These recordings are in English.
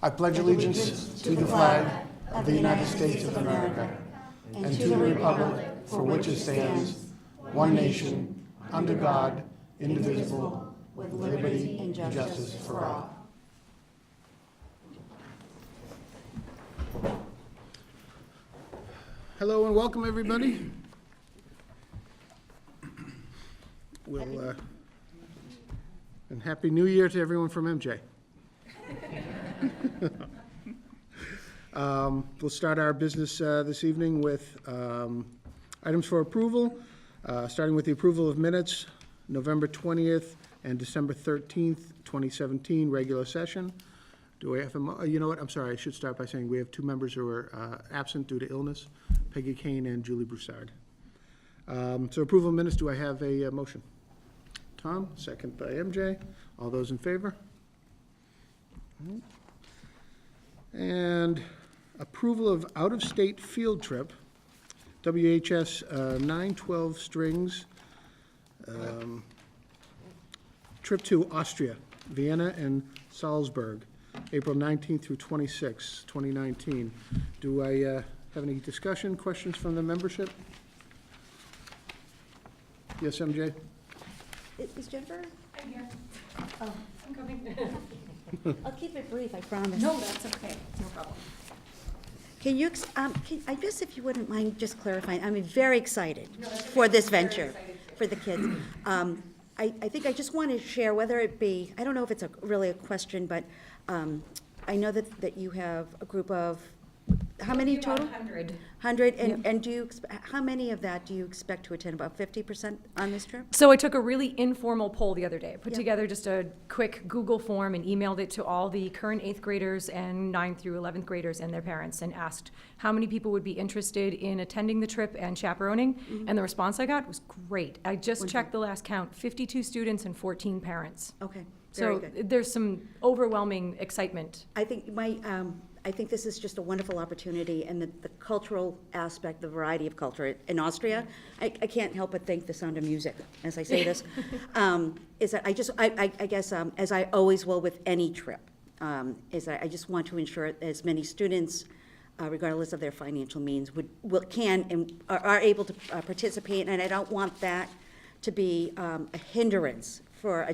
I pledge allegiance to the flag of the United States of America and to the republic for which it stands, one nation, under God, indivisible, with liberty and justice for all. Hello and welcome, everybody. And Happy New Year to everyone from MJ. We'll start our business this evening with items for approval, starting with the approval of minutes, November 20th and December 13th, 2017, regular session. Do we have you know what, I'm sorry, I should start by saying we have two members who are absent due to illness, Peggy Kane and Julie Broussard. So approval of minutes, do I have a motion? Tom, second by MJ. All those in favor? And approval of out-of-state field trip, WHS 912 strings, trip to Austria, Vienna and Salzburg, April 19th through 26th, 2019. Do I have any discussion, questions from the membership? Yes, MJ? Is Jennifer? I'm here. Oh, I'm coming. I'll keep it brief, I promise. No, that's okay. No problem. Can you, I guess if you wouldn't mind just clarifying, I'm very excited for this venture, for the kids. I think I just want to share, whether it be, I don't know if it's really a question, but I know that you have a group of, how many total? 100. 100, and do you, how many of that do you expect to attend, about 50% on this trip? So I took a really informal poll the other day. I put Yeah. together just a quick Google form and emailed it to all the current 8th graders and 9th through 11th graders and their parents and asked how many people would be interested in attending the trip and chaperoning. And the response I got was great. I just Wonderful. checked the last count, 52 students and 14 parents. Okay, very So good. there's some overwhelming excitement. I think I think this is just a wonderful opportunity, and the cultural aspect, the variety of culture in Austria. I can't help but think The Sound of Music as I say this. Is that I guess as I always will with any trip, is that I just want to ensure as many students, regardless of their financial means, can and are able to participate, and I don't want that to be a hindrance for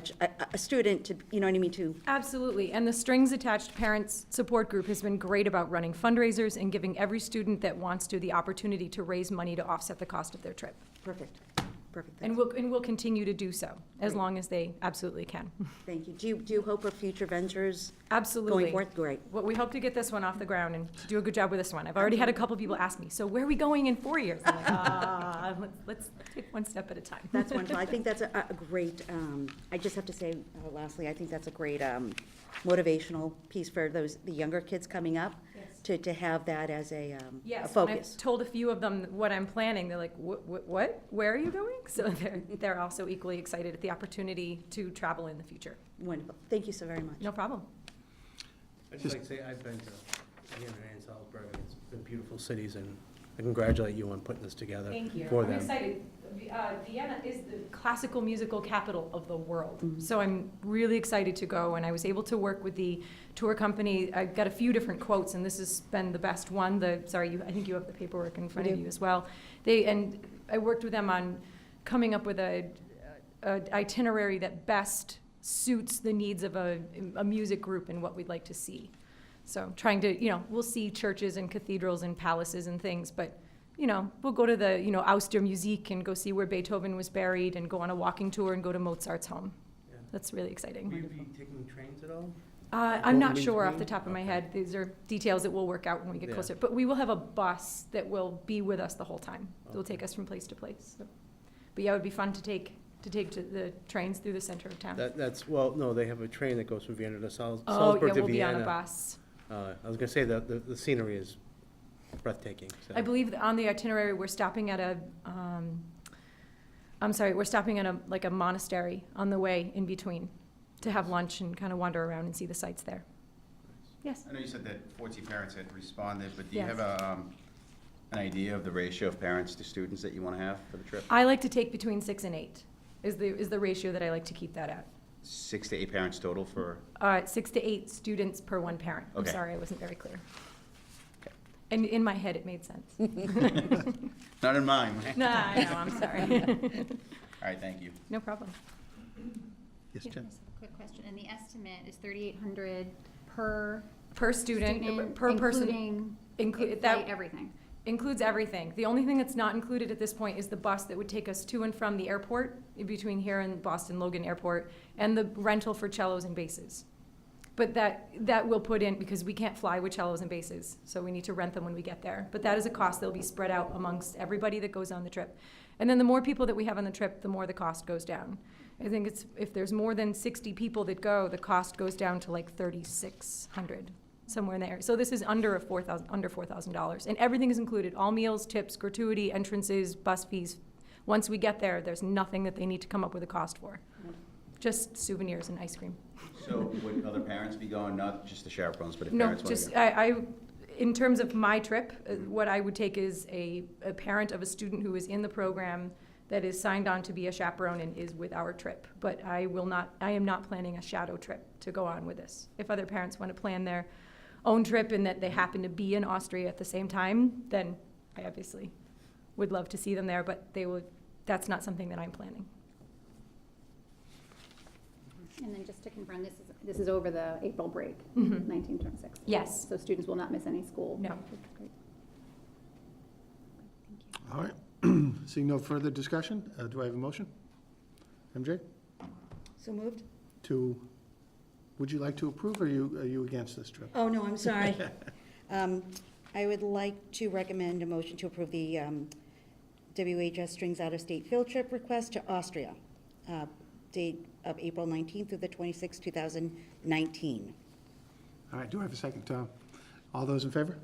a student to, you know what I mean, to. Absolutely, and the Strings Attached Parents Support Group has been great about running fundraisers and giving every student that wants to the opportunity to raise money to offset the cost of their trip. Perfect, perfect. And we'll continue to do so, as long as they absolutely can. Thank you. Do you hope for future ventures Absolutely. going forth? Great. Well, we hope to get this one off the ground and to do a good job with this one. I've already had a couple people ask me, so where are we going in 4 years? I'm like, let's take one step at a time. That's wonderful. I think that's a great, I just have to say, lastly, I think that's a great motivational piece for the younger kids coming up, to have that as a Yes, and focus. I've told a few of them what I'm planning. They're like, what? Where are you going? So they're also equally excited at the opportunity to travel in the future. Wonderful. Thank you so very much. No problem. I'd just like to say, I've been to Vienna and Salzburg, and it's been beautiful cities, and I congratulate you on putting this together for them. I'm excited. Vienna is the classical musical capital of the world. Mhm. So I'm really excited to go, and I was able to work with the tour company. I got a few different quotes, and this has been the best one. I think you have the paperwork in front of you as well. I worked with them on coming up with a itinerary that best suits the needs of a music group and what we'd like to see. So trying to, we'll see churches and cathedrals and palaces and things, but we'll go to the, Aus der Musik and go see where Beethoven was buried and go on a walking tour and go to Mozart's home. Yeah. That's really exciting. Will you be taking trains at all? I'm not Means sure off green? the top of my Okay. head. These are details that we'll work out when we get Yeah. closer. But we will have a bus that will be with us the whole time. It'll Okay. take us from place to place. So. But yeah, it would be fun to take the trains through the center of town. No, they have a train that goes from Vienna to Salzburg to Oh, Vienna. yeah, we'll be on a bus. I was gonna say that the scenery is breathtaking, so. I believe that on the itinerary, we're stopping at a monastery on the way in between to have lunch and kind of wander around and see the sights there. Yes. I know you said that 14 parents had responded, but do you Yes. have an idea of the ratio of parents to students that you want to have for the trip? I like to take between 6 and 8 is the ratio that I like to keep that at. 6 to 8 parents total for, 6 to 8 students per one parent. I'm Okay. sorry, I wasn't very clear. Okay. And in my head, it made sense. not in mine. No, I know, I'm sorry. All right, thank you. No problem. Yes, Yeah, Jen? just a quick question, and the estimate is 3,800 per Per student, student, per person. including That everything? includes everything. The only thing that's not included at this point is the bus that would take us to and from the airport, in between here and Boston Logan Airport, and the rental for cellos and basses. But that we'll put in, because we can't fly with cellos and basses, so we need to rent them when we get there. But that is a cost that'll be spread out amongst everybody that goes on the trip. And then the more people that we have on the trip, the more the cost goes down. I think if there's more than 60 people that go, the cost goes down to like $3,600, somewhere in there. So this is under $4,000, and everything is included, all meals, tips, gratuity, entrances, bus fees. Once we get there, there's nothing that they need to come up with a cost for, just souvenirs and ice cream. So would other parents be going, not just the chaperones, but if No, parents want to just, go? in terms of my trip, what I would take is a parent of a student who is in the program that is signed on to be a chaperone and is with our trip. But I am not planning a shadow trip to go on with this. If other parents want to plan their own trip and that they happen to be in Austria at the same time, then I obviously would love to see them there, but that's not something that I'm planning. And then just to confirm, this is over the April break, Mhm. 1926? Yes. So students will not miss any school? No. Great. Thank you. All right. Seeing no further discussion, do I have a motion? MJ? So moved? Would you like to approve, or are you against this trip? Oh, no, I'm sorry. I would like to recommend a motion to approve the WHS Strings Out-of-State Field Trip request to Austria, date of April 19th through the 26th, 2019. All right, do I have a second, Tom? All those in favor?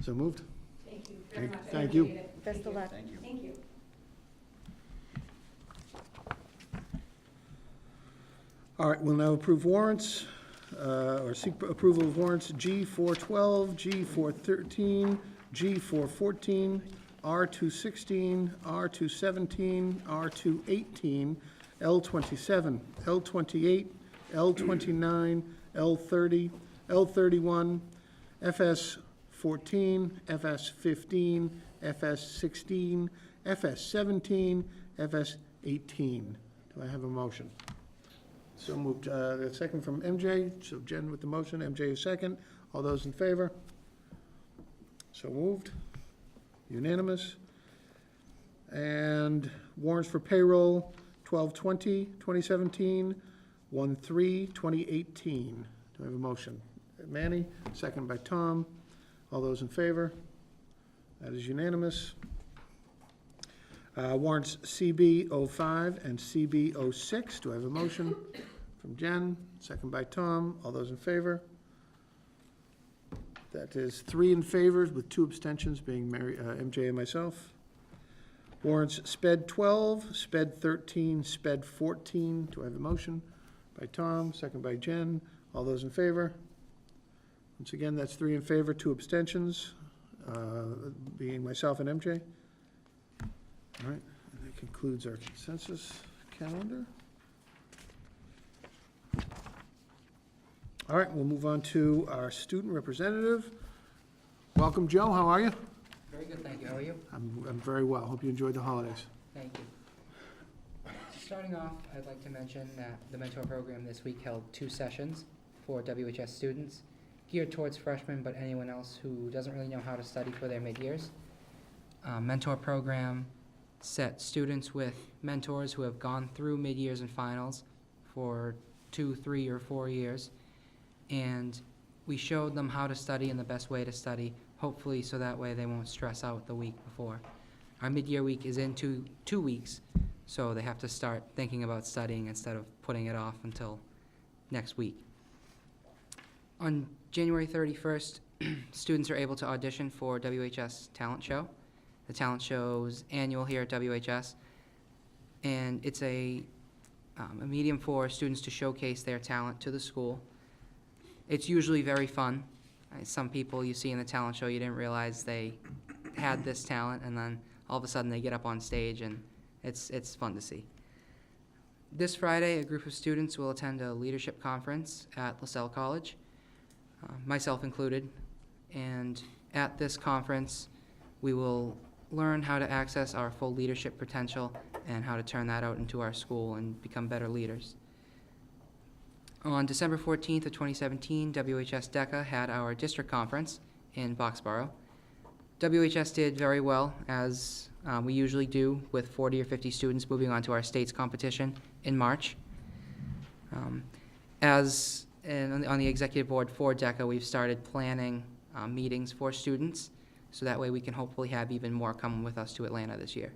So moved. Thank you very much. Thank you. Best of luck. Thank you. Thank you. All right, we'll now approve warrants, or seek approval of warrants G412, G413, G414, R216, R217, R218, L27, L28, L29, L30, L31, FS14, FS15, FS16, FS17, FS18. Do I have a motion? So moved. A second from MJ, so Jen with the motion, MJ is second. All those in favor? So moved. Unanimous. And warrants for payroll, 12/20, 2017, 1/3, 2018. Do I have a motion? Manny, second by Tom. All those in favor? That is unanimous. Warrants CB 05 and CB 06. Do I have a motion? From Jen, second by Tom. All those in favor? That is 3 in favor with 2 abstentions, being MJ and myself. Warrants SPED 12, SPED 13, SPED 14. Do I have a motion? By Tom, second by Jen. All those in favor? Once again, that's 3 in favor, 2 abstentions, being myself and MJ. All right, and that concludes our consensus calendar. All right, we'll move on to our student representative. Welcome, Joe, how are you? Very good, thank you. How are you? I'm very well, hope you enjoyed the holidays. Thank you. Starting off, I'd like to mention that the mentor program this week held 2 sessions for WHS students, geared towards freshmen, but anyone else who doesn't really know how to study for their mid-years. Mentor program set students with mentors who have gone through mid-years and finals for 2, 3, or 4 years, and we showed them how to study and the best way to study, hopefully so that way they won't stress out the week before. Our mid-year week is in 2 weeks, so they have to start thinking about studying instead of putting it off until next week. On January 31st, students are able to audition for WHS Talent Show. The talent show's annual here at WHS, and it's a medium for students to showcase their talent to the school. It's usually very fun. Some people you see in the talent show, you didn't realize they had this talent, and then all of a sudden they get up on stage, and it's fun to see. This Friday, a group of students will attend a leadership conference at LaSalle College, myself included. And at this conference, we will learn how to access our full leadership potential and how to turn that out into our school and become better leaders. On December 14th of 2017, WHS DECA had our district conference in Boxborough. WHS did very well, as we usually do, with 40 or 50 students moving on to our state's competition in March. On the executive board for DECA, we've started planning meetings for students, so that way we can hopefully have even more come with us to Atlanta this year.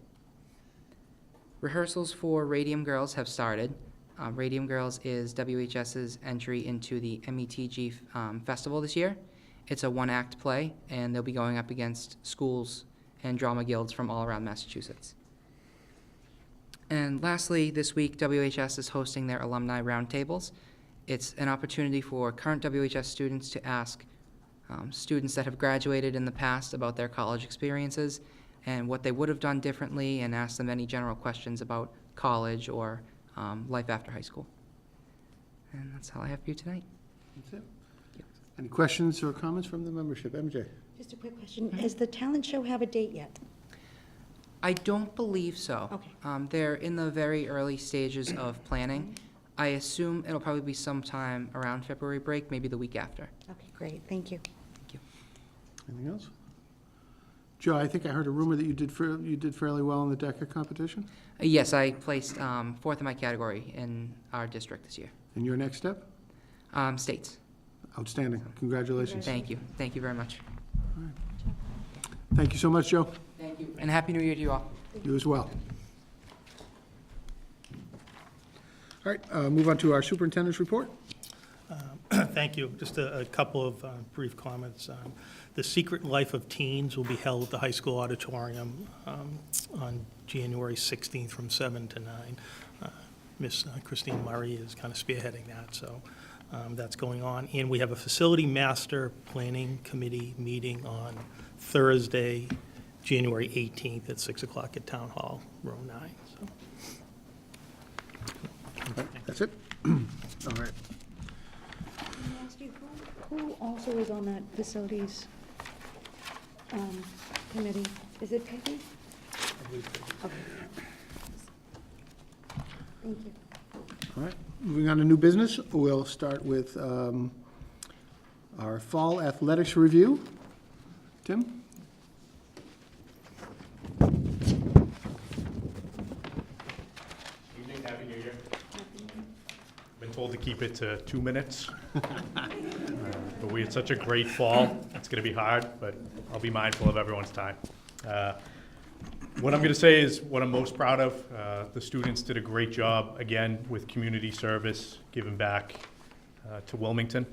Rehearsals for Radium Girls have started. Radium Girls is WHS's entry into the METG festival this year. It's a one-act play, and they'll be going up against schools and drama guilds from all around Massachusetts. And lastly, this week, WHS is hosting their alumni roundtables. It's an opportunity for current WHS students to ask students that have graduated in the past about their college experiences and what they would have done differently, and ask them any general questions about college or life after high school. And that's all I have for you tonight. That's it. Any questions or comments from the membership? MJ? Just a quick question. Does the talent show have a date yet? I don't believe so. Okay. They're in the very early stages of planning. I assume it'll probably be sometime around February break, maybe the week after. Okay, great. Thank you. Thank you. Anything else? Joe, I think I heard a rumor that you did fairly well in the DECA competition. Yes, I placed fourth in my category in our district this year. And your next step? States. Outstanding. Congratulations. Thank you. Thank you very much. Thank you so much, Joe. Thank you. And Happy New Year to you all. You as well. All right, move on to our superintendent's report. Thank you. Just a couple of brief comments. The Secret Life of Teens will be held at the high school auditorium on January 16th from 7 to 9. Miss Christine Murray is kind of spearheading that, so that's going on. And we have a facility master planning committee meeting on Thursday, January 18th at 6 o'clock at Town Hall, room 9. So. That's it? All right. Can I ask you, who also is on that facilities committee? Is it Peggy? Okay. Thank you. All right, moving on to new business, we'll start with our fall athletics review. Tim? Evening, Happy New Year. Been told to keep it to 2 minutes. But we had such a great fall, it's gonna be hard, but I'll be mindful of everyone's time. What I'm going to say is what I'm most proud of. The students did a great job, again, with community service, giving back to Wilmington.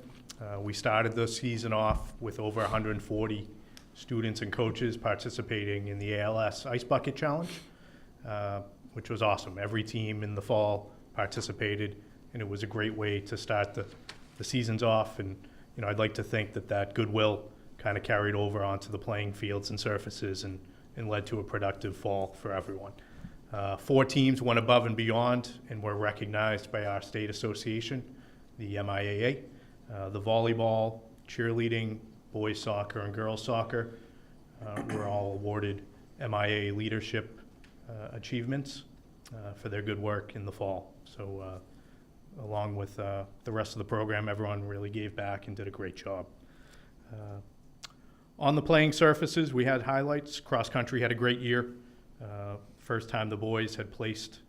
We started the season off with over 140 students and coaches participating in the ALS Ice Bucket Challenge, which was awesome. Every team in the fall participated, and it was a great way to start the seasons off. And you know, I'd like to think that goodwill kind of carried over onto the playing fields and surfaces and led to a productive fall for everyone. 4 teams went above and beyond and were recognized by our state association, the MIAA. The volleyball, cheerleading, boys soccer, and girls soccer were all awarded MIAA leadership achievements for their good work in the fall. So along with the rest of the program, everyone really gave back and did a great job. On the playing surfaces, we had highlights. Cross country had a great year. First time the boys had placed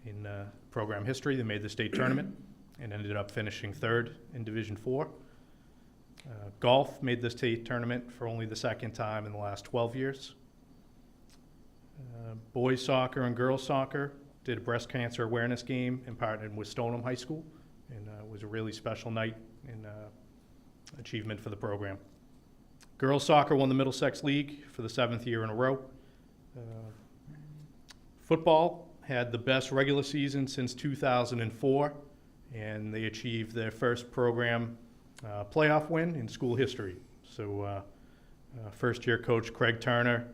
in program history. They made the state tournament and ended up finishing 3rd in Division 4. Golf made the state tournament for only the 2nd time in the last 12 years. Boys soccer and girls soccer did a breast cancer awareness game and partnered with Stoneham High School, and it was a really special night and achievement for the program. Girls soccer won the Middlesex League for the 7th year in a row. Football had the best regular season since 2004, and they achieved their first program playoff win in school history. So first-year coach Craig Turner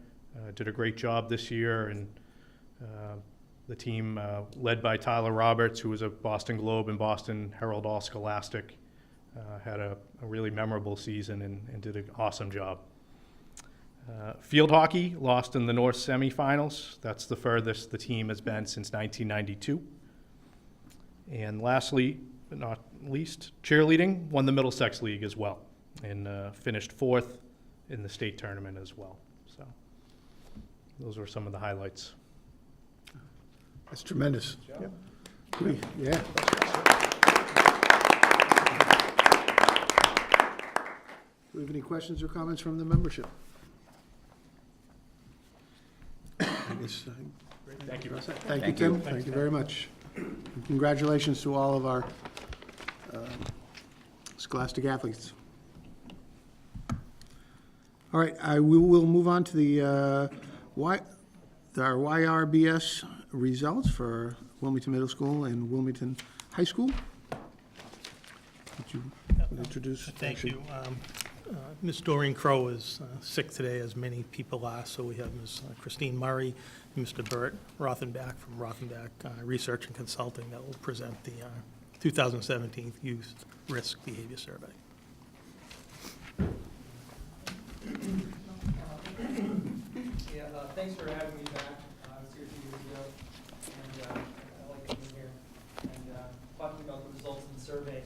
did a great job this year, and The team, led by Tyler Roberts, who was a Boston Globe and Boston Herald All-Scholastic, had a really memorable season and did an awesome job. Field hockey lost in the North semifinals. That's the furthest the team has been since 1992. And lastly, but not least, cheerleading won the Middlesex League as well and finished 4th in the state tournament as well. So those were some of the highlights. That's tremendous. Yeah. Do we have any questions or comments from the membership? I guess, Thank you. thank you, Tim. Thank you very much. And congratulations to all of our scholastic athletes. All right, we will move on to the our YRBS results for Wilmington Middle School and Wilmington High School. Would you introduce? Thank you. Ms. Doreen Crow is sick today, as many people are, so we have Ms. Christine Murray and Mr. Bert Rothenbach from Rothenbach Research and Consulting that will present the 2017 Youth Risk Behavior Survey. Yeah, thanks for having me back. I was here 2 years ago, and I like being here and talking about the results of the survey.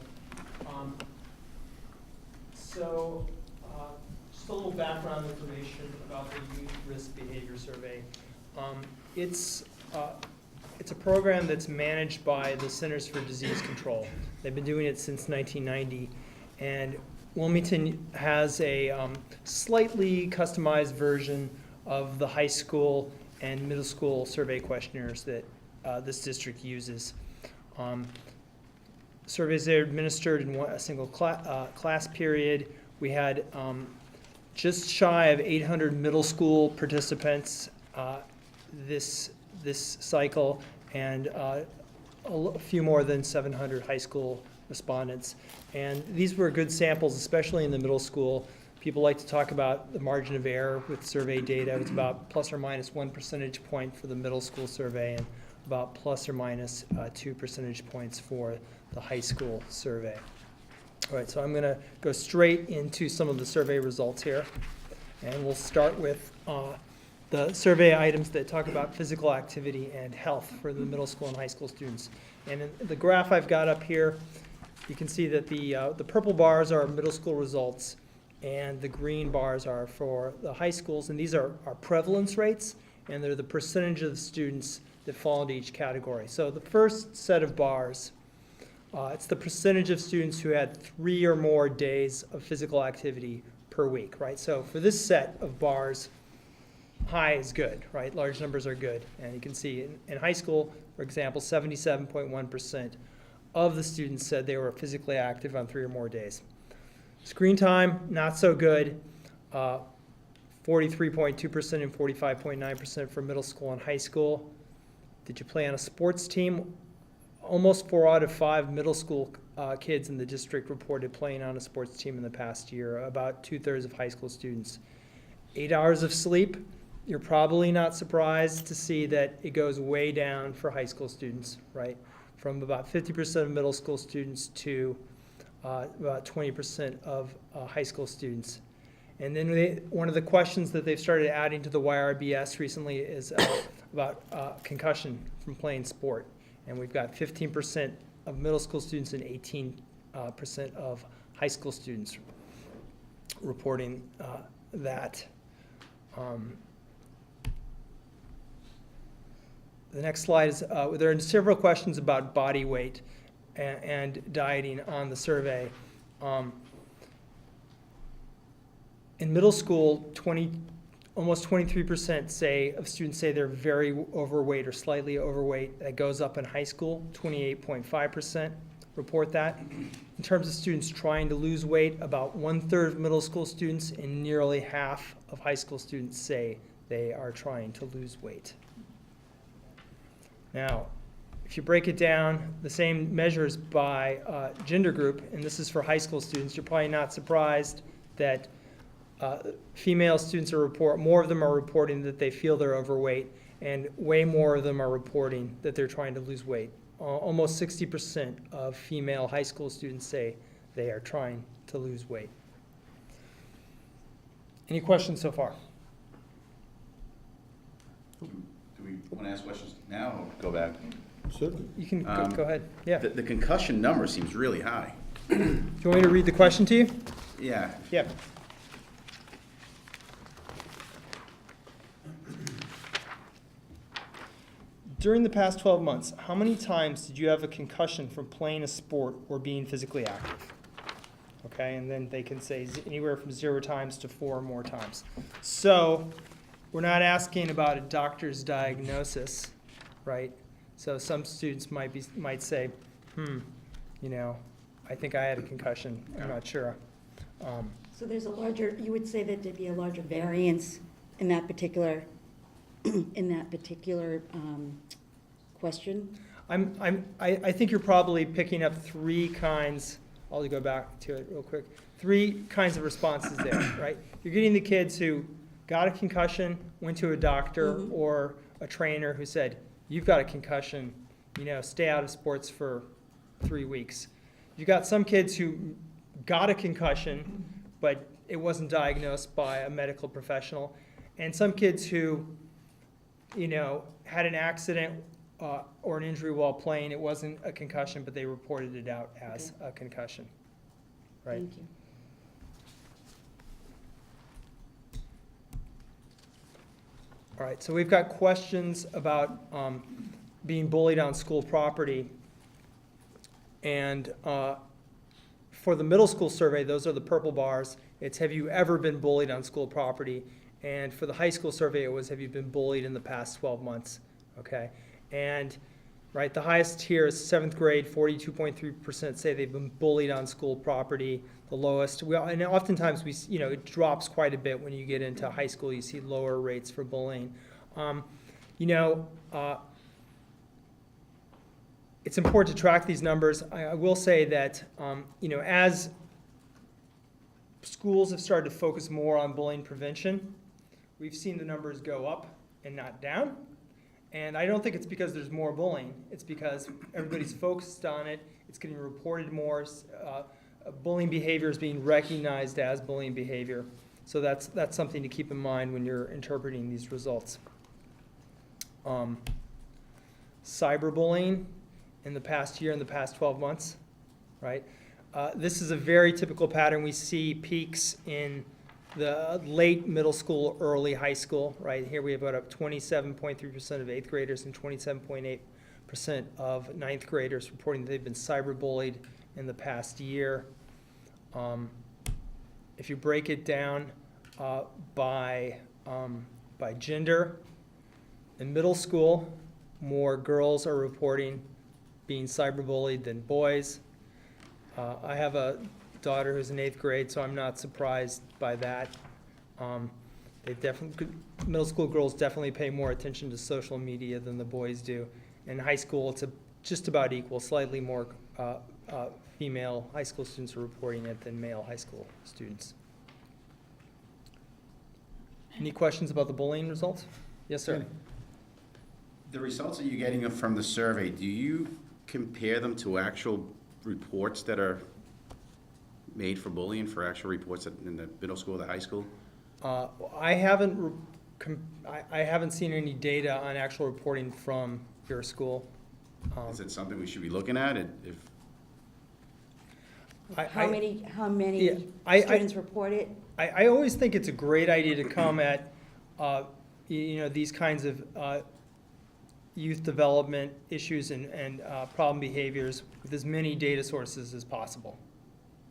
Just a little background information about the Youth Risk Behavior Survey. It's a program that's managed by the Centers for Disease Control. They've been doing it since 1990, and Wilmington has a slightly customized version of the high school and middle school survey questionnaires that this district uses. Surveys are administered in a single class period. We had just shy of 800 middle school participants this cycle, and a few more than 700 high school respondents. And these were good samples, especially in the middle school. People like to talk about the margin of error with survey data. It's about plus or minus 1 percentage point for the middle school survey and about plus or minus 2 percentage points for the high school survey. All right, so I'm going to go straight into some of the survey results here. And we'll start with the survey items that talk about physical activity and health for the middle school and high school students. And in the graph I've got up here, you can see that the purple bars are middle school results and the green bars are for the high schools. And these are prevalence rates, and they're the percentage of the students that fall into each category. So the first set of bars, it's the percentage of students who had 3 or more days of physical activity per week, right? So for this set of bars, high is good, right? Large numbers are good. And you can see in high school, for example, 77.1% of the students said they were physically active on 3 or more days. Screen time, not so good. 43.2% and 45.9% for middle school and high school. Did you play on a sports team? Almost 4 out of 5 middle school kids in the district reported playing on a sports team in the past year, about 2/3 of high school students. 8 hours of sleep, you're probably not surprised to see that it goes way down for high school students, right? From about 50% of middle school students to about 20% of high school students. And then one of the questions that they've started adding to the YRBS recently is about concussion from playing sport. And we've got 15% of middle school students and 18% of high school students reporting that. The next slide is, there are several questions about body weight and dieting on the survey. In middle school, almost 23% of students say they're very overweight or slightly overweight. That goes up in high school. 28.5% report that. In terms of students trying to lose weight, about 1/3 of middle school students and nearly half of high school students say they are trying to lose weight. Now, if you break it down, the same measures by gender group, and this is for high school students, you're probably not surprised that female students more of them are reporting that they feel they're overweight, and way more of them are reporting that they're trying to lose weight. Almost 60% of female high school students say they are trying to lose weight. Any questions so far? Do we want to ask questions now or go back? Certainly. You can go ahead. Yeah. The concussion number seems really high. Do you want me to read the question to you? Yeah. Yeah. During the past 12 months, how many times did you have a concussion from playing a sport or being physically active? Okay, and then they can say anywhere from 0 times to 4 or more times. So we're not asking about a doctor's diagnosis, right? So some students might say, you know, I think I had a concussion. I'm not sure. So there's a larger, you would say that there'd be a larger variance in that particular, question? I think you're probably picking up 3 kinds, I'll go back to it real quick, 3 kinds of responses there, right? You're getting the kids who got a concussion, went to a doctor or a trainer who said, you've got a concussion, you know, stay out of sports for 3 weeks. You got some kids who got a concussion, but it wasn't diagnosed by a medical professional. And some kids who, you know, had an accident or an injury while playing. It wasn't a concussion, but they reported it out as a concussion. Right? Thank you. All right, so we've got questions about being bullied on school property. And for the middle school survey, those are the purple bars. It's have you ever been bullied on school property? And for the high school survey, it was have you been bullied in the past 12 months? Okay, and right, the highest here is 7th grade, 42.3% say they've been bullied on school property. The lowest, and oftentimes it drops quite a bit when you get into high school. You see lower rates for bullying. It's important to track these numbers. I will say that, as schools have started to focus more on bullying prevention, we've seen the numbers go up and not down. And I don't think it's because there's more bullying. It's because everybody's focused on it. It's getting reported more. Bullying behavior is being recognized as bullying behavior. So that's something to keep in mind when you're interpreting these results. Cyberbullying in the past year, in the past 12 months, right? This is a very typical pattern. We see peaks in the late middle school, early high school, right? Here we have about 27.3% of 8th graders and 27.8% of 9th graders reporting that they've been cyberbullied in the past year. If you break it down by gender, in middle school, more girls are reporting being cyberbullied than boys. I have a daughter who's in 8th grade, so I'm not surprised by that. Middle school girls definitely pay more attention to social media than the boys do. In high school, it's just about equal, slightly more female high school students are reporting it than male high school students. Any questions about the bullying results? Yes, sir. The results that you're getting from the survey, do you compare them to actual reports that are made for bullying, for actual reports in the middle school or the high school? I haven't seen any data on actual reporting from your school. Is it something we should be looking at? How many students report it? I always think it's a great idea to come at these kinds of youth development issues and problem behaviors with as many data sources as possible,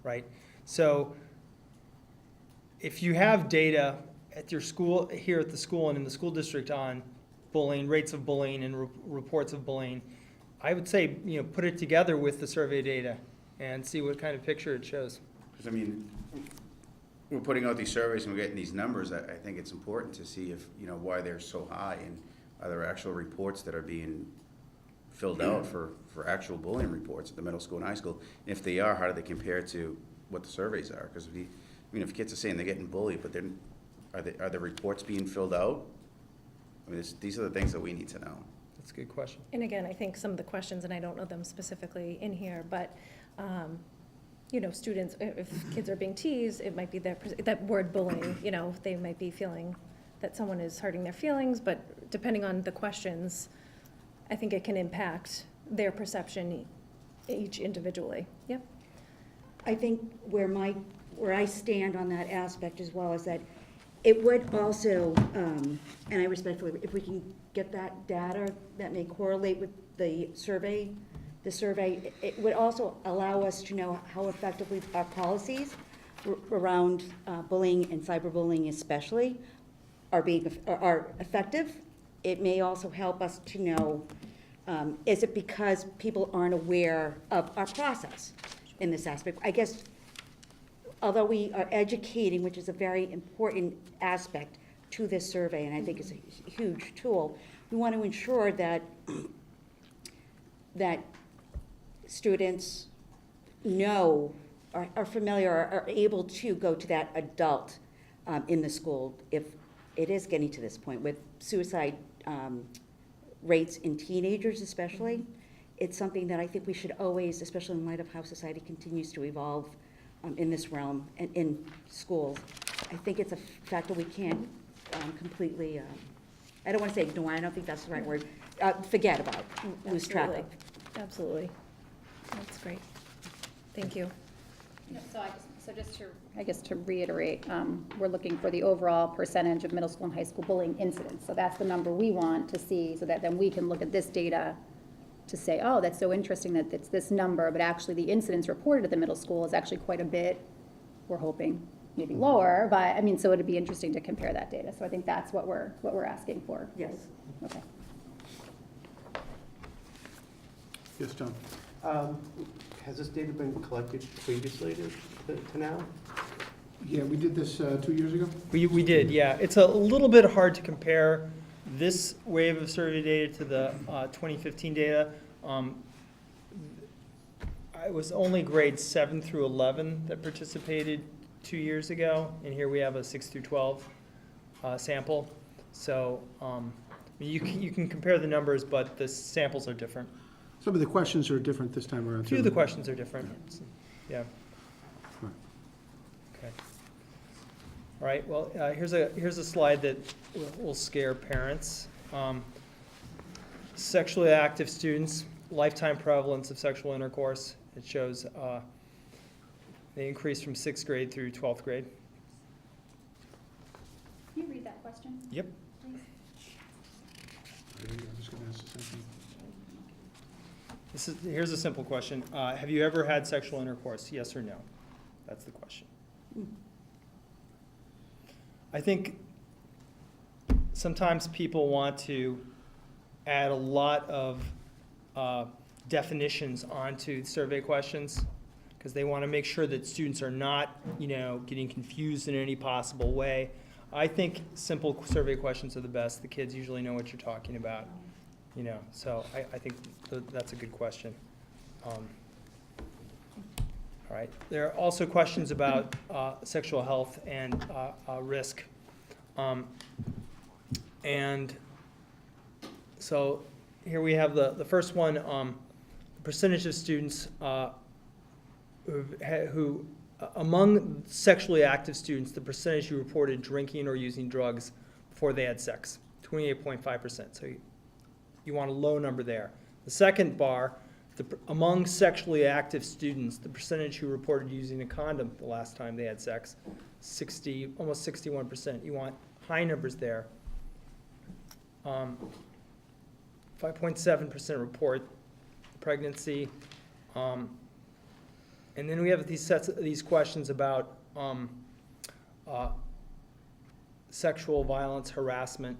right? So if you have data at your school, here at the school and in the school district on bullying, rates of bullying and reports of bullying, I would say, put it together with the survey data and see what kind of picture it shows. Because we're putting out these surveys and we're getting these numbers. I think it's important to see if, why they're so high, and are there actual reports that are being filled out for actual bullying reports at the middle school and high school? And if they are, how do they compare to what the surveys are? Because if kids are saying they're getting bullied, but are the reports being filled out? I mean, these are the things that we need to know. That's a good question. And again, I think some of the questions, and I don't know them specifically in here, but, you know, students, if kids are being teased, it might be that word bullying, you know, they might be feeling that someone is hurting their feelings, but depending on the questions, I think it can impact their perception each individually. Yep. I think where I stand on that aspect as well is that it would also, and I respectfully, if we can get that data that may correlate with the survey, it would also allow us to know how effectively our policies around bullying and cyberbullying especially are effective. It may also help us to know, is it because people aren't aware of our process in this aspect? I guess, although we are educating, which is a very important aspect to this survey, and I think it's a huge tool, we want to ensure that students know, are familiar, are able to go to that adult in the school if it is getting to this point with suicide rates in teenagers especially. It's something that I think we should always, especially in light of how society continues to evolve in this realm and in schools, I think it's a factor we can't completely, I don't want to say ignore, I don't think that's the right word, forget about, lose track of. Absolutely. That's great. Thank you. So just to reiterate, we're looking for the overall percentage of middle school and high school bullying incidents. So that's the number we want to see, so that then we can look at this data to say, oh, that's so interesting that it's this number, but actually the incidents reported at the middle school is actually quite a bit, we're hoping, maybe lower, but I mean, so it'd be interesting to compare that data. So I think that's what we're asking for. Yes. Okay. Yes, John? Has this data been collected previously to now? Yeah, we did this 2 years ago. We did, yeah. It's a little bit hard to compare this wave of survey data to the 2015 data. It was only grades 7 through 11 that participated 2 years ago, and here we have a 6 through 12 sample. So you can compare the numbers, but the samples are different. Some of the questions are different this time around, A too. few of the questions are different, yeah. Right. Okay. All right, well, here's a slide that will scare parents. Sexually active students, lifetime prevalence of sexual intercourse. It shows they increase from 6th grade through 12th grade. Can you read that question? Yep. Please? I'm just going to ask the same thing. Here's a simple question. Have you ever had sexual intercourse? Yes or no? That's the question. I think sometimes people want to add a lot of definitions onto survey questions because they want to make sure that students are not, getting confused in any possible way. I think simple survey questions are the best. The kids usually know what you're talking about. So I think that's a good question. All right. There are also questions about sexual health and risk. And so here we have the first one, percentage of students who among sexually active students, the percentage who reported drinking or using drugs before they had sex, 28.5%. So you want a low number there. The second bar, among sexually active students, the percentage who reported using a condom the last time they had sex, almost 61%. You want high numbers there. 5.7% report pregnancy. And then we have these questions about sexual violence, harassment.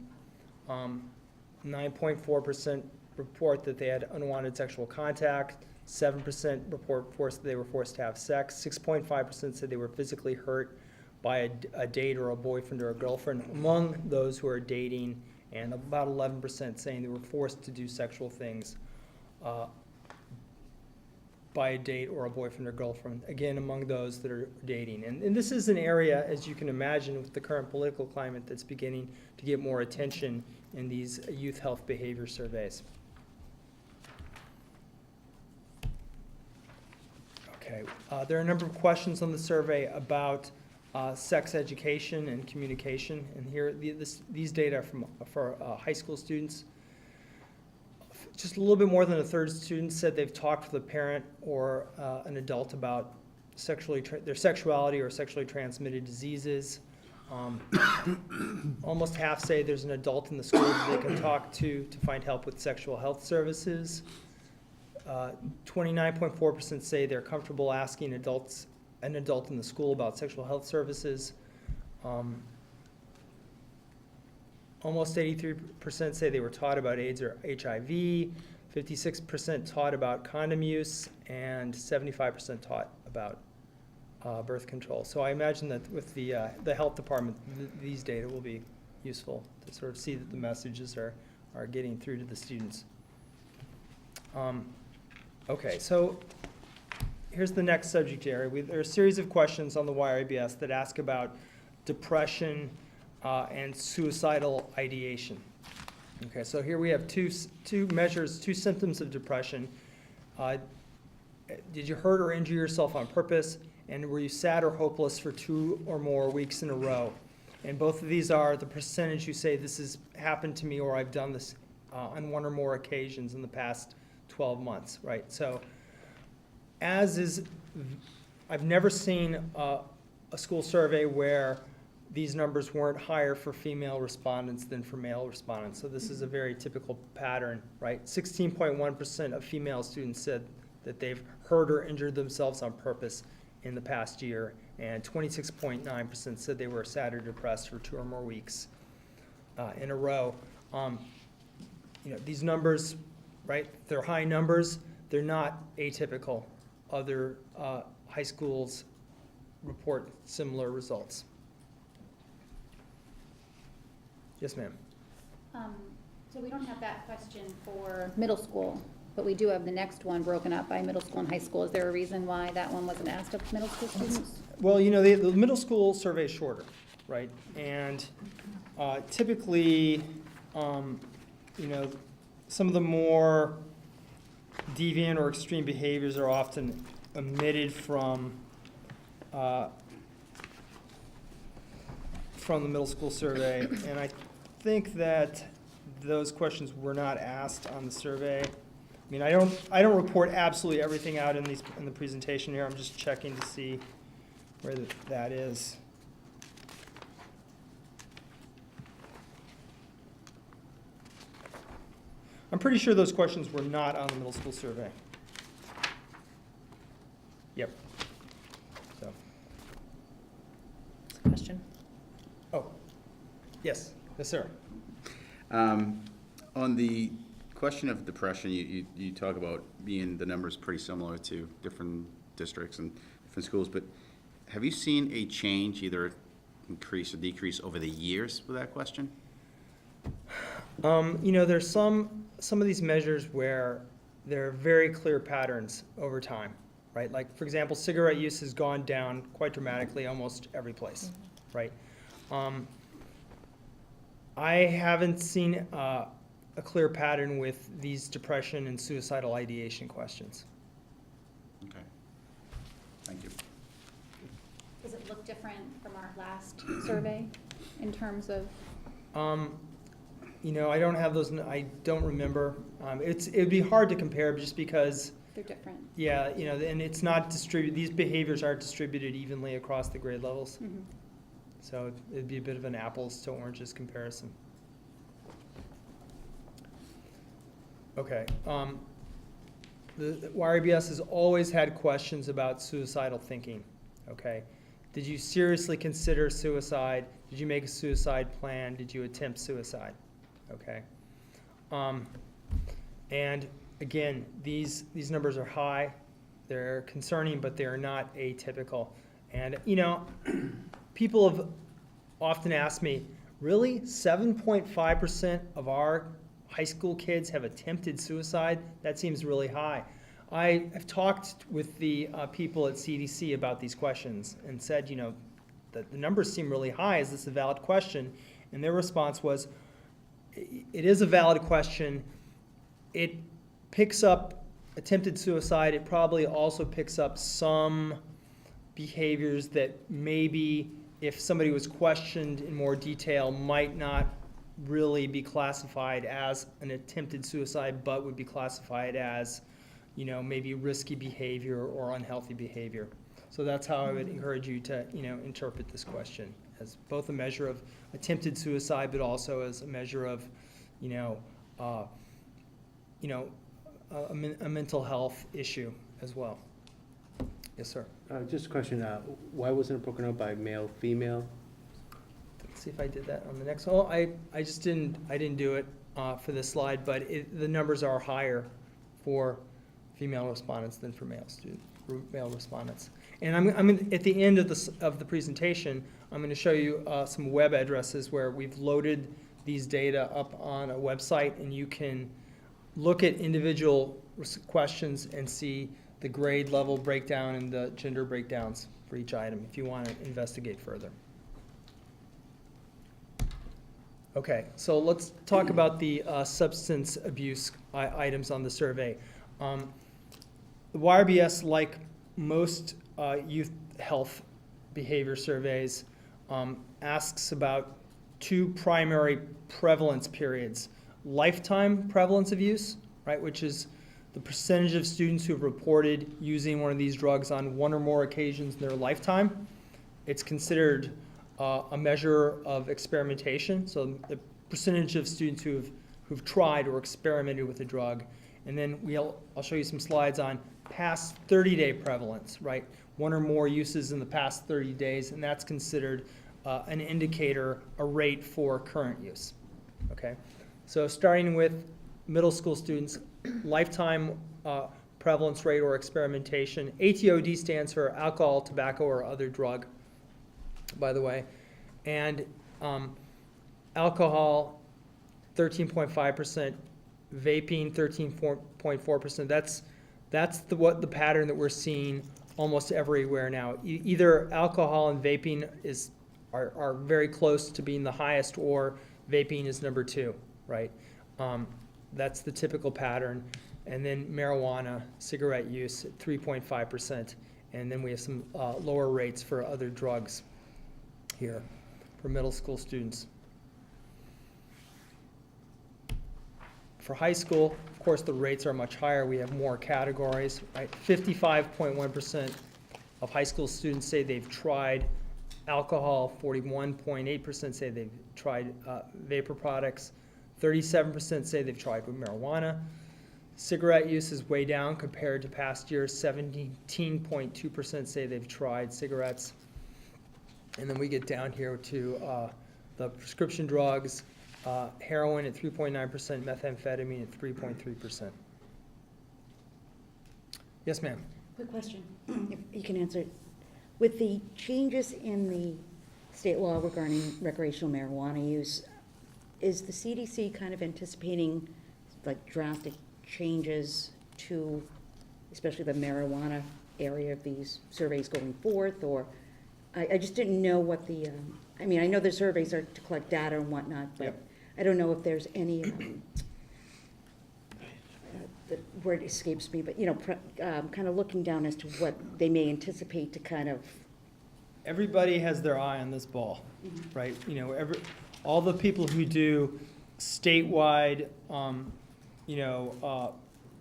9.4% report that they had unwanted sexual contact. 7% report they were forced to have sex. 6.5% said they were physically hurt by a date or a boyfriend or a girlfriend among those who are dating, and about 11% saying they were forced to do sexual things by a date or a boyfriend or girlfriend, again, among those that are dating. And this is an area, as you can imagine, with the current political climate, that's beginning to get more attention in these youth health behavior surveys. Okay, there are a number of questions on the survey about sex education and communication, and here, these data are for high school students. Just a little bit more than a third of students said they've talked with a parent or an adult about their sexuality or sexually transmitted diseases. Almost half say there's an adult in the school that they can talk to find help with sexual health services. 29.4% say they're comfortable asking an adult in the school about sexual health services. Almost 83% say they were taught about AIDS or HIV, 56% taught about condom use, and 75% taught about birth control. So I imagine that with the health department, these data will be useful to sort of see that the messages are getting through to the students. Okay, so here's the next subject area. There are a series of questions on the YRBS that ask about depression and suicidal ideation. Okay, so here we have two measures, two symptoms of depression. Did you hurt or injure yourself on purpose? And were you sad or hopeless for 2 or more weeks in a row? And both of these are the percentage you say this has happened to me or I've done this on 1 or more occasions in the past 12 months, right? So I've never seen a school survey where these numbers weren't higher for female respondents than for male respondents. So this is a very typical pattern, right? 16.1% of female students said that they've hurt or injured themselves on purpose in the past year, and 26.9% said they were sad or depressed for 2 or more weeks in a row. These numbers, right, they're high numbers. They're not atypical. Other high schools report similar results. Yes, ma'am. So we don't have that question for middle school, but we do have the next one broken up by middle school and high school. Is there a reason why that one wasn't asked of middle school students? Well, the middle school survey is shorter, right? And typically, some of the more deviant or extreme behaviors are often omitted from the middle school survey, and I think that those questions were not asked on the survey. I mean, I don't report absolutely everything out in the presentation here. I'm just checking to see where that is. I'm pretty sure those questions were not on the middle school survey. Yep. So. Question. Oh, yes, sir. On the question of depression, you talk about the numbers pretty similar to different districts and different schools, but have you seen a change, either increase or decrease over the years with that question? There's some of these measures where there are very clear patterns over time, right? Like, for example, cigarette use has gone down quite dramatically almost every place, right? I haven't seen a clear pattern with these depression and suicidal ideation questions. Okay. Thank you. Does it look different from our last survey in terms of? I don't have those, I don't remember. It'd be hard to compare just because. They're different. Yeah, and it's not distributed, these behaviors aren't distributed evenly across the grade levels. Mm-hmm. So it'd be a bit of an apples to oranges comparison. Okay. The YRBS has always had questions about suicidal thinking, okay? Did you seriously consider suicide? Did you make a suicide plan? Did you attempt suicide? Okay. And again, these numbers are high. They're concerning, but they're not atypical. And, people have often asked me, really, 7.5% of our high school kids have attempted suicide? That seems really high. I have talked with the people at CDC about these questions and said, that the numbers seem really high. Is this a valid question? And their response was, it is a valid question. It picks up attempted suicide. It probably also picks up some behaviors that maybe, if somebody was questioned in more detail, might not really be classified as an attempted suicide, but would be classified as, maybe risky behavior or unhealthy behavior. So that's how I would encourage you to, interpret this question, as both a measure of attempted suicide, but also as a measure of, a mental health issue as well. Yes, sir. Just a question, why wasn't it broken out by male, female? Let's see if I did that on the next one. I just didn't do it for this slide, but the numbers are higher for female respondents than for male respondents. And I'm at the end of the presentation, I'm going to show you some web addresses where we've loaded these data up on a website, and you can look at individual questions and see the grade level breakdown and the gender breakdowns for each item if you want to investigate further. Okay, so let's talk about the substance abuse items on the survey. The YRBS, like most youth health behavior surveys, asks about two primary prevalence periods. Lifetime prevalence of use, right, which is the percentage of students who have reported using one of these drugs on one or more occasions in their lifetime. It's considered a measure of experimentation, so the percentage of students who've tried or experimented with a drug. And then I'll show you some slides on past 30-day prevalence, right? One or more uses in the past 30 days, and that's considered an indicator, a rate for current use, okay? So starting with middle school students, lifetime prevalence rate or experimentation. ATOD stands for alcohol, tobacco, or other drug, by the way. And alcohol, 13.5%, vaping, 13.4%. That's the pattern that we're seeing almost everywhere now. Either alcohol and vaping are very close to being the highest, or vaping is number 2, right? That's the typical pattern. And then marijuana, cigarette use at 3.5%. And then we have some lower rates for other drugs here for middle school students. For high school, of course, the rates are much higher. We have more categories, right? 55.1% of high school students say they've tried alcohol. 41.8% say they've tried vapor products. 37% say they've tried with marijuana. Cigarette use is way down compared to past years. 17.2% say they've tried cigarettes. And then we get down here to the prescription drugs, heroin at 3.9%, methamphetamine at 3.3%. Yes, ma'am. Quick question, if you can answer it. With the changes in the state law regarding recreational marijuana use, is the CDC kind of anticipating like drastic changes to, especially the marijuana area of these surveys going forth? Or I just didn't know what the, I mean, I know the surveys are to collect data and whatnot, but Yep. I don't know if there's any, the word escapes me, but, kind of looking down as to what they may anticipate to kind of. Everybody has their eye on this ball, right? All the people who do statewide,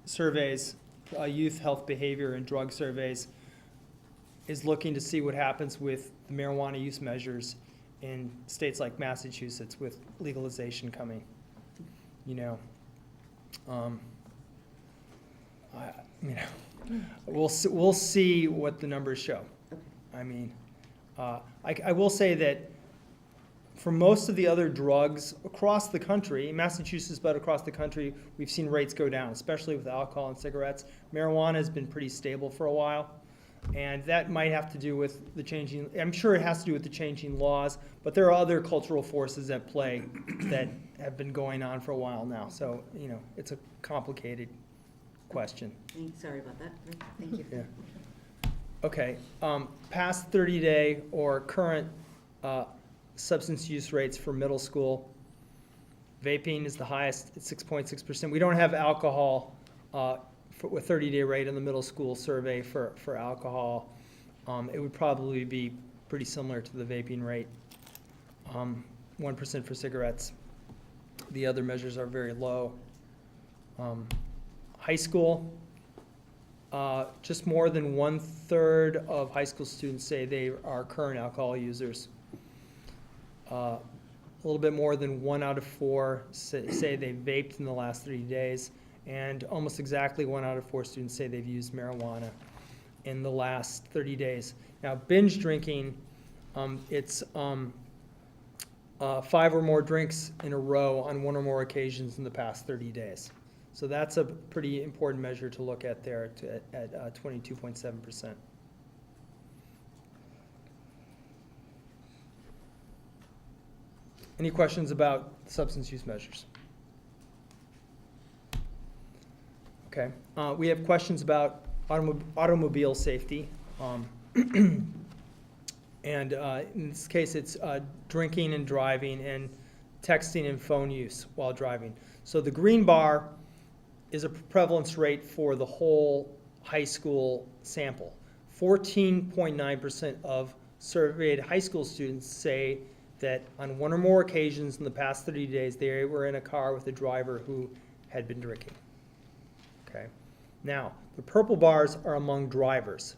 surveys, youth health behavior and drug surveys, is looking to see what happens with the marijuana use measures in states like Massachusetts with legalization coming. We'll see what the numbers show. I mean, I will say that for most of the other drugs across the country, in Massachusetts, but across the country, we've seen rates go down, especially with alcohol and cigarettes. Marijuana has been pretty stable for a while, and that might have to do with the changing, I'm sure it has to do with the changing laws, but there are other cultural forces at play that have been going on for a while now. So, it's a complicated question. Sorry about that. Thank you. Yeah. Okay, past 30-day or current substance use rates for middle school. Vaping is the highest at 6.6%. We don't have alcohol with 30-day rate in the middle school survey for alcohol. It would probably be pretty similar to the vaping rate. 1% for cigarettes. The other measures are very low. High school, just more than 1/3 of high school students say they are current alcohol users. A little bit more than 1 out of 4 say they vaped in the last 30 days, and almost exactly 1 out of 4 students say they've used marijuana in the last 30 days. Now, binge drinking, it's 5 or more drinks in a row on 1 or more occasions in the past 30 days. So that's a pretty important measure to look at there at 22.7%. Any questions about substance use measures? Okay. We have questions about automobile safety. And in this case, it's drinking and driving and texting and phone use while driving. So the green bar is a prevalence rate for the whole high school sample. 14.9% of surveyed high school students say that on 1 or more occasions in the past 30 days, they were in a car with a driver who had been drinking. Okay. Now, the purple bars are among drivers.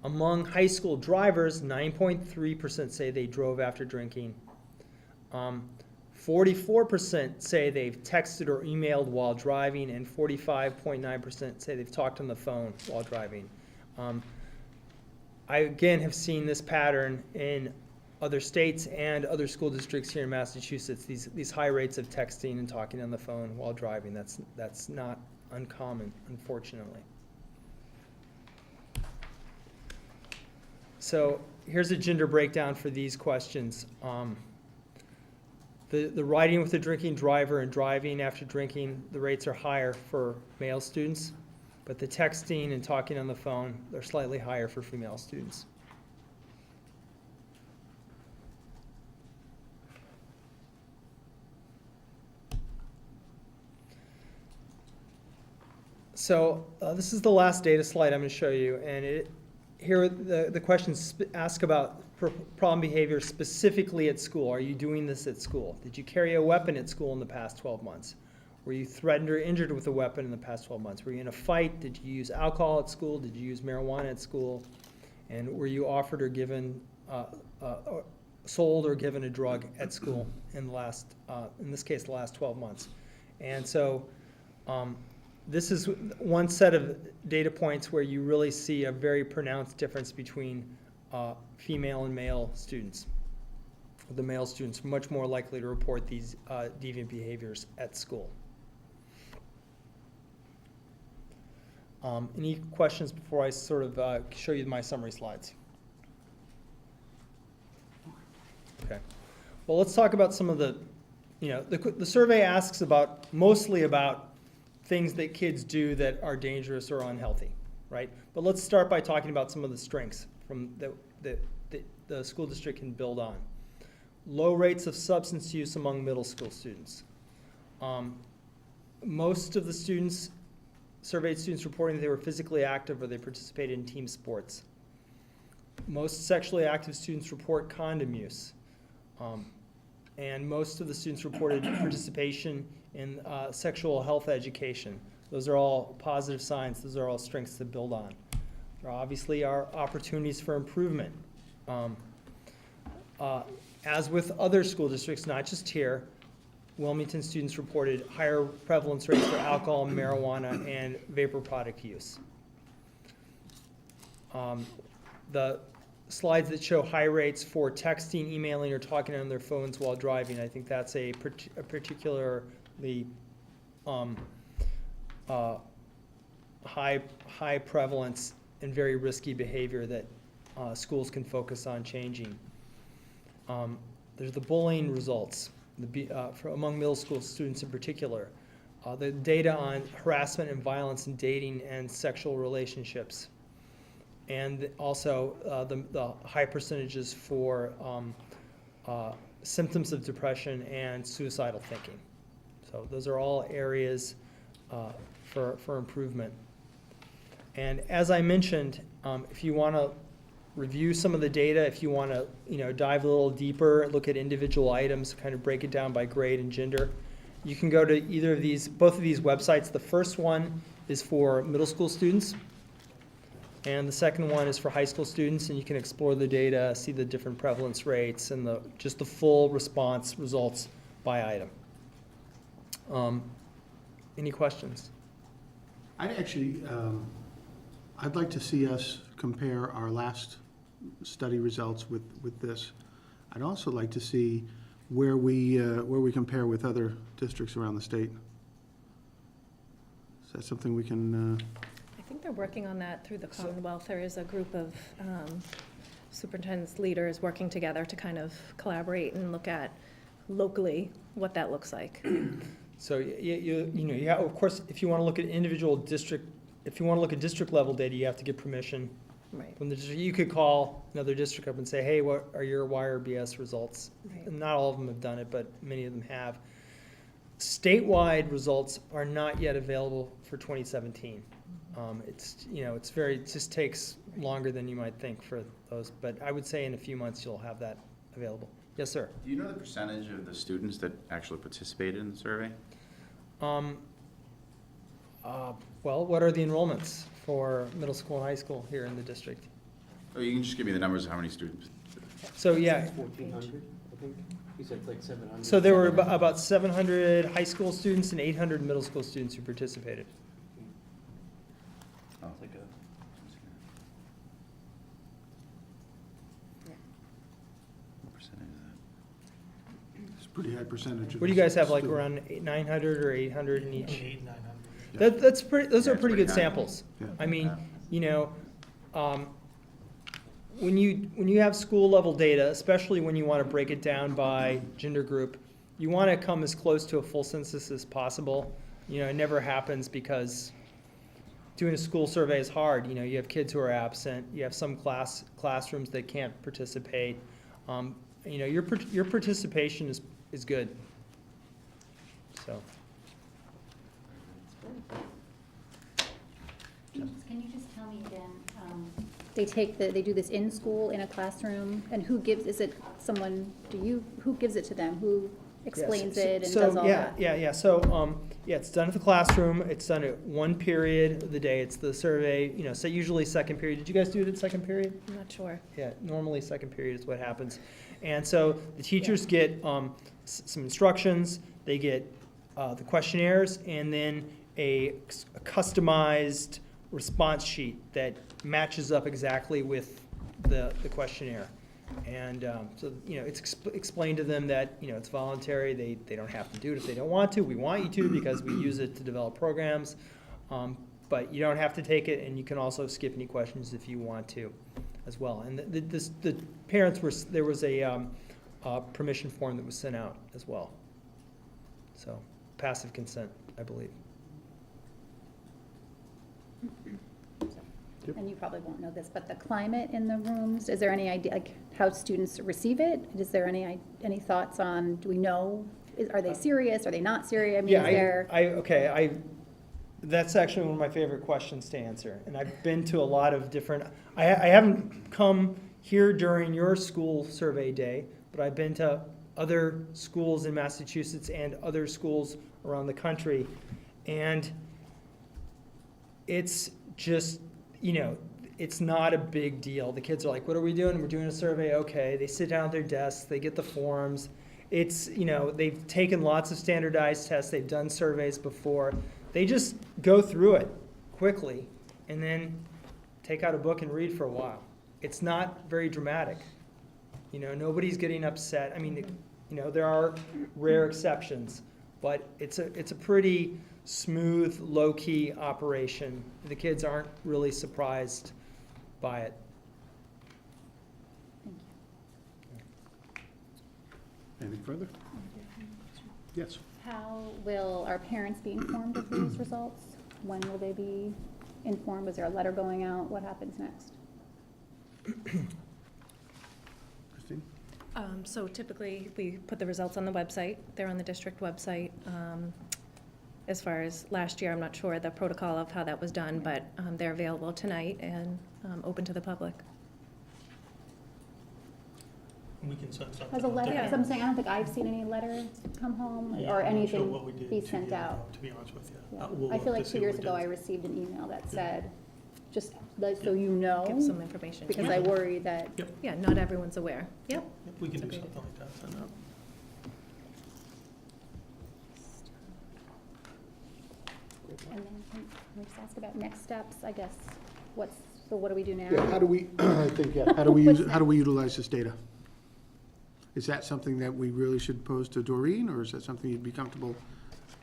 Among high school drivers, 9.3% say they drove after drinking. 44% say they've texted or emailed while driving, and 45.9% say they've talked on the phone while driving. I, again, have seen this pattern in other states and other school districts here in Massachusetts, these high rates of texting and talking on the phone while driving. That's not uncommon, unfortunately. So here's a gender breakdown for these questions. The riding with a drinking driver and driving after drinking, the rates are higher for male students, but the texting and talking on the phone, they're slightly higher for female students. So this is the last data slide I'm going to show you, and here the questions ask about problem behavior specifically at school. Are you doing this at school? Did you carry a weapon at school in the past 12 months? Were you threatened or injured with a weapon in the past 12 months? Were you in a fight? Did you use alcohol at school? Did you use marijuana at school? And were you offered or given, sold or given a drug at school in the last, in this case, the last 12 months? And so this is one set of data points where you really see a very pronounced difference between female and male students. The male students are much more likely to report these deviant behaviors at school. Any questions before I sort of show you my summary slides? Okay. Well, let's talk about some of the, the survey asks about, mostly about things that kids do that are dangerous or unhealthy, right? But let's start by talking about some of the strengths from that the school district can build on. Low rates of substance use among middle school students. Most of the students, surveyed students reporting that they were physically active or they participated in team sports. Most sexually active students report condom use. And most of the students reported participation in sexual health education. Those are all positive signs. Those are all strengths to build on. There obviously are opportunities for improvement. As with other school districts, not just here, Wilmington students reported higher prevalence rates for alcohol, marijuana, and vapor product use. The slides that show high rates for texting, emailing, or talking on their phones while driving, I think that's a particularly high prevalence and very risky behavior that schools can focus on changing. There's the bullying results for among middle school students in particular. the data on harassment and violence in dating and sexual relationships. And also the high percentages for symptoms of depression and suicidal thinking. So those are all areas for improvement. And as I mentioned, if you want to review some of the data, if you want to dive a little deeper, look at individual items, kind of break it down by grade and gender, you can go to both of these websites. The first one is for middle school students, and the second one is for high school students, and you can explore the data, see the different prevalence rates, and just the full response results by item. Any questions? I'd like to see us compare our last study results with this. I'd also like to see where we compare with other districts around the state. Is that something we can? I think they're working on that through the Commonwealth. There is a group of superintendents, leaders working together to kind of collaborate and look at locally what that looks like. So of course, if you want to look at individual district, if you want to look at district level data, you have to get permission Right. from the district. You could call another district up and say, hey, what are your YRBS results? Right. And not all of them have done it, but many of them have. Statewide results are not yet available for 2017. It just takes longer than you might think for those, but I would say in a few months you'll have that available. Yes, sir. Do you know the percentage of the students that actually participated in the survey? Well, what are the enrollments for middle school and high school here in the district? Or you can just give me the numbers of how many students. So, yeah, 1,400, I think. You said like 700. so there were about 700 high school students and 800 middle school students who participated. Oh. It's like a, What percentage is It's a pretty high percentage. What do you guys have, like around 900 or 800 in each? 800, 900. Those are pretty it's good pretty high. samples. Yeah. I mean, Yeah. when you have school level data, especially when you want to break it down by gender group, you want to come as close to a full census as possible. It never happens because doing a school survey is hard. You have kids who are absent. You have some classrooms that can't participate. Your participation is good. So. Can you just tell me again, they do this in school, in a classroom, and who gives it to them? Who explains it and does all that? Yeah. So, it's done at the classroom. It's done at one period of the day. It's the survey, so usually second period. Did you guys do it at second period? I'm not sure. Yeah, normally second period is what happens. And so the teachers get some instructions, they get the questionnaires, and then a customized response sheet that matches up exactly with the questionnaire. And so, it's explained to them that, it's voluntary. They don't have to do it if they don't want to. We want you to because we use it to develop programs. But you don't have to take it, and you can also skip any questions if you want to as well. And the parents there was a permission form that was sent out as well. So passive consent, I believe. And you probably won't know this, but the climate in the rooms, is there any idea, like, how students receive it? Is there any thoughts on, do we know, are they serious, are they not serious? I mean, is there? That's actually one of my favorite questions to answer. And I've been to a lot of different, I haven't come here during your school survey day, but I've been to other schools in Massachusetts and other schools around the country. And it's just, it's not a big deal. The kids are like, what are we doing? We're doing a survey. Okay. They sit down at their desks. They get the forms. It's, they've taken lots of standardized tests. They've done surveys before. They just go through it quickly and then take out a book and read for a while. It's not very dramatic. Nobody's getting upset. I mean, there are rare exceptions, but it's a pretty smooth, low-key operation. The kids aren't really surprised by it. Anything further? Yes. How will our parents be informed of these results? When will they be informed? Is there a letter going out? What happens next? Christine? So typically, we put the results on the website. They're on the district website. As far as last year, I'm not sure the protocol of how that was done, but they're available tonight and open to the public. We can send something. Has a letter, Yeah. because I'm saying, I don't think I've seen any letter come home Yeah, or I'm not sure anything what we did be 2 sent years out. ago, to be honest with you. Yeah. We'll I feel look like to 2 see years what we ago, did. I received an email that said, just so you know, Give some information. because I worry that, Yeah, not everyone's aware. Yep. Yep, we can do That's a great something like that, send out. and then can we just ask about next steps, I guess, so what do we do now? Yeah, how do we, I think, yeah, how do we use, how do we utilize this data? Is that something that we really should pose to Doreen, or is that something you'd be comfortable?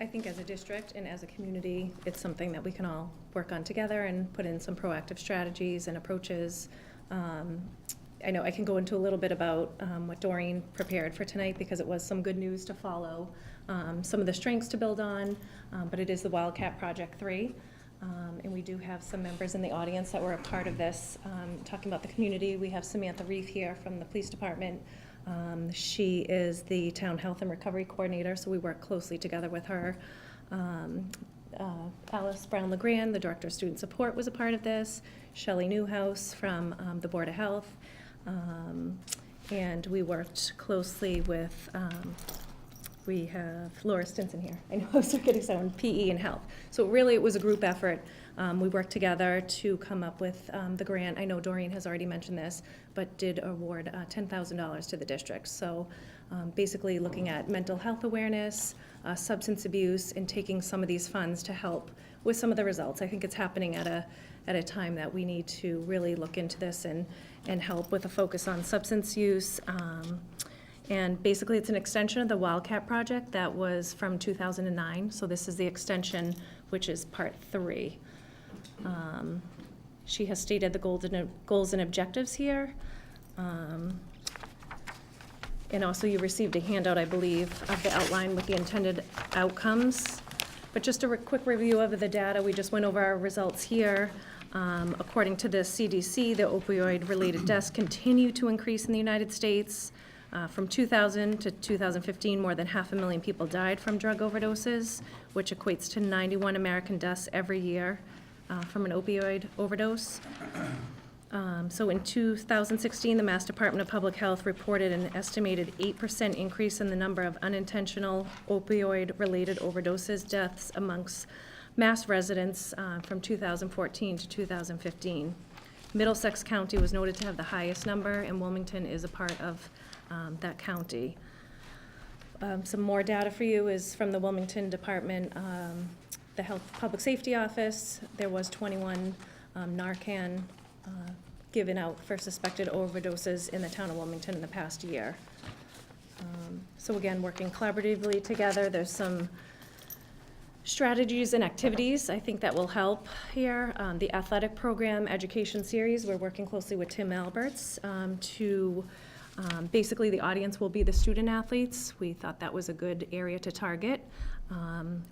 I think as a district and as a community, it's something that we can all work on together and put in some proactive strategies and approaches. I know I can go into a little bit about what Doreen prepared for tonight, because it was some good news to follow, some of the strengths to build on, but it is the Wildcat Project 3. And we do have some members in the audience that were a part of this. Talking about the community, we have Samantha Reef here from the police department. She is the town health and recovery coordinator, so we work closely together with her. Alice Brown-LeGrand, the director of student support, was a part of this. Shelley Newhouse from the Board of Health. And we worked closely with, we have Laura Stinson here. I know I was forgetting someone, PE and health. So really, it was a group effort. We worked together to come up with the grant. I know Doreen has already mentioned this, but did award $10,000 to the district. So basically looking at mental health awareness, substance abuse, and taking some of these funds to help with some of the results. I think it's happening at a time that we need to really look into this and help with a focus on substance use. And basically, it's an extension of the Wildcat Project that was from 2009. So this is the extension, which is part 3. She has stated the goals and objectives here. And also you received a handout, I believe, of the outline with the intended outcomes. But just a quick review of the data, we just went over our results here. According to the CDC, the opioid-related deaths continue to increase in the United States. From 2000 to 2015, more than 500,000 people died from drug overdoses, which equates to 91 American deaths every year from an opioid overdose. So in 2016, the Mass Department of Public Health reported an estimated 8% increase in the number of unintentional opioid-related overdoses deaths amongst Mass residents from 2014 to 2015. Middlesex County was noted to have the highest number, and Wilmington is a part of that county. Some more data for you is from the Wilmington Department, the Health Public Safety Office. There was 21 Narcan given out for suspected overdoses in the town of Wilmington in the past year. So again, working collaboratively together, there's some strategies and activities I think that will help here. The athletic program education series, we're working closely with Tim Alberts to basically the audience will be the student athletes. We thought that was a good area to target.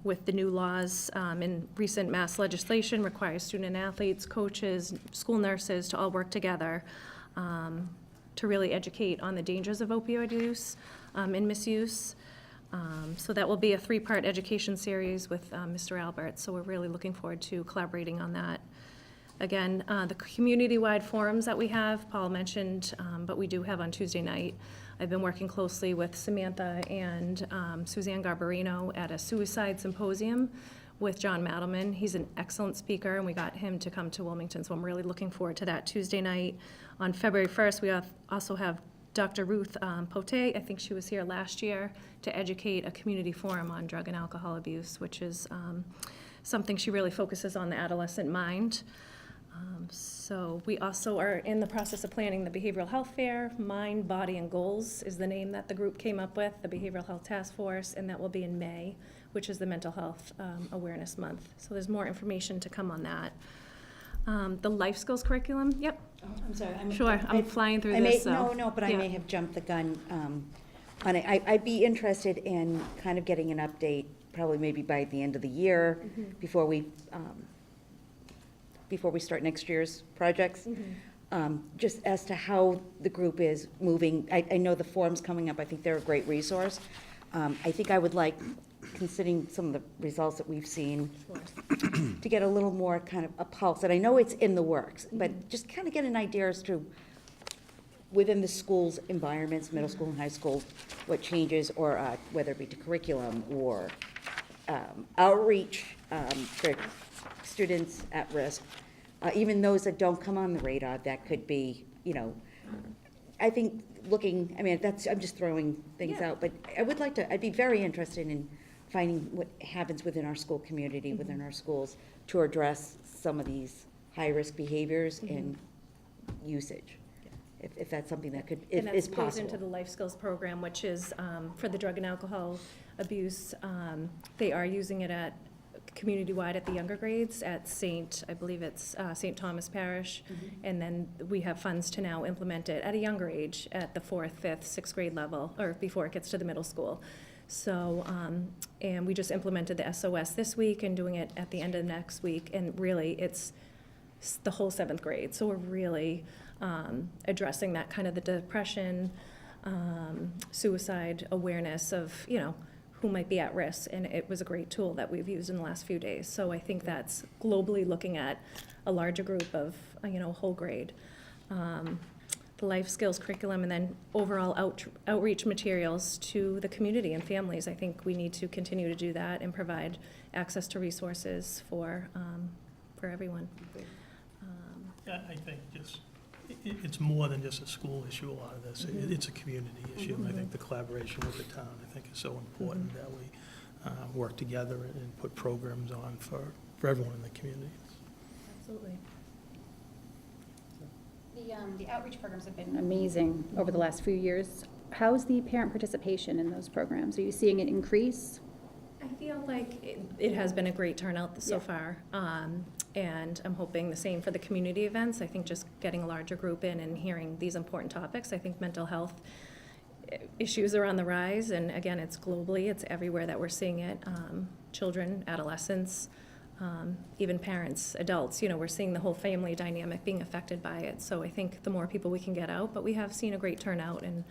With the new laws in recent mass legislation requires student athletes, coaches, school nurses to all work together to really educate on the dangers of opioid use and misuse. So that will be a 3-part education series with Mr. Albert, so we're really looking forward to collaborating on that. Again, the community-wide forums that we have, Paul mentioned, but we do have on Tuesday night. I've been working closely with Samantha and Suzanne Garbarino at a suicide symposium with John Madelman. He's an excellent speaker, and we got him to come to Wilmington, so I'm really looking forward to that Tuesday night. On February 1st, we also have Dr. Ruth Pote, I think she was here last year, to educate a community forum on drug and alcohol abuse, which is something she really focuses on the adolescent mind. So we also are in the process of planning the Behavioral Health Fair. Mind, Body, and Goals is the name that the group came up with, the Behavioral Health Task Force, and that will be in May, which is the Mental Health Awareness Month. So there's more information to come on that. The life skills curriculum, yep. I'm sorry. Sure, I'm flying through I may, this, so. no, but I yeah. may have jumped the gun. And I'd be interested in kind of getting an update, probably maybe by the end of the year, before we start next year's projects, just as to how the group is moving. I know the forum's coming up, I think they're a great resource. I think I would like, considering some of the results that we've seen, to get a little more kind of a pulse, and I know it's in the works, but just kind of get an idea as to, within the school's environments, middle school and high school, what changes, or whether it be to curriculum or outreach for students at risk, even those that don't come on the radar, that could be, I think looking, I mean, I'm just throwing things out, but I'd be very interested in finding what happens within our school community, within our schools, to address some of these high-risk behaviors and usage, if that's something that could, And is that goes into possible. the life skills program, which is for the drug and alcohol abuse. They are using it at community-wide at the younger grades at I believe it's St. Thomas Parish. And then we have funds to now implement it at a younger age, at the 4th, 5th, 6th grade level, or before it gets to the middle school. So, and we just implemented the SOS this week and doing it at the end of next week. And really, it's the whole 7th grade. So we're really addressing that kind of the depression, suicide awareness of, who might be at risk, and it was a great tool that we've used in the last few days. So I think that's globally looking at a larger group of, whole grade. The life skills curriculum, and then overall outreach materials to the community and families. I think we need to continue to do that and provide access to resources for everyone. Yeah, I think it's more than just a school issue, a lot of this. It's a community issue, and I think the collaboration with the town, I think, is so important that we work together and put programs on for everyone in the community. Absolutely. The outreach programs have been amazing over the last few years. How's the parent participation in those programs? Are you seeing it increase? I feel like it has been a great turnout so Yeah. far, and I'm hoping the same for the community events. I think just getting a larger group in and hearing these important topics. I think mental health issues are on the rise, and again, it's globally, it's everywhere that we're seeing it. Children, adolescents, even parents, adults, we're seeing the whole family dynamic being affected by it. So I think the more people we can get out, but we have seen a great turnout, and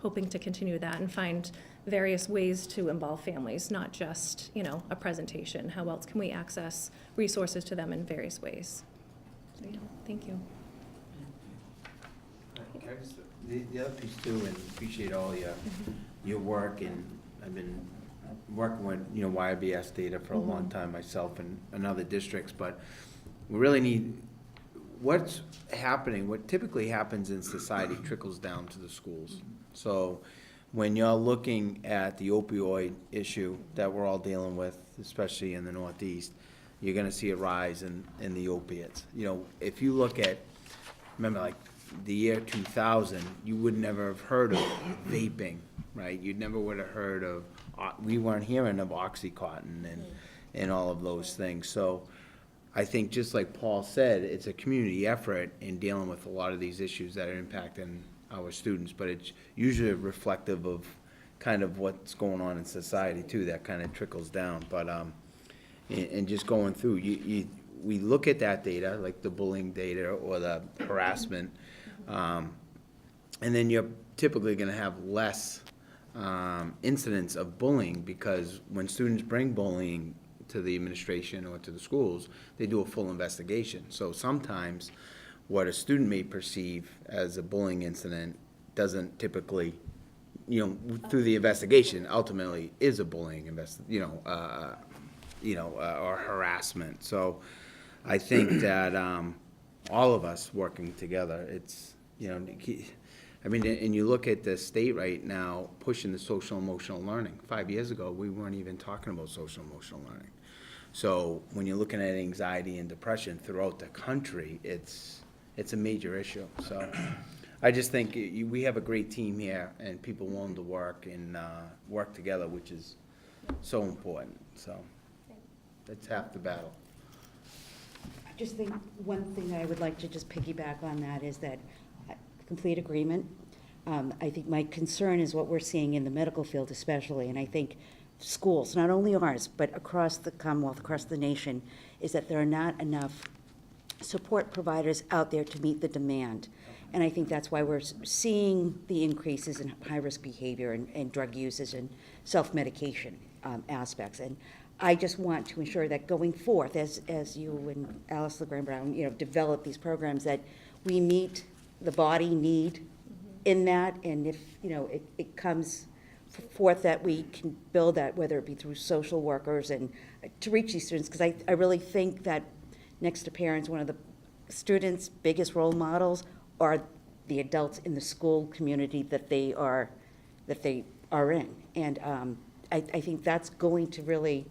hoping to continue that and find various ways to involve families, not just, a presentation. How else can we access resources to them in various ways? So, thank you. Can I just- The other piece too, and appreciate all your work, and I've been working with, YRBS data for a long time myself and other districts, but we really need, what's happening, what typically happens in society trickles down to the schools. So when you're looking at the opioid issue that we're all dealing with, especially in the Northeast, you're gonna see a rise in the opiates. If you look at, remember, like, the year 2000, you would never have heard of vaping, right? You never would have heard of, we weren't hearing of Oxycontin and all of those things. So I think, just like Paul said, it's a community effort in dealing with a lot of these issues that are impacting our students, but it's usually reflective of kind of what's going on in society too, that kind of trickles down. But, and just going through, we look at that data, like the bullying data or the harassment, and then you're typically gonna have less incidents of bullying, because when students bring bullying to the administration or to the schools, they do a full investigation. So sometimes what a student may perceive as a bullying incident doesn't typically, through the investigation, ultimately is a bullying or harassment. So I think that all of us working together, it's, and you look at the state right now pushing the social emotional learning. 5 years ago, we weren't even talking about social emotional learning. So when you're looking at anxiety and depression throughout the country, it's a major issue. So I just think we have a great team here, and people willing to work and work together, which is so important. So that's half the battle. I just think one thing I would like to just piggyback on that is that complete agreement. I think my concern is what we're seeing in the medical field especially, and I think schools, not only ours, but across the Commonwealth, across the nation, is that there are not enough support providers out there to meet the demand. And I think that's why we're seeing the increases in high-risk behavior and drug usage and self-medication aspects. And I just want to ensure that going forth, as you and Alice LeGrand-Brown, develop these programs, that we meet the body need in that, and if, it comes forth that we can build that, whether it be through social workers and to reach these students, because I really think that next to parents, one of the students' biggest role models are the adults in the school community that they are in. And I think that's going to really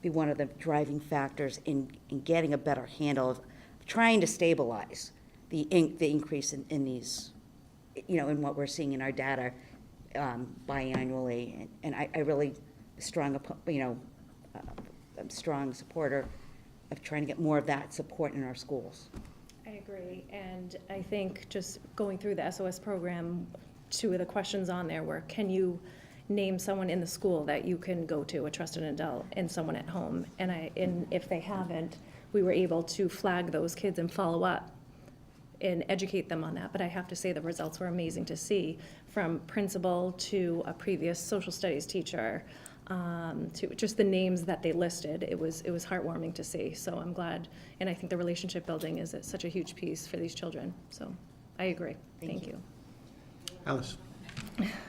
be one of the driving factors in getting a better handle of trying to stabilize the increase in these, in what we're seeing in our data biannually. And I really I'm a strong supporter of trying to get more of that support in our schools. I agree, and I think just going through the SOS program, two of the questions on there were, can you name someone in the school that you can go to, a trusted adult, and someone at home? And if they haven't, we were able to flag those kids and follow up and educate them on that. But I have to say the results were amazing to see, from principal to a previous social studies teacher, to just the names that they listed. It was heartwarming to see. So I'm glad, and I think the relationship building is such a huge piece for these children. So I agree. Thank you. Alice,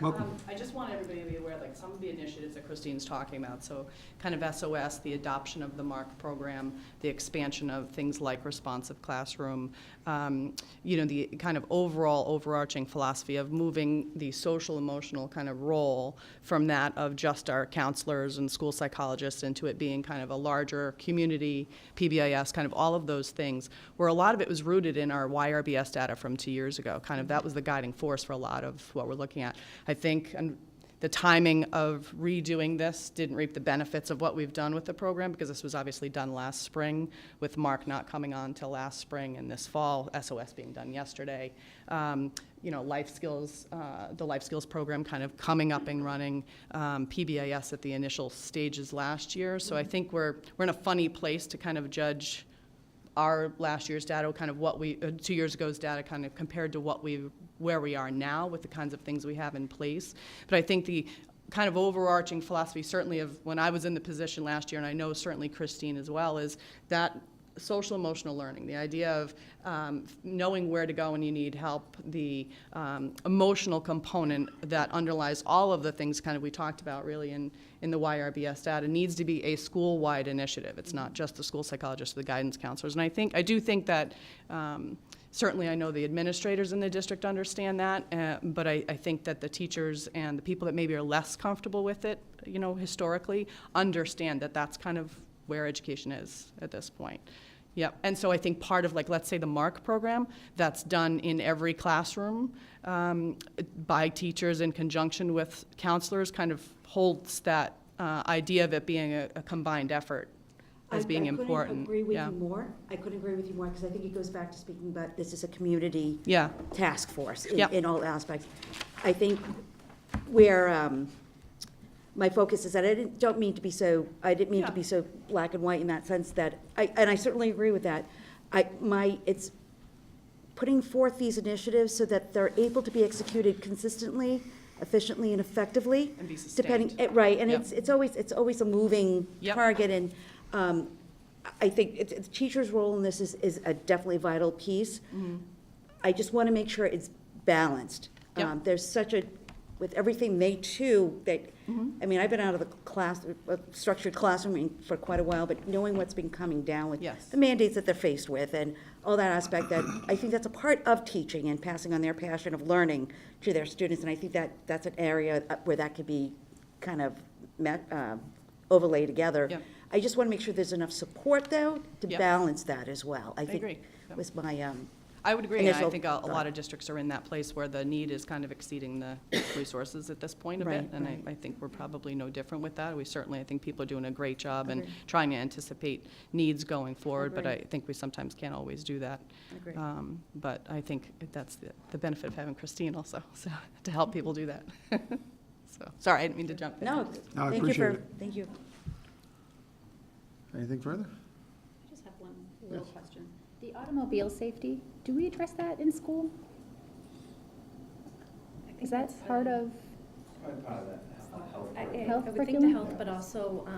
welcome. I just want everybody to be aware, like, some of the initiatives that Christine's talking about, so kind of SOS, the adoption of the MARC program, the expansion of things like responsive classroom, the kind of overall overarching philosophy of moving the social emotional kind of role from that of just our counselors and school psychologists into it being kind of a larger community, PBIS, kind of all of those things, where a lot of it was rooted in our YRBS data from 2 years ago. Kind of that was the guiding force for a lot of what we're looking at. I think the timing of redoing this didn't reap the benefits of what we've done with the program, because this was obviously done last spring, with MARC not coming on till last spring, and this fall, SOS being done yesterday. Life skills, the life skills program kind of coming up and running, PBIS at the initial stages last year. So I think we're in a funny place to kind of judge our last year's data, kind of what 2 years ago's data, kind of compared to where we are now with the kinds of things we have in place. But I think the kind of overarching philosophy, certainly of when I was in the position last year, and I know certainly Christine as well, is that social emotional learning, the idea of knowing where to go when you need help, the emotional component that underlies all of the things kind of we talked about really in the YRBS data needs to be a school-wide initiative. It's not just the school psychologists or the guidance counselors. And I do think that certainly I know the administrators in the district understand that, but I think that the teachers and the people that maybe are less comfortable with it, historically, understand that that's kind of where education is at this point. Yep, and so I think part of, let's say the MARC program, that's done in every classroom by teachers in conjunction with counselors, kind of holds that idea of it being a combined effort as being important. I couldn't agree with you more. I couldn't agree with you more, because I think it goes back to speaking about this is a community task force in all aspects. I think where my focus is that I didn't mean to be so black and white in that sense, that I certainly agree with that. It's putting forth these initiatives so that they're able to be executed consistently, efficiently, and effectively. And be sustained. Right, and it's always a moving target, and I think the teacher's role in this is a definitely vital piece. Mm-hmm. I just want to make sure it's balanced. There's such with everything they too, that, I mean, I've been out of the structured classroom for quite a while, but knowing what's been coming down with the mandates that they're faced with and all that aspect, that I think that's a part of teaching and passing on their passion of learning to their students. And I think that that's an area where that could be kind of overlay together. I just want to make sure there's enough support, though, to balance that as well. I think agree. was my I would agree, and I initial think a thought. lot of districts are in that place where the need is kind of exceeding the resources at this point a bit, Right, and right. I think we're probably no different with that. We certainly, I think people are doing a great job and Agreed. trying to anticipate needs going forward, but I Agreed. think we sometimes can't always do that. Agreed. But I think that's the benefit of having Christine also, so, to help people do that. So, sorry, I didn't mean to jump in. No, No, I thank you appreciate for, it. thank you. Anything further? I just have one little question. The automobile safety, do we address that in school? Is that part of, I Health would think the curriculum? health, but also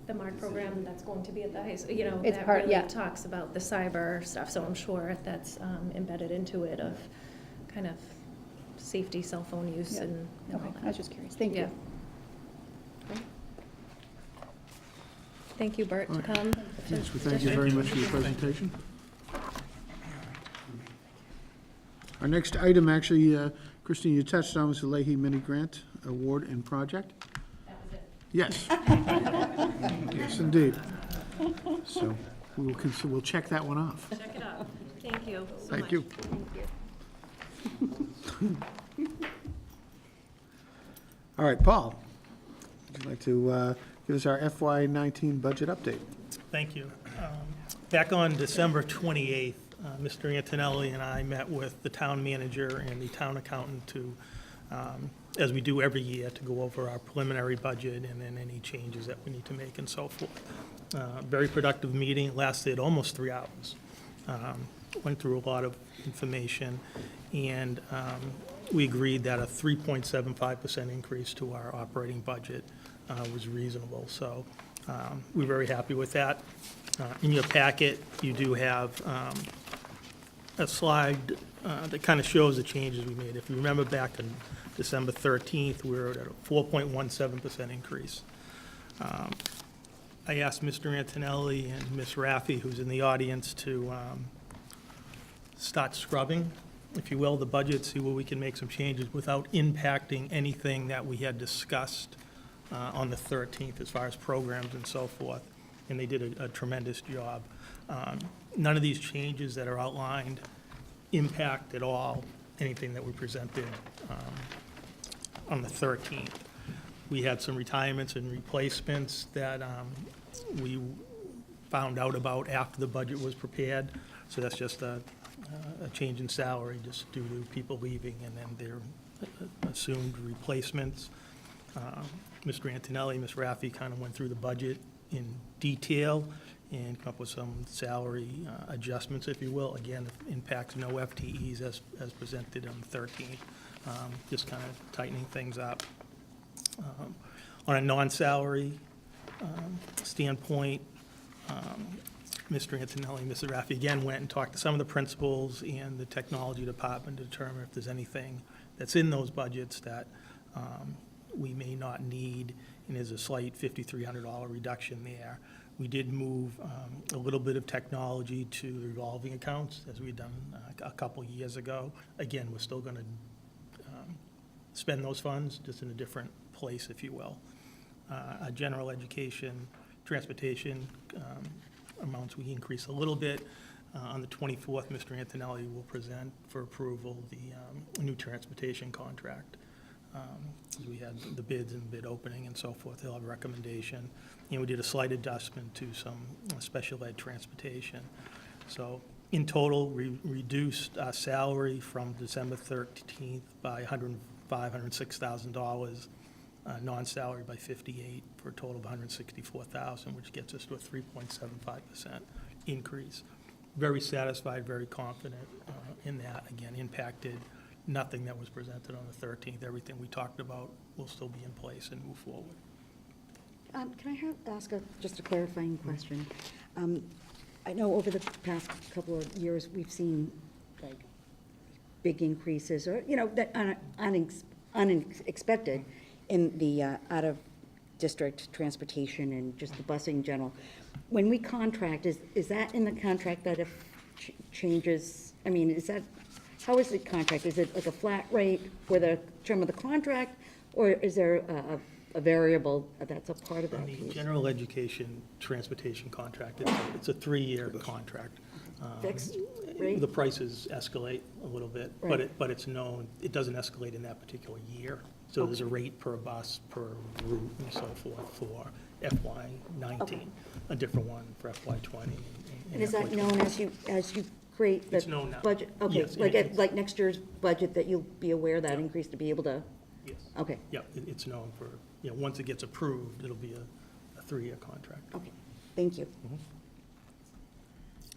the MARC program that's going to be at the high school, you know, It's that part- really yeah. talks about the cyber stuff, so I'm sure that's embedded into it of kind of safety, cell phone use Yeah. and all okay, that. I was just curious. Thank Yeah. you. Thank you, Bert, to come. Yes, we thank you very much for your presentation. Our next item, actually, Christine, you touched on, was the Leahy Mini Grant Award and Project? That was it. Yes. Yes, indeed. So we'll check that one off. Check it out. Thank you so Thank much. you. All right, Paul, would you like to give us our FY19 budget update? Thank you. Back on December 28th, Mr. Antonelli and I met with the town manager and the town accountant to, as we do every year, to go over our preliminary budget and then any changes that we need to make and so forth. Very productive meeting, lasted almost 3 hours. Went through a lot of information, and we agreed that a 3.75% increase to our operating budget was reasonable. So we're very happy with that. In your packet, you do have a slide that kind of shows the changes we made. If you remember back on December 13th, we were at a 4.17% increase. I asked Mr. Antonelli and Ms. Raffi, who's in the audience, to start scrubbing, if you will, the budget, see where we can make some changes without impacting anything that we had discussed on the 13th as far as programs and so forth, and they did a tremendous job. None of these changes that are outlined impact at all anything that we presented on the 13th. We had some retirements and replacements that we found out about after the budget was prepared, so that's just a change in salary just due to people leaving and then their assumed replacements. Mr. Antonelli, Ms. Raffi kind of went through the budget in detail and come up with some salary adjustments, if you will. Again, impacts no FTEs as presented on the 13th, just kind of tightening things up. On a non-salary standpoint, Mr. Antonelli and Mrs. Raffi again went and talked to some of the principals and the technology department to determine if there's anything that's in those budgets that we may not need, and there's a slight $5,300 reduction there. We did move a little bit of technology to revolving accounts, as we'd done a couple years ago. Again, we're still going to spend those funds, just in a different place, if you will. General education, transportation amounts, we increase a little bit. On the 24th, Mr. Antonelli will present for approval the new transportation contract. As we had the bids and bid opening and so forth, they'll have a recommendation. And we did a slight adjustment to some special ed transportation. So in total, we reduced our salary from December 13th by $106,000, non-salary by 58, for a total of $164,000, which gets us to a 3.75% increase. Very satisfied, very confident in that. Again, impacted nothing that was presented on the 13th. Everything we talked about will still be in place and move forward. Can I ask just a clarifying question? I know over the past couple of years, we've seen like big increases or, you know, that unexpected in the out-of-district transportation and just the busing in general. When we contract, is that in the contract that if changes, I mean, is that, how is the contract? Is it like a flat rate for the term of the contract, or is there a variable that's a part of that On the piece? general education transportation contract, it's a 3-year contract. Fixed rate? The prices escalate a little bit, Right. but it's known, it doesn't escalate in that particular year. So there's a rate per bus, per route, and so forth for FY '19, Okay. a different one for FY '20. And is that FY known as you create the It's known now. budget? Okay, Yes, like, it's- like next year's budget, that you'll be aware of that increase to be able to, Yes. okay, Yeah, it's known for, once it gets approved, it'll be a 3-year contract. okay, thank you.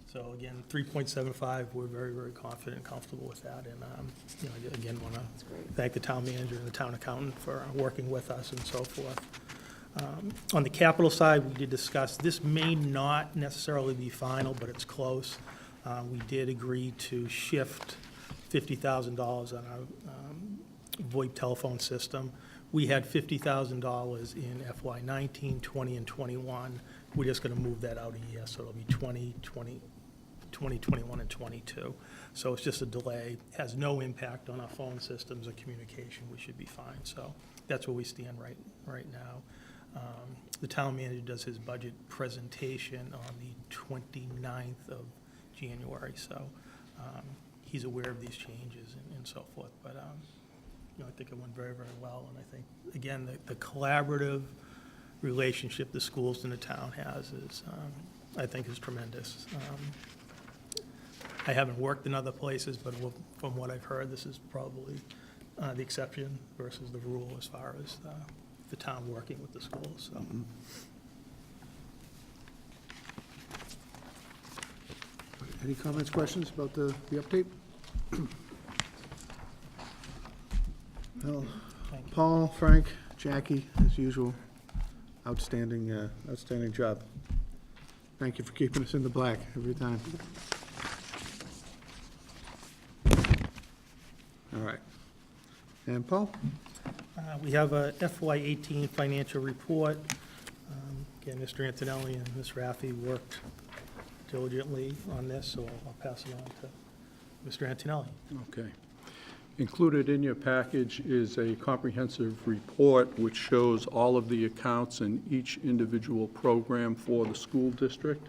So again, 3.75, we're very, very confident and comfortable with that. And, again, want to thank the town manager and the town accountant for working with us and so forth. On the capital side, we did discuss, this may not necessarily be final, but it's close. We did agree to shift $50,000 on our VoIP telephone system. We had $50,000 in FY '19, '20, and '21. We're just going to move that out a year, so it'll be 2021, and '22. So it's just a delay, has no impact on our phone systems or communication, we should be fine. So that's where we stand right now. The town manager does his budget presentation on the 29th of January, so he's aware of these changes and so forth. But I think it went very, very well, and I think, again, the collaborative relationship the schools and the town has is, I think, is tremendous. I haven't worked in other places, but from what I've heard, this is probably the exception versus the rule as far as the town working with the schools, so. Any comments, questions about the update? Well, Thank you. Paul, Frank, Jackie, as usual, outstanding job. Thank you for keeping us in the black every time. All right. And Paul? We have a FY '18 financial report. Again, Mr. Antonelli and Ms. Raffi worked diligently on this, so I'll pass it on to Mr. Antonelli. Okay. Included in your package is a comprehensive report which shows all of the accounts in each individual program for the school district.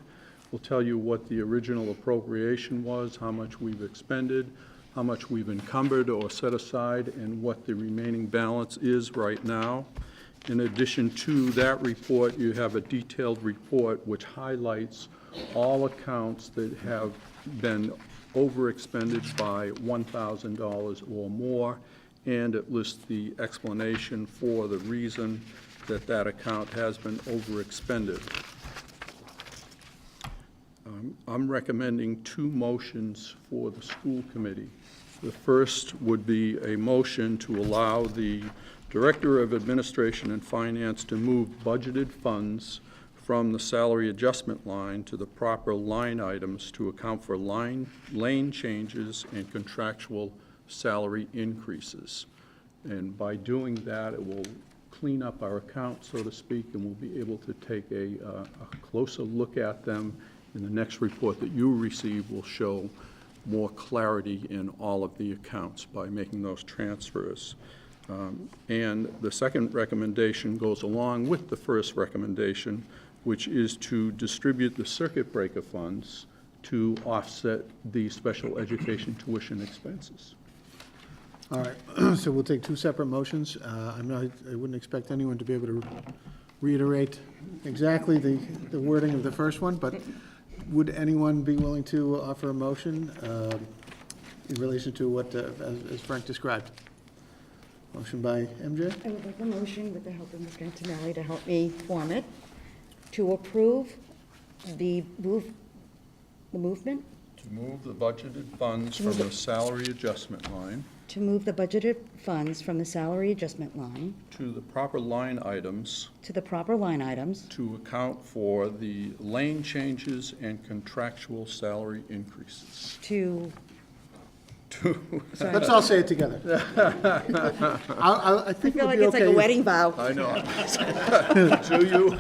We'll tell you what the original appropriation was, how much we've expended, how much we've encumbered or set aside, and what the remaining balance is right now. In addition to that report, you have a detailed report which highlights all accounts that have been overexpended by $1,000 or more, and it lists the explanation for the reason that that account has been overexpended. I'm recommending 2 motions for the school committee. The first would be a motion to allow the Director of Administration and Finance to move budgeted funds from the salary adjustment line to the proper line items to account for lane changes and contractual salary increases. And by doing that, it will clean up our account, so to speak, and we'll be able to take a closer look at them. And the next report that you receive will show more clarity in all of the accounts by making those transfers. And the second recommendation goes along with the first recommendation, which is to distribute the circuit breaker funds to offset the special education tuition expenses. All right, so we'll take 2 separate motions. I wouldn't expect anyone to be able to reiterate exactly the wording of the first one, but would anyone be willing to offer a motion in relation to what, as Frank described? Motion by MJ? I would like a motion with the help of Mr. Antonelli to help me form it, to approve the movement, To move the budgeted funds from the salary adjustment line to move the budgeted funds from the salary adjustment line to the proper line items to the proper line items to account for the lane changes and contractual salary increases. to, sorry, Let's all say it together. I I think feel it'll like be it's like a okay. wedding vow. I know. Do you?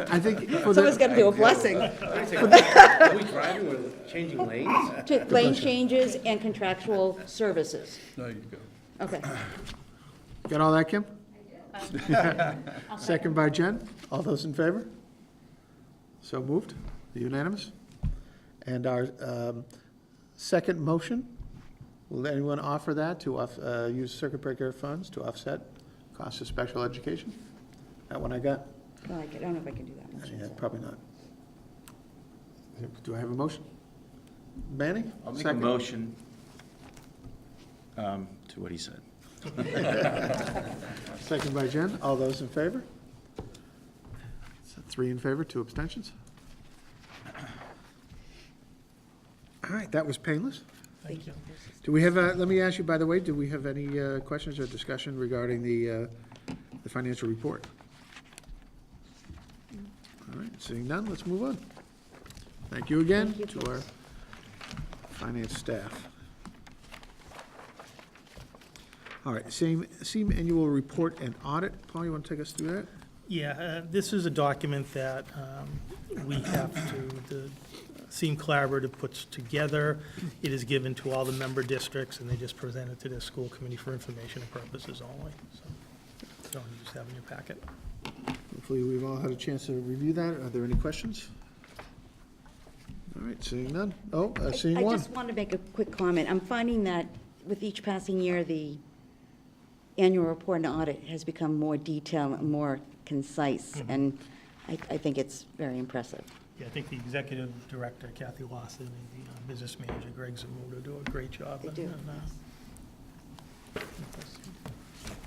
I think for Someone's got to do a blessing. Are we driving or changing lanes? To lane changes and contractual services. There you go. Okay. Got all that, Kim? Second by Jen. All those in favor? So moved. Unanimous. And our second motion, will anyone offer that to use circuit breaker funds to offset costs of special education? That one I got? Well, I don't know if I can do that motion. Yeah, probably not. Do I have a motion? Manny? I'll make a Second. motion to what he said. Second by Jen. All those in favor? So 3 in favor, 2 abstentions. All right, that was painless. Thank you. Do we have, let me ask you, by the way, do we have any questions or discussion regarding the financial report? All right, seeing none, let's move on. Thank you again Thank you, to our finance staff. All right, same annual report and audit. Paul, you want to take us through that? Yeah, this is a document that we have the SEAM Collaborative puts together. It is given to all the member districts, and they just present it to their school committee for information purposes only. So you just have in your packet. Hopefully, we've all had a chance to review that. Are there any questions? All right, seeing none. Oh, seeing I one. just want to make a quick comment. I'm finding that with each passing year, the annual report and audit has become more detailed and more concise, and I think it's very impressive. Yeah, I think the executive director, Kathy Lawson, and the business manager, Greg Zamuda, do a great job. They do.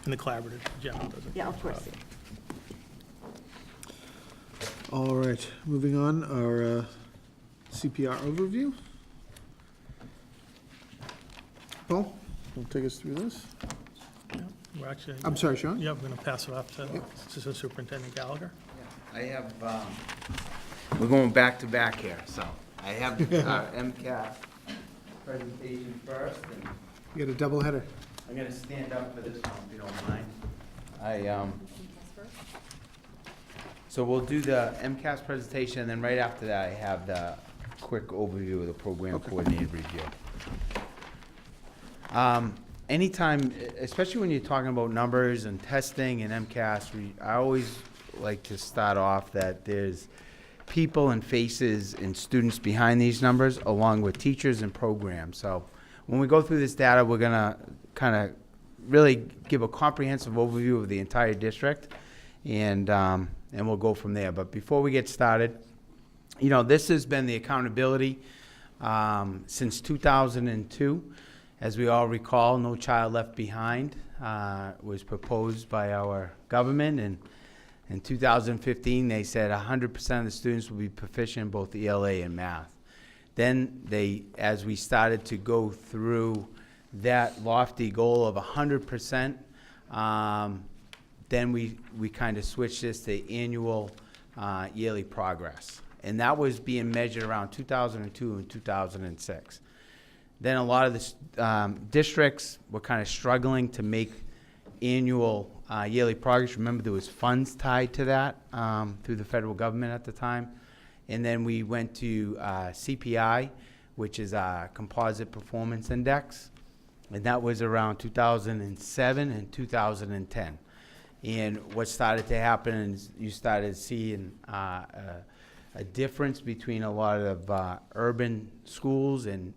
And the collaborative, Jenna does a Yeah, of great course. job. All right, moving on, our CPR overview. Paul, will take us through this? Yeah, we're actually. I'm sorry, Sean? Yeah, we're going to pass it off to Assistant Superintendent Gallagher. I have, we're going back to back here, so I have MCAS presentation first, and You got a double header. I'm gonna stand up for this one, if you don't mind. So we'll do the MCAS presentation, and then right after that, I have the quick overview of the program coordinated review. Anytime, especially when you're talking about numbers and testing and MCAS, I always like to start off that there's people and faces and students behind these numbers, along with teachers and programs. So when we go through this data, we're gonna kind of really give a comprehensive overview of the entire district, and we'll go from there. But before we get started, you know, this has been the accountability since 2002. As we all recall, No Child Left Behind was proposed by our government, and in 2015, they said 100% of the students will be proficient in both ELA and math. Then as we started to go through that lofty goal of 100%, then we kind of switched this to annual yearly progress. And that was being measured around 2002 and 2006. Then a lot of the districts were kind of struggling to make annual yearly progress. Remember, there was funds tied to that through the federal government at the time. And then we went to CPI, which is a Composite Performance Index, and that was around 2007 and 2010. And what started to happen is you started seeing a difference between a lot of urban schools and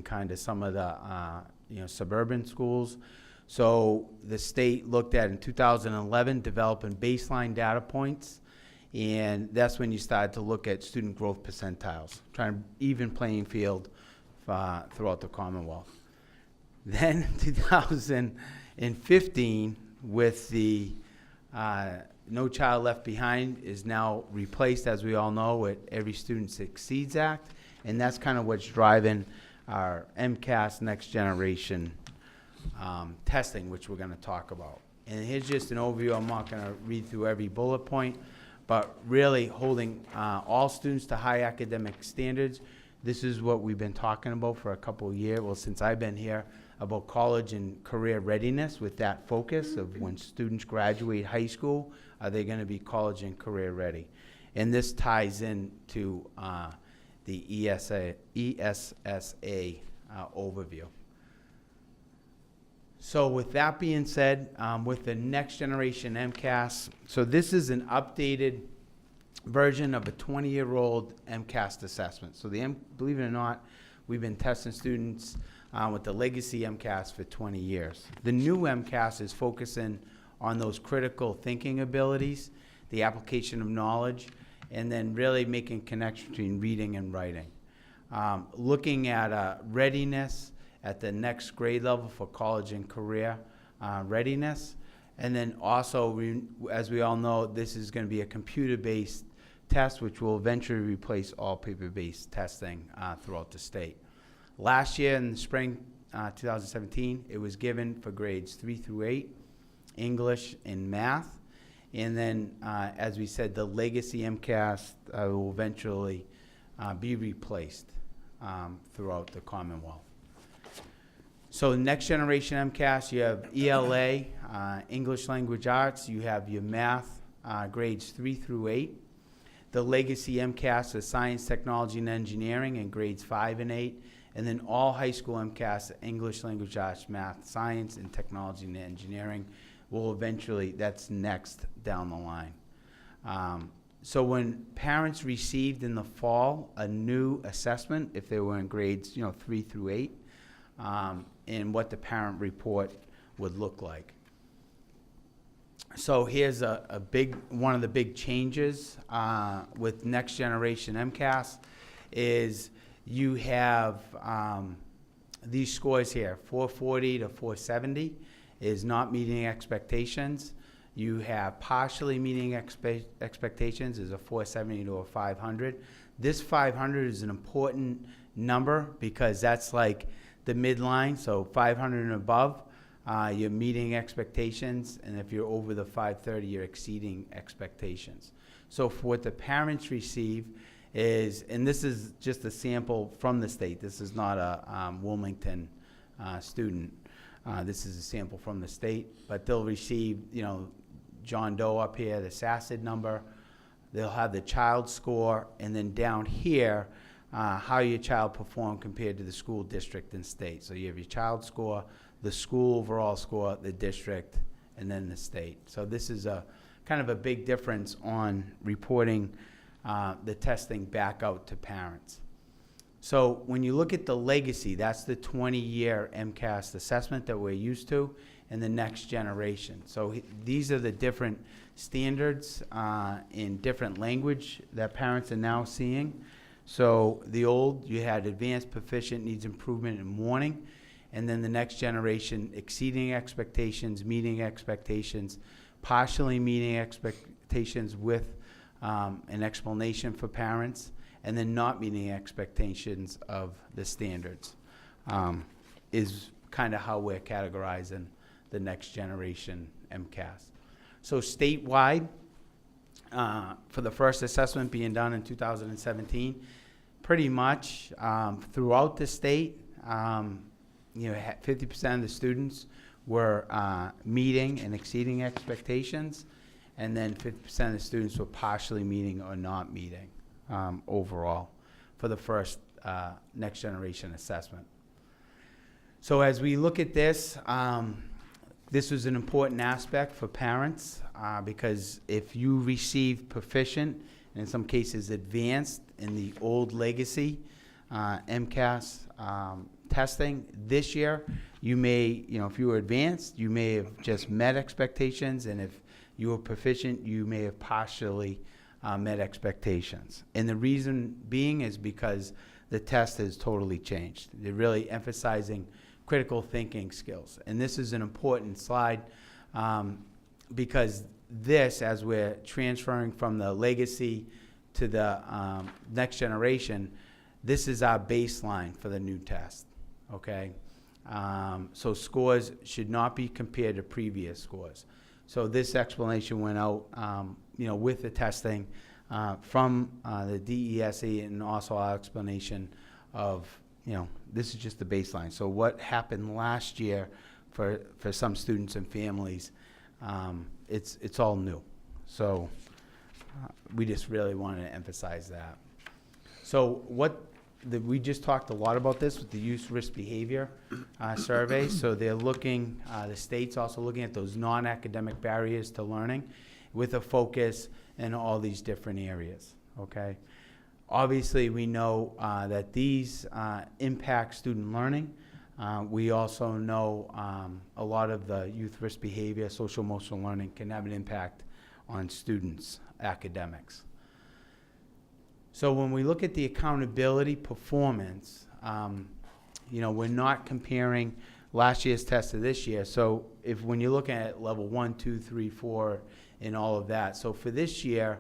kind of some of the suburban schools. So the state looked at, in 2011, developing baseline data points, and that's when you started to look at student growth percentiles, trying to even playing field throughout the Commonwealth. Then 2015, with the No Child Left Behind is now replaced, as we all know, with Every Student Succeeds Act, and that's kind of what's driving our MCAS Next Generation testing, which we're going to talk about. And here's just an overview. I'm not going to read through every bullet point, but really holding all students to high academic standards. This is what we've been talking about for a couple of years, well, since I've been here, about college and career readiness, with that focus of when students graduate high school, are they going to be college and career ready? And this ties in to the ESSA overview. So with that being said, with the Next Generation MCAS, so this is an updated version of a 20-year-old MCAS assessment. So believe it or not, we've been testing students with the legacy MCAS for 20 years. The new MCAS is focusing on those critical thinking abilities, the application of knowledge, and then really making connection between reading and writing. Looking at readiness at the next grade level for college and career readiness. And then also, as we all know, this is going to be a computer-based test, which will eventually replace all paper-based testing throughout the state. Last year in the spring 2017, it was given for grades 3 through 8, English and math. And then, as we said, the legacy MCAS will eventually be replaced throughout the Commonwealth. So next generation MCAS, you have ELA, English Language Arts, you have your math, grades 3 through 8. The legacy MCAS is Science, Technology, and Engineering in grades 5 and 8. And then all high school MCAS, English Language Arts, Math, Science, and Technology and Engineering will eventually, that's next down the line. So when parents received in the fall a new assessment, if they were in grades 3 through 8, and what the parent report would look like. So here's one of the big changes with next generation MCAS is you have these scores here, 440 to 470 is not meeting expectations. You have partially meeting expectations is a 470 to a 500. This 500 is an important number because that's like the midline, so 500 and above, you're meeting expectations, and if you're over the 530, you're exceeding expectations. So for what the parents receive is, and this is just a sample from the state, this is not a Wilmington student, this is a sample from the state, but they'll receive, John Doe up here, the SACID number, they'll have the child score, and then down here, how your child performed compared to the school, district, and state. So you have your child score, the school overall score, the district, and then the state. So this is a kind of a big difference on reporting the testing back out to parents. So when you look at the legacy, that's the 20-year MCAS assessment that we're used to, and the next generation. So these are the different standards in different language that parents are now seeing. So the old, you had advanced, proficient, needs improvement in morning, and then the next generation, exceeding expectations, meeting expectations, partially meeting expectations with an explanation for parents, and then not meeting expectations of the standards is kind of how we're categorizing the next generation MCAS. So statewide, for the first assessment being done in 2017, pretty much throughout the state, 50% of the students were meeting and exceeding expectations, and then 50% of the students were partially meeting or not meeting overall for the first next generation assessment. So as we look at this, this was an important aspect for parents because if you receive proficient, and in some cases advanced, in the old legacy MCAS testing this year, you may, if you were advanced, you may have just met expectations, and if you were proficient, you may have partially met expectations. And the reason being is because the test has totally changed. They're really emphasizing critical thinking skills. And this is an important slide because this, as we're transferring from the legacy to the next generation, this is our baseline for the new test, okay? So scores should not be compared to previous scores. So this explanation went out, with the testing from the DESE, and also our explanation of, this is just the baseline. So what happened last year for some students and families, it's all new. So we just really wanted to emphasize that. So we just talked a lot about this with the youth risk behavior survey. So they're looking, the state's also looking at those non-academic barriers to learning. with a focus in all these different areas, okay? Obviously, we know that these impact student learning. We also know a lot of the youth risk behavior, social emotional learning can have an impact on students' academics. So when we look at the accountability performance, we're not comparing last year's test to this year. So when you're looking at level 1, 2, 3, 4, and all of that. So for this year,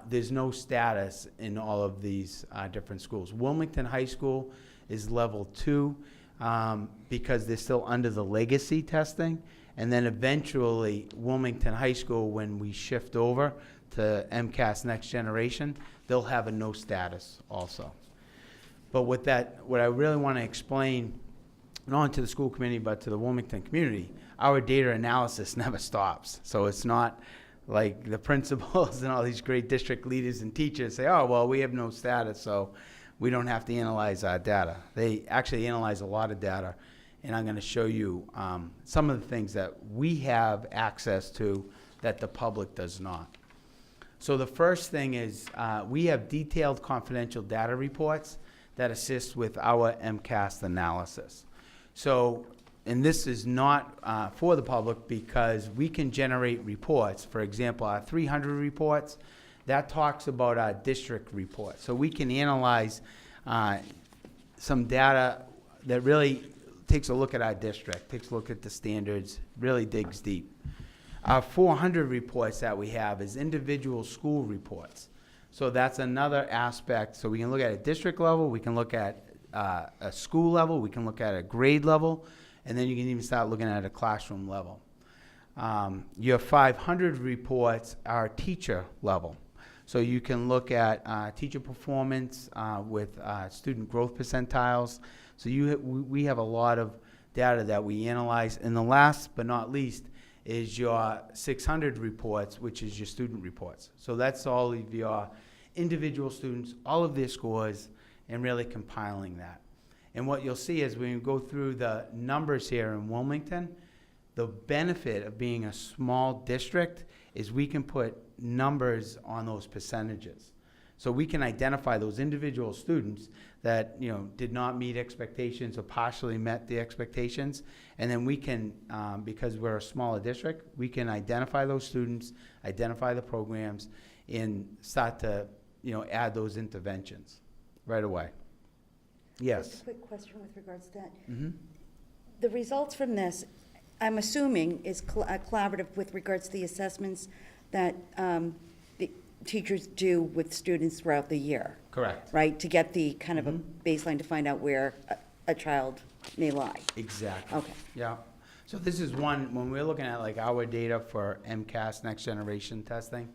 there's no status in all of these different schools. Wilmington High School is level 2 because they're still under the legacy testing. And then eventually, Wilmington High School, when we shift over to MCAS Next Generation, they'll have a no status also. But with that, what I really want to explain, not only to the school committee, but to the Wilmington community, our data analysis never stops. So it's not like the principals and all these great district leaders and teachers say, oh, well, we have no status, so we don't have to analyze our data. They actually analyze a lot of data, and I'm going to show you some of the things that we have access to that the public does not. So the first thing is we have detailed confidential data reports that assist with our MCAS analysis. So, and this is not for the public because we can generate reports. For example, our 300 reports, that talks about our district reports. So we can analyze some data that really takes a look at our district, takes a look at the standards, really digs deep. Our 400 reports that we have is individual school reports. So that's another aspect. So we can look at a district level, we can look at a school level, we can look at a grade level, and then you can even start looking at a classroom level. Your 500 reports are teacher level. So you can look at teacher performance with student growth percentiles. So we have a lot of data that we analyze. And the last but not least is your 600 reports, which is your student reports. So that's all of your individual students, all of their scores, and really compiling that. And what you'll see is when you go through the numbers here in Wilmington, the benefit of being a small district is we can put numbers on those percentages. So we can identify those individual students that did not meet expectations or partially met the expectations, and then we can, because we're a smaller district, we can identify those students, identify the programs, and start to add those interventions right away. Yes. Just a quick question with regards to that. Mm-hmm. The results from this, I'm assuming, is collaborative with regards to the assessments that the teachers do with students throughout the year. Correct. Right, to get the kind of a baseline to find out where a child may lie. Exactly. Okay. Yeah. So this is one, when we're looking at like our data for MCAS Next Generation testing,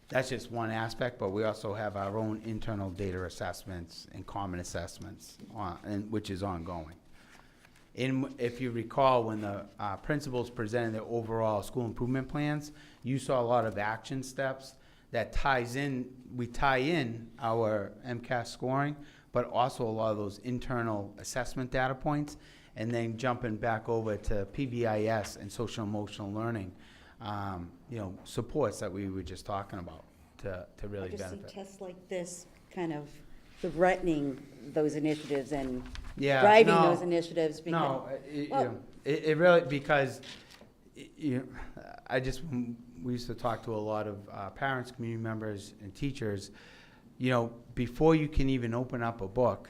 that's just one aspect, but we also have our own internal data assessments and common assessments, which is ongoing. If you recall, when the principals presented their overall school improvement plans, you saw a lot of action steps that we tie in our MCAS scoring, but also a lot of those internal assessment data points, and then jumping back over to PBIS and social emotional learning, supports that we were just talking about to really benefit. I just see tests like this kind of threatening those initiatives and Yeah, driving no, those initiatives. Because, No, well, it really, because we used to talk to a lot of parents, community members, and teachers. Before you can even open up a book,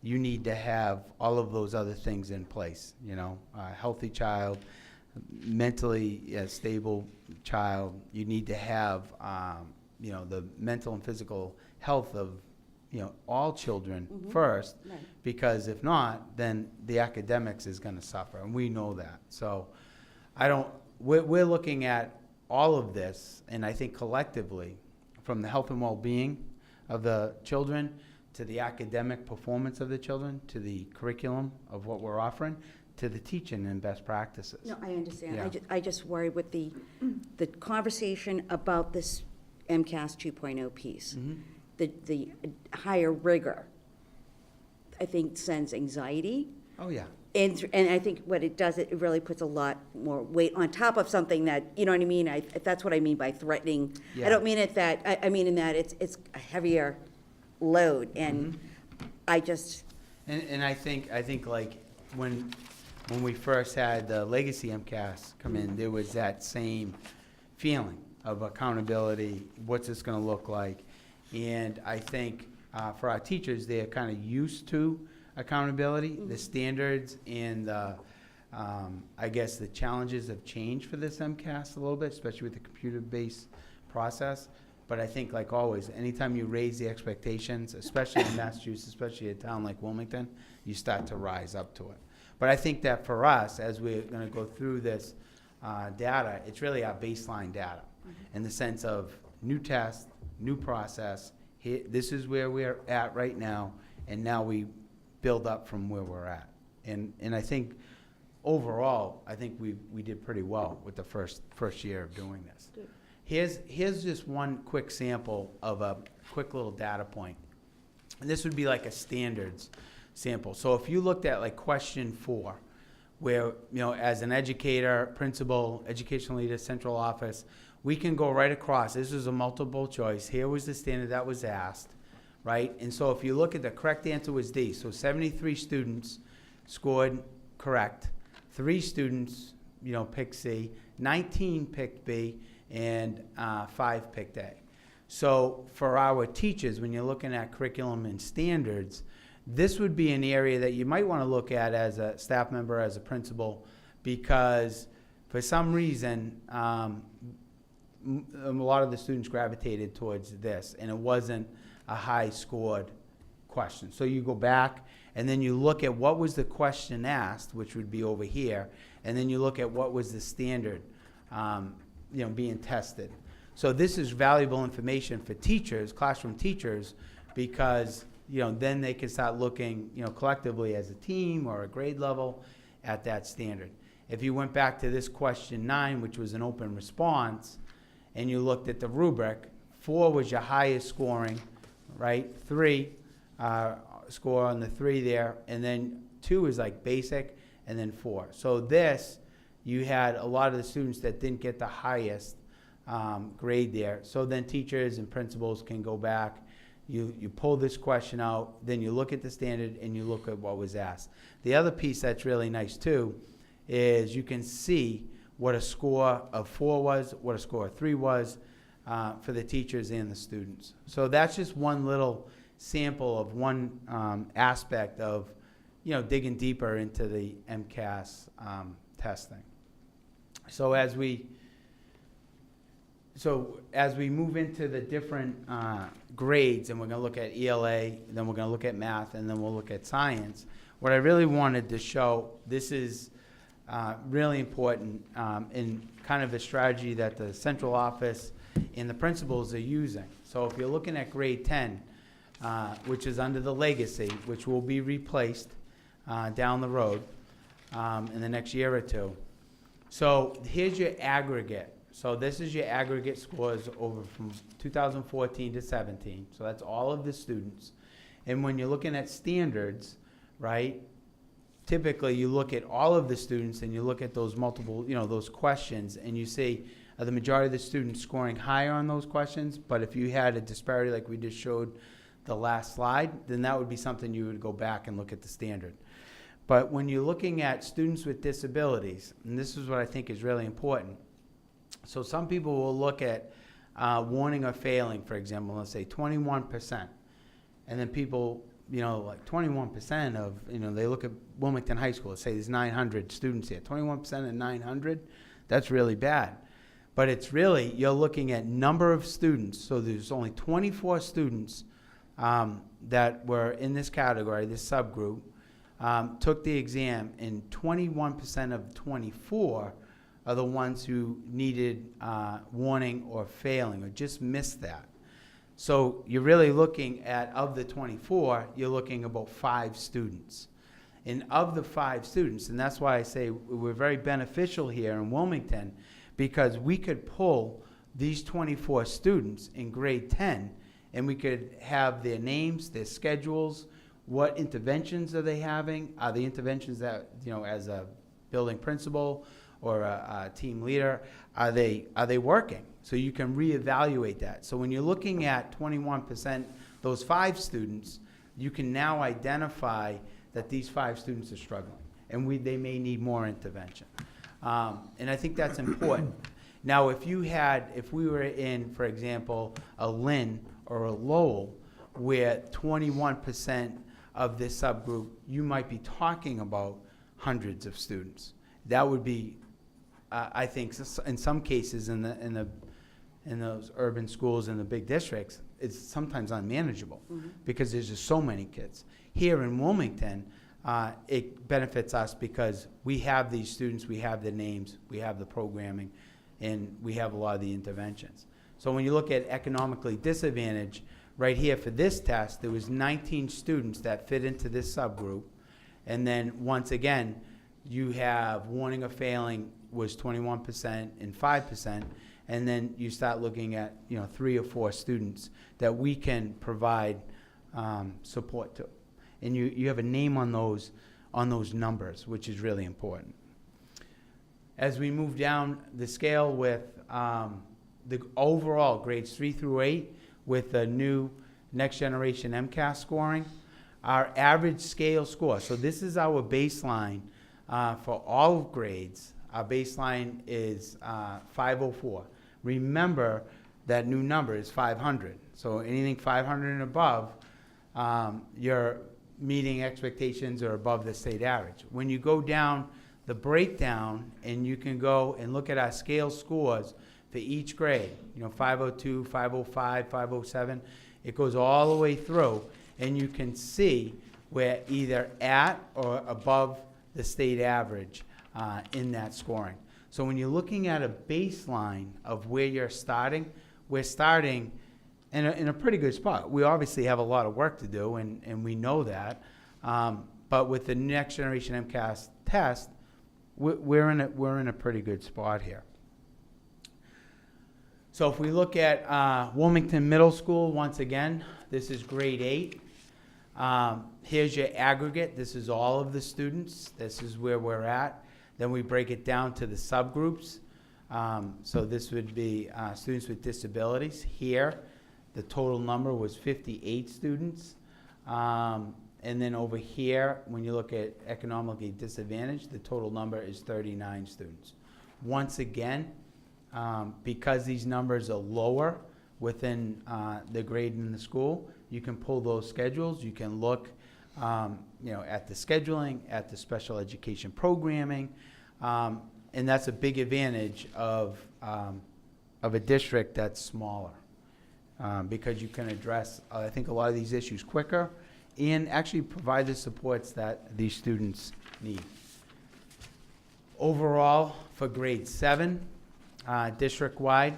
you need to have all of those other things in place. A healthy child, mentally stable child. You need to have the mental and physical health of all children first, right. because if not, then the academics is going to suffer, and we know that. So we're looking at all of this, and I think collectively, from the health and well-being of the children, to the academic performance of the children, to the curriculum of what we're offering, to the teaching and best practices. No, I understand. Yeah. I just worry with the conversation about this MCAS 2.0 piece. The higher rigor, I think, sends anxiety. Oh, yeah. And I think what it does, it really puts a lot more weight on top of something that, you know what I mean? That's what I mean by threatening. Yeah. I don't mean it that, I mean in that it's a heavier load, and I just, And I think like when we first had the legacy MCAS come in, there was that same feeling of accountability, what's this gonna look like? And I think for our teachers, they're kind of used to accountability, the standards and the, I guess the challenges have changed for this MCAS a little bit, especially with the computer-based process. But I think, like always, anytime you raise the expectations, especially in Massachusetts, especially a town like Wilmington, you start to rise up to it. But I think that for us, as we're going to go through this data, it's really our baseline data in the sense of new test, new process. Here, this is where we're at right now, and now we build up from where we're at. And I think overall, I think we did pretty well with the first year of doing this. Good. Here's just one quick sample of a quick little data point. And this would be like a standards sample. So if you looked at like question 4, where, you know, as an educator, principal, educational leader, central office, we can go right across. This is a multiple choice. Here was the standard that was asked, right? And so if you look at the correct answer was D. So 73 students scored correct. 3 students, you know, picked C. 19 picked B. And 5 picked A. So for our teachers, when you're looking at curriculum and standards, this would be an area that you might want to look at as a staff member, as a principal, because for some reason, a lot of the students gravitated towards this, and it wasn't a high scored question. So you go back, and then you look at what was the question asked, which would be over here, and then you look at what was the standard you know, being tested. So this is valuable information for teachers, classroom teachers, because, you know, then they can start looking, you know, collectively as a team or a grade level at that standard. If you went back to this question 9, which was an open response, and you looked at the rubric, 4 was your highest scoring, right? 3 score on the 3 there, and then 2 is like basic, and then 4. So this, you had a lot of the students that didn't get the highest grade there. So then teachers and principals can go back, you pull this question out, then you look at the standard and you look at what was asked. The other piece that's really nice too is you can see what a score of 4 was, what a score of 3 was for the teachers and the students. So that's just one little sample of one aspect of, you know, digging deeper into the MCAS testing. So as we move into the different grades, and we're going to look at ELA, then we're going to look at math, and then we'll look at science, what I really wanted to show, this is really important in kind of a strategy that the central office and the principals are using. So if you're looking at grade 10, which is under the legacy, which will be replaced down the road in the next year or 2. So here's your aggregate. So this is your aggregate scores over from 2014 to 17. So that's all of the students. And when you're looking at standards, right, typically you look at all of the students and you look at those multiple, you know, those questions, and you see the majority of the students scoring higher on those questions. But if you had a disparity like we just showed the last slide, then that would be something you would go back and look at the standard. But when you're looking at students with disabilities, and this is what I think is really important. So some people will look at warning or failing, for example, let's say 21%. And then people, you know, like 21% of, you know, they look at Wilmington High School, let's say there's 900 students here. 21% of 900, that's really bad. But it's really, you're looking at number of students. So there's only 24 students that were in this category, this subgroup, took the exam, and 21% of 24 are the ones who needed warning or failing or just missed that. So you're really looking at, of the 24, you're looking about 5 students. And of the 5 students, and that's why I say we're very beneficial here in Wilmington, because we could pull these 24 students in grade 10, and we could have their names, their schedules, What interventions are they having? Are the interventions that, as a building principal or a team leader, are they working? So you can reevaluate that. So when you're looking at 21%, those 5 students, you can now identify that these 5 students are struggling, and they may need more intervention. And I think that's important. Now, if we were in, for example, a Lynn or a Lowell, where 21% of this subgroup, you might be talking about hundreds of students. That would be, I think, in some cases in those urban schools in the big districts, it's sometimes unmanageable because there's just so many kids. Here in Wilmington, it benefits us because we have these students, we have the names, we have the programming, and we have a lot of the interventions. So when you look at economically disadvantaged, right here for this test, there was 19 students that fit into this subgroup. And then once again, you have warning of failing was 21% and 5%. And then you start looking at 3 or 4 students that we can provide support to. And you have a name on those numbers, which is really important. As we move down the scale with the overall grades 3 through 8, with the new Next Generation MCAS scoring, our average scale score, so this is our baseline for all grades. Our baseline is 504. Remember, that new number is 500. So anything 500 and above, you're meeting expectations or above the state average. When you go down the breakdown, and you can go and look at our scale scores for each grade, 502, 505, 507, it goes all the way through, and you can see we're either at or above the state average in that scoring. So when you're looking at a baseline of where you're starting, we're starting in a pretty good spot. We obviously have a lot of work to do, and we know that. But with the Next Generation MCAS test, we're in a pretty good spot here. So if we look at Wilmington Middle School, once again, this is grade 8. Here's your aggregate. This is all of the students. This is where we're at. Then we break it down to the subgroups. So this would be students with disabilities. Here, the total number was 58 students. And then over here, when you look at economically disadvantaged, the total number is 39 students. Once again, because these numbers are lower within the grade in the school, you can pull those schedules. You can look at the scheduling, at the special education programming, and that's a big advantage of a district that's smaller because you can address, I think, a lot of these issues quicker and actually provide the supports that these students need. Overall, for grade 7, district-wide,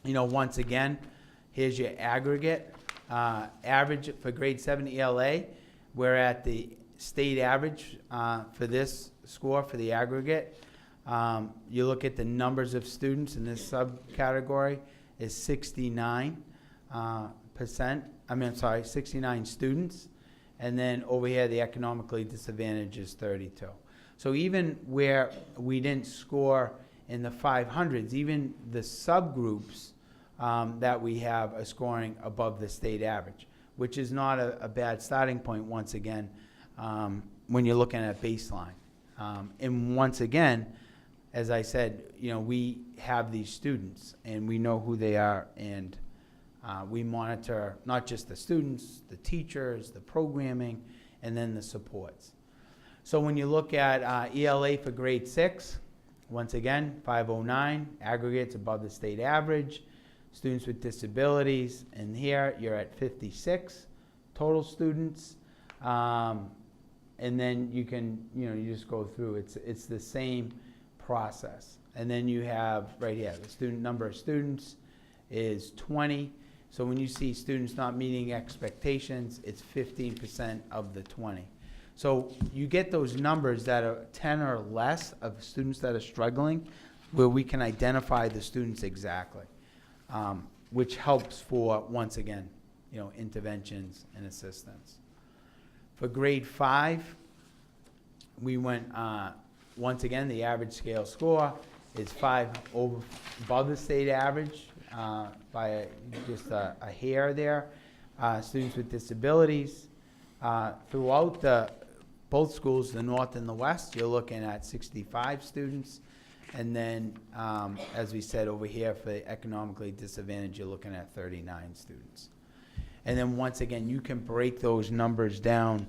once again, here's your aggregate. Average for grade 7 ELA, we're at the state average for this score for the aggregate. You look at the numbers of students in this subcategory is 69%. 69 students. And then over here, the economically disadvantaged is 32. So even where we didn't score in the 500s, even the subgroups that we have are scoring above the state average, which is not a bad starting point, once again, when you're looking at baseline. And once again, as I said, we have these students, and we know who they are, and we monitor not just the students, the teachers, the programming, and then the supports. So when you look at ELA for grade 6, once again, 509, aggregates above the state average, students with disabilities, and here you're at 56 total students. And then you can, you just go through, it's the same process. And then you have right here, the number of students is 20. So when you see students not meeting expectations, it's 15% of the 20. So you get those numbers that are 10 or less of students that are struggling, where we can identify the students exactly, which helps for, once again, interventions and assistance. For grade 5, we went, once again, the average scale score is 5 above the state average by just a hair there. Students with disabilities, throughout both schools, the north and the west, you're looking at 65 students. And then, as we said over here, for the economically disadvantaged, you're looking at 39 students. And then once again, you can break those numbers down,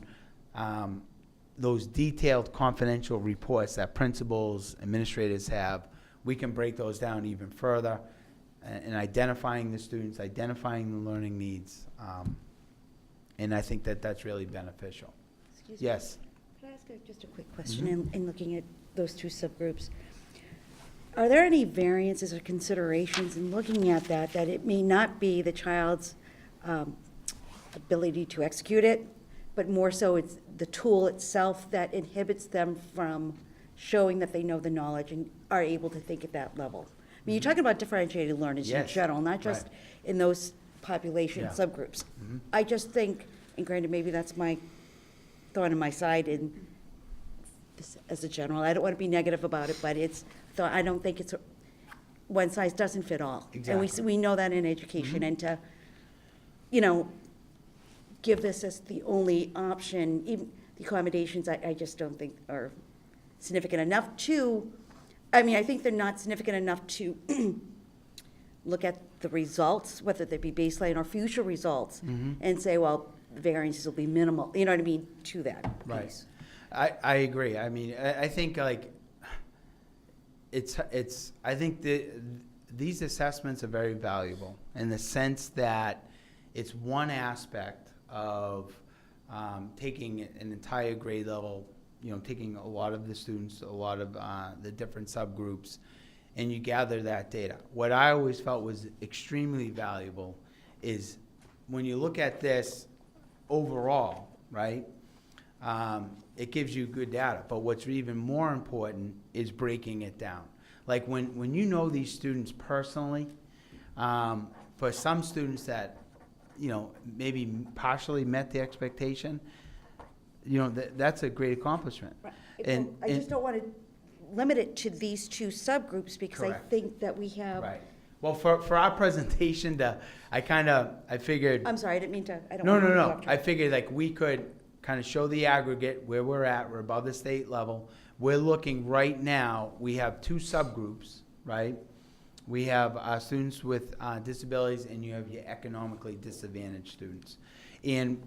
those detailed confidential reports that principals, administrators have, we can break those down even further in identifying the students, identifying the learning needs. And I think that that's really beneficial. Excuse me. Yes. Could I ask just a quick question in looking at those two subgroups? Are there any variances or considerations in looking at that it may not be the child's ability to execute it, but more so it's the tool itself that inhibits them from showing that they know the knowledge and are able to think at that level? I mean, you're talking about differentiated learners in Yes. general, not just Right. in those population Yeah. subgroups. I just think, and granted, maybe that's my thorn in my side in this as a general, I don't want to be negative about it, but I don't think it's, one size doesn't fit all. And Exactly. we know that in education, and to, give this as the only option, even the accommodations, I just don't think are significant enough to, I think they're not significant enough to look at the results, whether they be baseline or future results, and say, well, the variances will be minimal, you know what I mean, to that Right. piece. I agree. I mean, I think like, I think these assessments are very valuable in the sense that it's one aspect of taking an entire grade level, taking a lot of the students, a lot of the different subgroups, and you gather that data. What I always felt was extremely valuable is when you look at this overall, right, it gives you good data. But what's even more important is breaking it down. Like when you know these students personally, for some students that, maybe partially met the expectation, that's a great accomplishment. Right. And- I just don't want to limit it to these two subgroups, because I Correct. think that we have. Right. Well, for our presentation, I figured. I'm sorry, I didn't mean to, I don't No, want to no, no. interrupt you. I figured like we could kind of show the aggregate where we're at. We're above the state level. We're looking right now, we have two subgroups, right? We have students with disabilities, and you have your economically disadvantaged students. And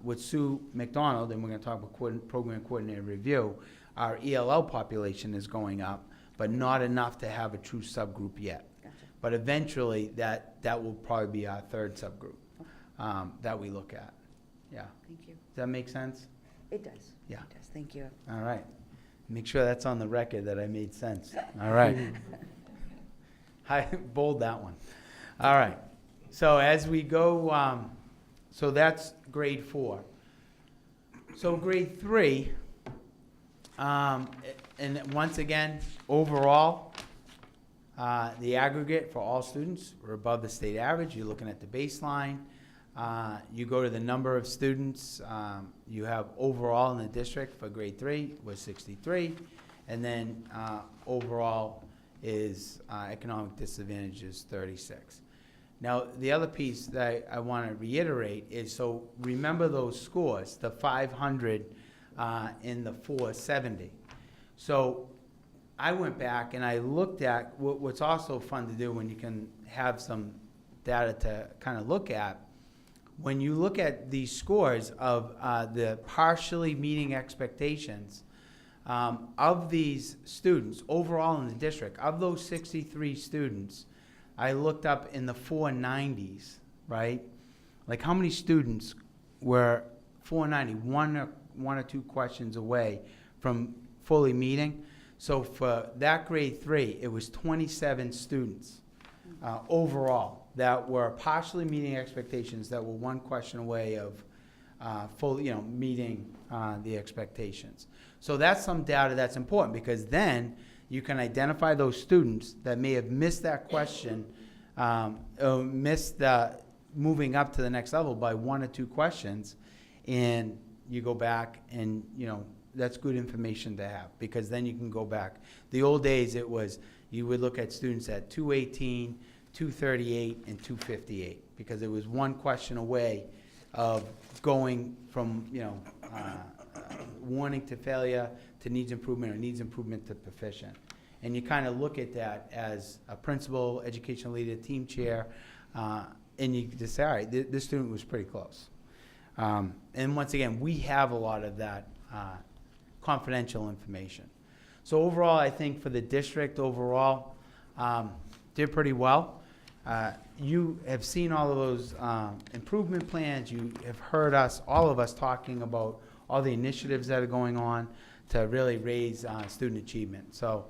with Sue McDonald, and we're going to talk about program coordinator review, our ELL population is going up, but not enough to have a true subgroup yet. Gotcha. But eventually, that will probably be our third subgroup that we look at. Yeah. Thank you. Does that make sense? It does. Yeah. It does, thank you. All right. Make sure that's on the record that I made sense. All right. I bold that one. All right. So as we go, so that's grade 4. So grade 3, and once again, overall, the aggregate for all students, we're above the state average. You're looking at the baseline. You go to the number of students you have overall in the district for grade 3 was 63, and then overall is economic disadvantage is 36. Now, the other piece that I want to reiterate is, so remember those scores, the 500 and the 470. So I went back and I looked at what's also fun to do when you can have some data to kind of look at. When you look at these scores of the partially meeting expectations of these students overall in the district, of those 63 students, I looked up in the 490s, right? Like how many students were 490, one or two questions away from fully meeting? So for that grade 3, it was 27 students overall that were partially meeting expectations, that were one question away of fully, meeting the expectations. So that's some data that's important, because then you can identify those students that may have missed that question, or missed moving up to the next level by one or two questions, and you go back and, that's good information to have, because then you can go back. The old days, it was, you would look at students at 218, 238, and 258, because it was one question away of going from, warning to failure to needs improvement, or needs improvement to proficient. And you kind of look at that as a principal, educational leader, team chair, and you just say, all right, this student was pretty close. And once again, we have a lot of that confidential information. So overall, I think for the district overall, did pretty well. You have seen all of those improvement plans. You have heard us, all of us, talking about all the initiatives that are going on to really raise student achievement. So,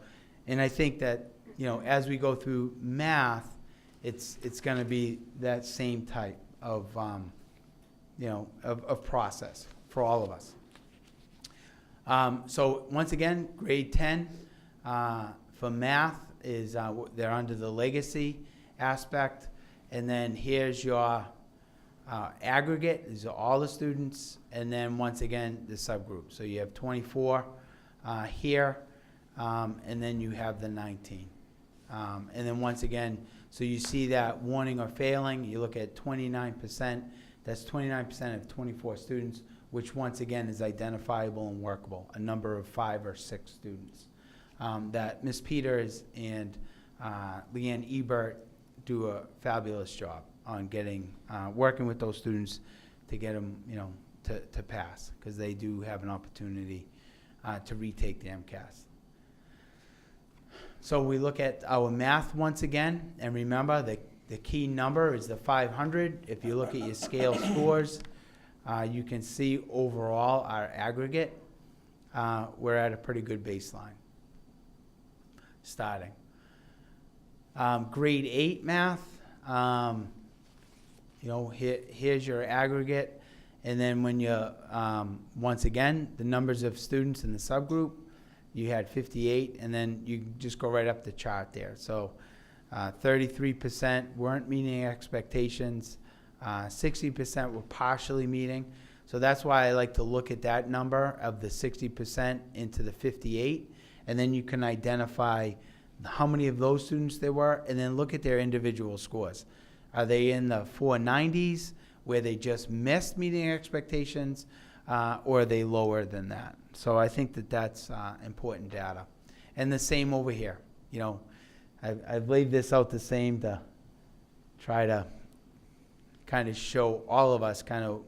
and I think that, as we go through math, it's going to be that same type of, of process for all of us. So once again, grade 10 for math is, they're under the legacy aspect. And then here's your aggregate. These are all the students. And then once again, the subgroup. So you have 24 here, and then you have the 19. And then once again, so you see that warning or failing, you look at 29%. That's 29% of 24 students, which once again is identifiable and workable, a number of 5 or 6 students. That Ms. Peters and Leanne Ebert do a fabulous job on getting, working with those students to get them, to pass, because they do have an opportunity to retake the MCAS. So we look at our math once again, and remember the key number is the 500. If you look at your scale scores, you can see overall our aggregate, we're at a pretty good baseline starting. Grade 8 math, here's your aggregate, and then when you, once again, the numbers of students in the subgroup, you had 58, and then you just go right up the chart there. So 33% weren't meeting expectations, 60% were partially meeting. So that's why I like to look at that number of the 60% into the 58, and then you can identify how many of those students there were, and then look at their individual scores. Are they in the 490s, where they just missed meeting expectations, or are they lower than that? So I think that that's important data. And the same over here. I've laid this out the same to try to kind of show all of us kind of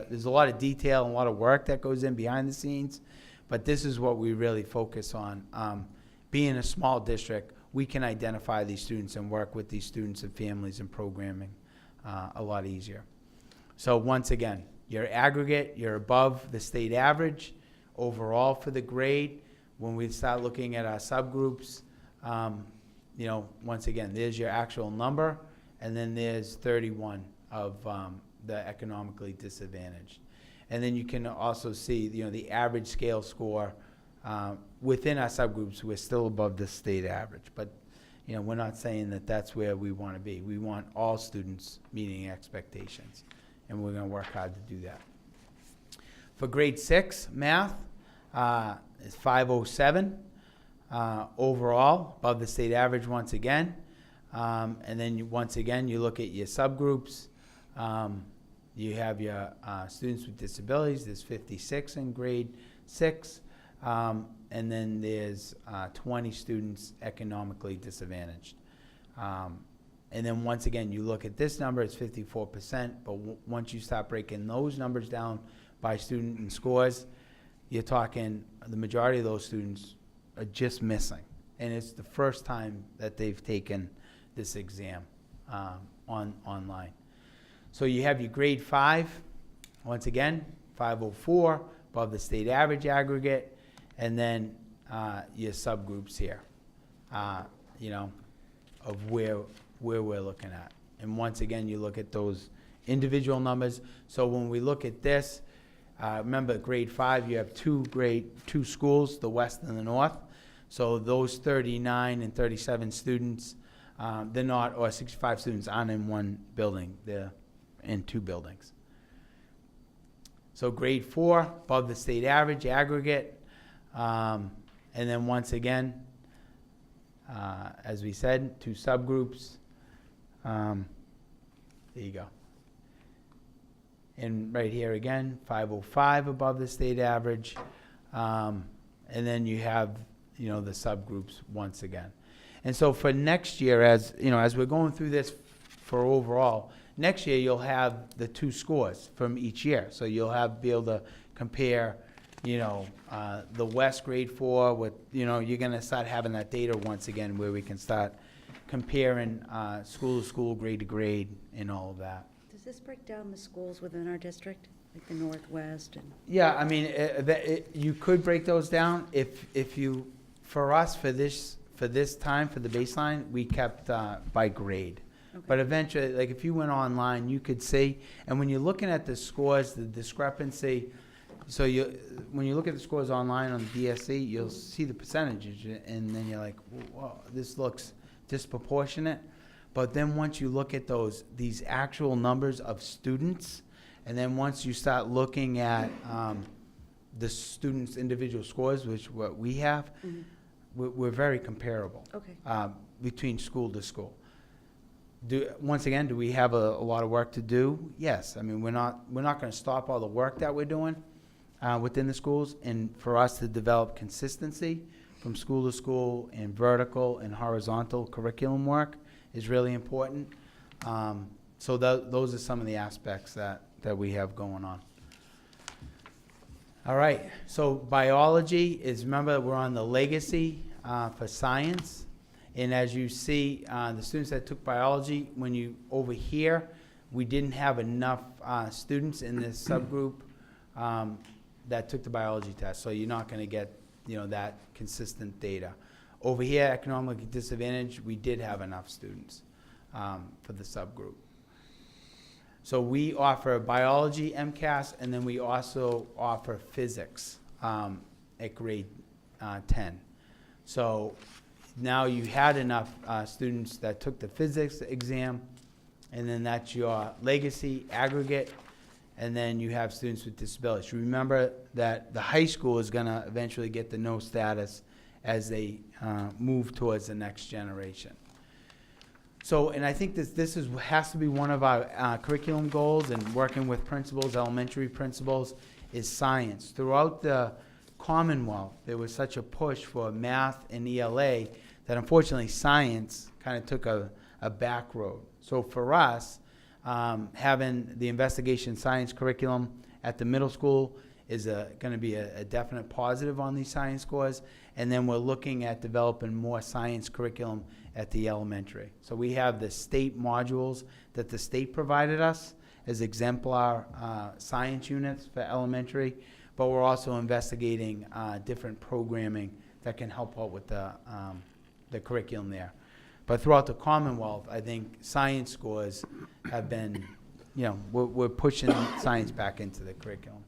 there's a lot of detail and a lot of work that goes in behind the scenes, but this is what we really focus on. Being a small district, we can identify these students and work with these students and families and programming a lot easier. So once again, your aggregate, you're above the state average overall for the grade. When we start looking at our subgroups, once again, there's your actual number, and then there's 31 of the economically disadvantaged. And then you can also see, the average scale score within our subgroups. We're still above the state average, but we're not saying that that's where we want to be. We want all students meeting expectations, and we're going to work hard to do that. For grade 6 math, it's 507 overall, above the state average once again. And then once again, you look at your subgroups. You have your students with disabilities. There's 56 in grade 6. And then there's 20 students economically disadvantaged. And then once again, you look at this number, it's 54%, but once you start breaking those numbers down by student and scores, you're talking the majority of those students are just missing. And it's the first time that they've taken this exam online. So you have your grade 5, once again, 504, above the state average aggregate, and then your subgroups here, of where we're looking at. And once again, you look at those individual numbers. So when we look at this, remember grade 5, you have two schools, the west and the north. So those 39 and 37 students, they're not, or 65 students aren't in one building. They're in 2 buildings. So grade 4, above the state average, aggregate. And then once again, as we said, 2 subgroups. There you go. And right here again, 505 above the state average. And then you have, the subgroups once again. And so for next year, as we're going through this for overall, next year you'll have the 2 scores from each year. So you'll be able to compare, the West grade 4 with, you're going to start having that data once again where we can start comparing school to school, grade to grade, and all of that. Does this break down the schools within our district, like the Northwest and? Yeah, I mean, you could break those down if you, for us, for this time, for the baseline, we kept by grade. Okay. But eventually, like if you went online, you could see, and when you're looking at the scores, the discrepancy, so when you look at the scores online on the DSC, you'll see the percentages, and then you're like, whoa, this looks disproportionate. But then once you look at these actual numbers of students, and then once you start looking at the students' individual scores, which what we have, Mhm. we're very comparable. Okay. Between school to school. Once again, do we have a lot of work to do? Yes. I mean, we're not going to stop all the work that we're doing within the schools, and for us to develop consistency from school to school and vertical and horizontal curriculum work is really important. So those are some of the aspects that we have going on. All right, so biology is, remember, we're on the legacy for science. And as you see, the students that took biology, over here, we didn't have enough students in this subgroup that took the biology test. So you're not going to get, that consistent data. Over here, economically disadvantaged, we did have enough students for the subgroup. So we offer biology MCAS, and then we also offer physics at grade 10. So now you had enough students that took the physics exam, and then that's your legacy aggregate, and then you have students with disabilities. Remember that the high school is going to eventually get the no status as they move towards the next generation. So, and I think this has to be one of our curriculum goals, and working with principals, elementary principals, is science. Throughout the Commonwealth, there was such a push for math and ELA that unfortunately science kind of took a back road. So for us, having the investigation science curriculum at the middle school is going to be a definite positive on these science scores. And then we're looking at developing more science curriculum at the elementary. So we have the state modules that the state provided us as exemplar science units for elementary, but we're also investigating different programming that can help out with the curriculum there. But throughout the Commonwealth, I think science scores have been, we're pushing science back into the curriculum.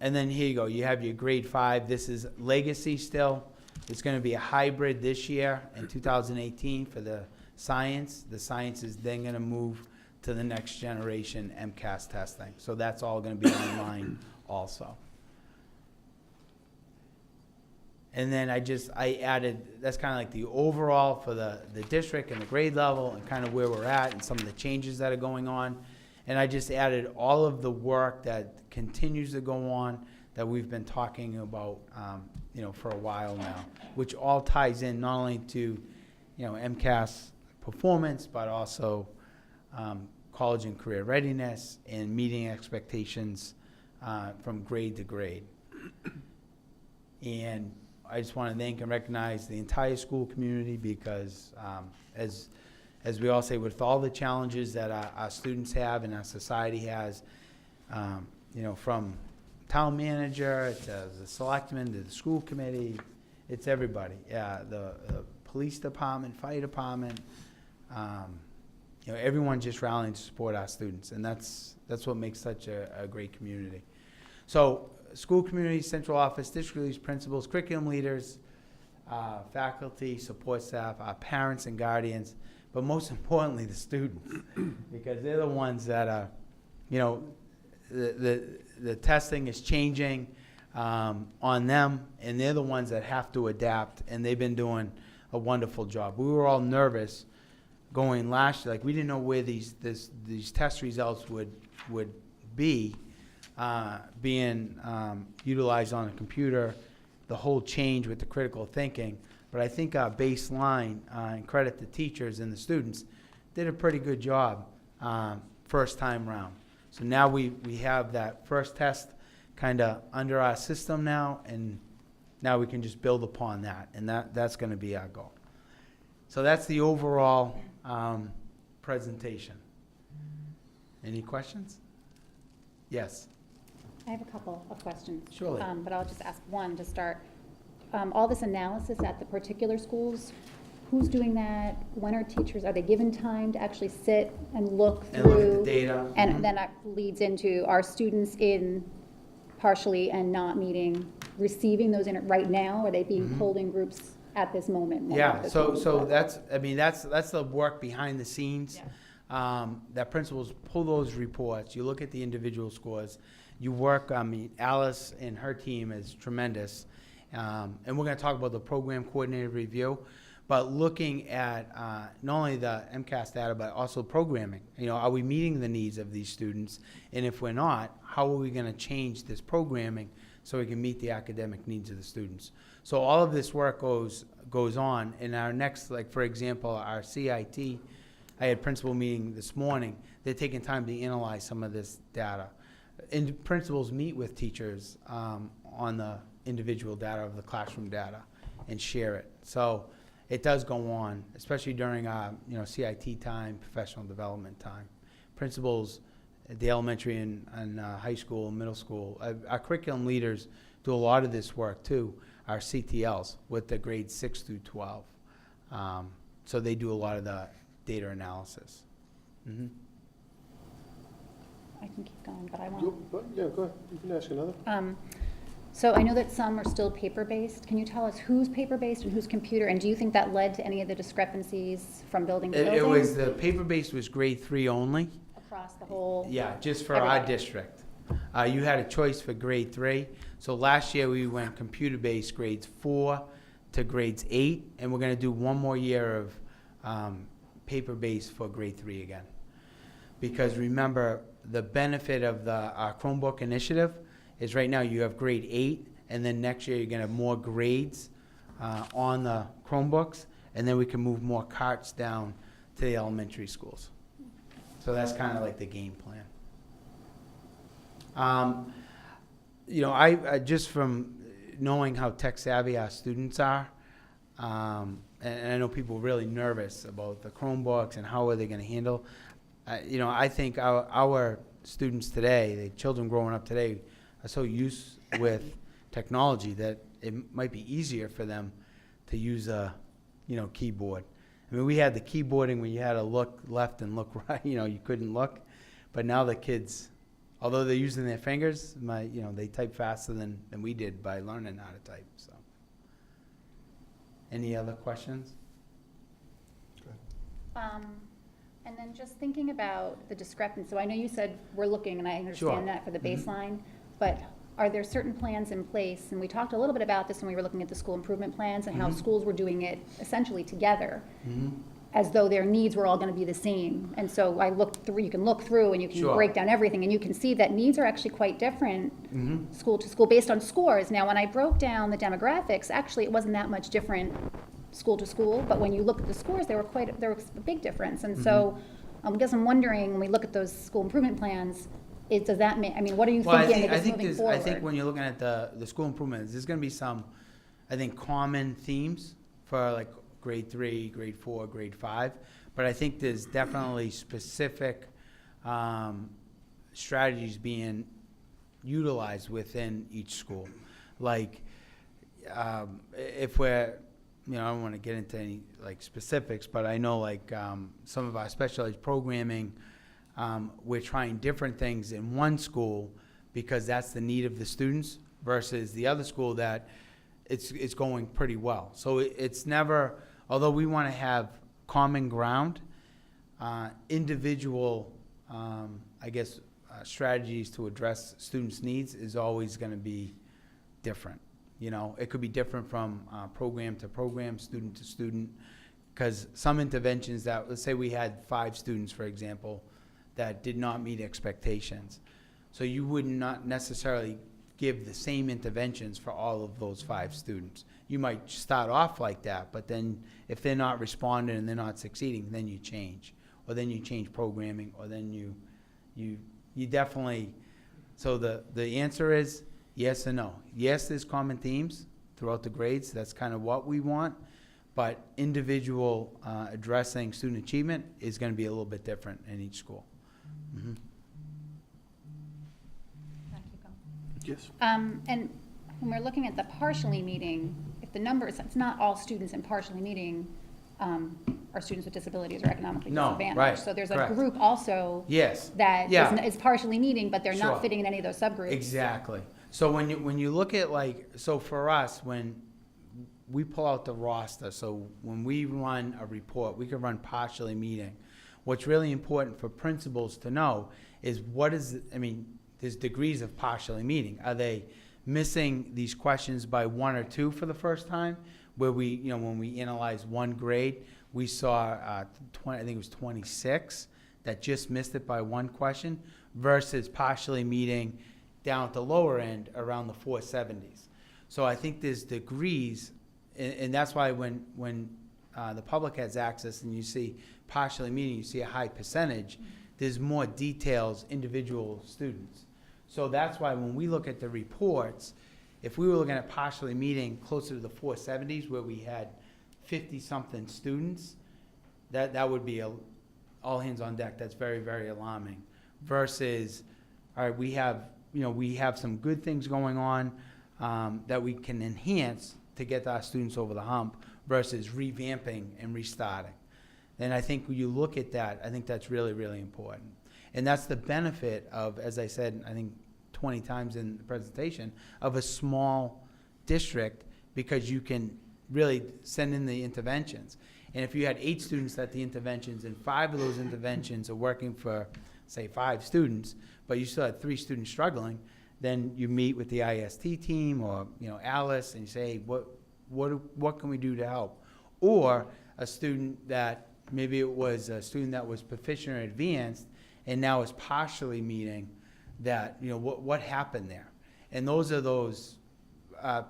And then here you go. You have your grade 5. This is legacy still. It's going to be a hybrid this year in 2018 for the science. The science is then going to move to the next generation MCAS testing. So that's all going to be online also. And then I added, that's kind of like the overall for the district and the grade level and kind of where we're at and some of the changes that are going on. And I just added all of the work that continues to go on that we've been talking about, for a while now, which all ties in not only to, MCAS performance, but also college and career readiness and meeting expectations from grade to grade. And I just want to thank and recognize the entire school community because, as we all say, with all the challenges that our students have and our society has, from town manager to the selectmen to the school committee, it's everybody. Yeah, the police department, fire department, everyone just rallying to support our students, and that's what makes such a great community. So, school community, central office, district leaders, principals, curriculum leaders, faculty, support staff, our parents and guardians, but most importantly, the students, because they're the ones that are you know, the testing is changing on them, and they're the ones that have to adapt, and they've been doing a wonderful job. We were all nervous going last year, like we didn't know where these test results would be being utilized on a computer, the whole change with the critical thinking. But I think our baseline, and credit the teachers and the students, did a pretty good job first time round. So now we have that first test kind of under our system now, and now we can just build upon that, and that's going to be our goal. So that's the overall presentation. Any questions? Yes. I have a couple of questions. Surely. But I'll just ask one to start. All this analysis at the particular schools, who's doing that? When are teachers, are they given time to actually sit and look And through? look at the data. And Mhm. then that leads into, are students in partially and not meeting, receiving those right now? Are they being pulled in groups at this moment? Well, not Yeah, this so moment, but- that's the work behind the scenes. That principals pull those reports, you look at the individual scores, you work, Alice and her team is tremendous. And we're gonna talk about the program coordinated review, but looking at not only the MCAS data, but also programming. You know, are we meeting the needs of these students? And if we're not, how are we gonna change this programming so we can meet the academic needs of the students? So all of this work goes on. In our next, like for example, our CIT, I had principal meeting this morning. They're taking time to analyze some of this data. And principals meet with teachers on the individual data of the classroom data and share it. So it does go on, especially during CIT time, professional development time. Principals at the elementary and high school, middle school, our curriculum leaders do a lot of this work too, our CTLs with the grades 6 through 12. So they do a lot of the data analysis. Mm-hmm. I can keep going, but I want. Yeah, go ahead, you can ask another. So I know that some are still paper-based. Can you tell us who's paper-based and who's computer? And do you think that led to any of the discrepancies from building to building? It was, the paper-based was grade 3 only. Across the whole? Yeah, just for our district. You had a choice for grade 3. So last year we went computer-based grades 4 to grades 8, and we're gonna do one more year of paper-based for grade 3 again. Because remember, the benefit of our Chromebook initiative is right now you have grade 8, and then next year you're gonna have more grades on the Chromebooks, and then we can move more carts down to the elementary schools. So that's kind of like the game plan. You know, I just from knowing how tech savvy our students are, and I know people are really nervous about the Chromebooks and how are they going to handle. You know, I think our students today, the children growing up today, are so used with technology that it might be easier for them to use a, keyboard. I mean, we had the keyboarding where you had to look left and look right, you couldn't look. But now the kids, although they're using their fingers, they type faster than we did by learning how to type, so. Any other questions? And then just thinking about the discrepancy, so I know you said we're looking, and I understand Sure. that for the Mhm. baseline, but are there certain plans in place, and we talked a little bit about this when we were looking at the school improvement plans and how Mhm. schools were doing it essentially together, Mm-hmm. as though their needs were all gonna be the same. And so I looked through, you can look through and you can Sure. break down everything, and you can see that needs are actually quite different Mm-hmm. school to school based on scores. Now, when I broke down the demographics, actually, it wasn't that much different school to school, but when you look at the scores, there was a big difference. And so, I guess I'm wondering, when we look at those school improvement plans, does that mean, what are you Well, thinking I of think moving there's, forward? I think when you're looking at the school improvements, there's gonna be some, I think, common themes for like grade 3, grade 4, grade 5. But I think there's definitely specific strategies being utilized within each school. Like, if we're, I don't want to get into any like specifics, but I know like some of our specialized programming, we're trying different things in one school because that's the need of the students versus the other school that it's going pretty well. So it's never, although we want to have common ground, individual, strategies to address students' needs is always going to be different. You know, it could be different from program to program, student to student, because some interventions that, let's say we had 5 students, for example, that did not meet expectations. So you would not necessarily give the same interventions for all of those 5 students. You might start off like that, but then if they're not responding and they're not succeeding, then you change. Or then you change programming, or then you definitely, so the answer is yes and no. Yes, there's common themes throughout the grades. That's kind of what we want. But individual addressing student achievement is going to be a little bit different in each school. Mm-hmm. Yes. And when we're looking at the partially meeting, if the numbers, it's not all students in partially meeting are students with disabilities or economically No, disadvantaged. right, So there's correct. a group also Yes. that Yeah. is partially meeting, but they're Sure. not fitting in any of those subgroups. Exactly. So when you look at, like, so for us, when we pull out the roster, so when we run a report, we can run partially meeting. What's really important for principals to know is there's degrees of partially meeting. Are they missing these questions by 1 or 2 for the first time? Where when we analyzed one grade, we saw, I think it was 26 that just missed it by 1 question, versus partially meeting down at the lower end around the 470s. So I think there's degrees, and that's why when the public has access and you see partially meeting, you see a high percentage, there's more details, individual students. So that's why when we look at the reports, if we were looking at partially meeting closer to the 470s where we had 50-something students, that would be all hands on deck. That's very, very alarming. Versus, all right, we have some good things going on that we can enhance to get our students over the hump, versus revamping and restarting. And I think when you look at that, I think that's really, really important. And that's the benefit of, as I said, I think 20 times in the presentation, of a small district, because you can really send in the interventions. And if you had 8 students at the interventions, and 5 of those interventions are working for, say, 5 students, but you still had 3 students struggling, then you meet with the IST team or Alice, and you say, hey, what can we do to help? Or a student that, maybe it was a student that was proficient or advanced, and now is partially meeting that, what happened there? And those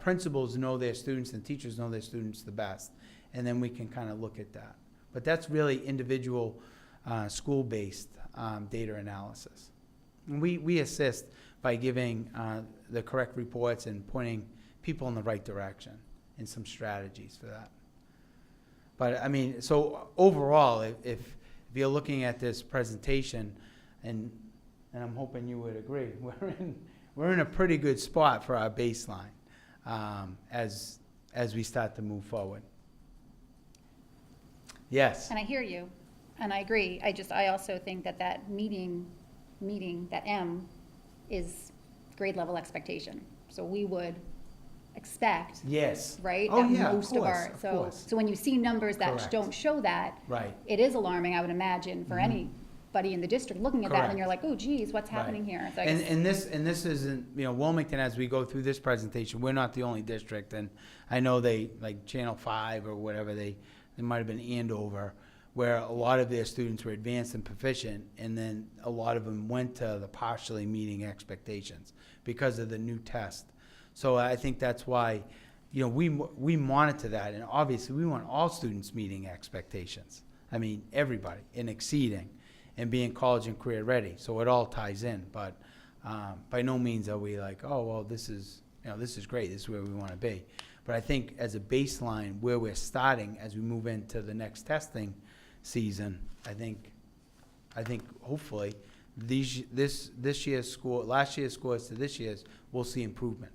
principals know their students, and teachers know their students the best. And then we can kind of look at that. But that's really individual school-based data analysis. And we assist by giving the correct reports and pointing people in the right direction, and some strategies for that. But so overall, if you're looking at this presentation, and I'm hoping you would agree, we're in a pretty good spot for our baseline as we start to move forward. Yes. And I hear you, and I agree. I also think that meeting, that M, is grade level expectation. So we would expect. Yes. Right? Oh, that yeah, most of course. So when you see numbers that Correct. don't show that, Right. it is alarming, I would imagine, for anybody in the district looking at that, Correct. and you're like, oh geez, what's happening here? So I guess- And this isn't, Wilmington, as we go through this presentation, we're not the only district, and I know they, like Channel 5 or whatever, they might have been Andover, where a lot of their students were advanced and proficient, and then a lot of them went to the partially meeting expectations because of the new test. So I think that's why, we monitor that, and obviously we want all students meeting expectations. Everybody, and exceeding, and being college and career ready. So it all ties in, but by no means are we like, oh, well, this is great, this is where we want to be. But I think as a baseline, where we're starting as we move into the next testing season, I think hopefully last year's scores to this year's, we'll see improvement.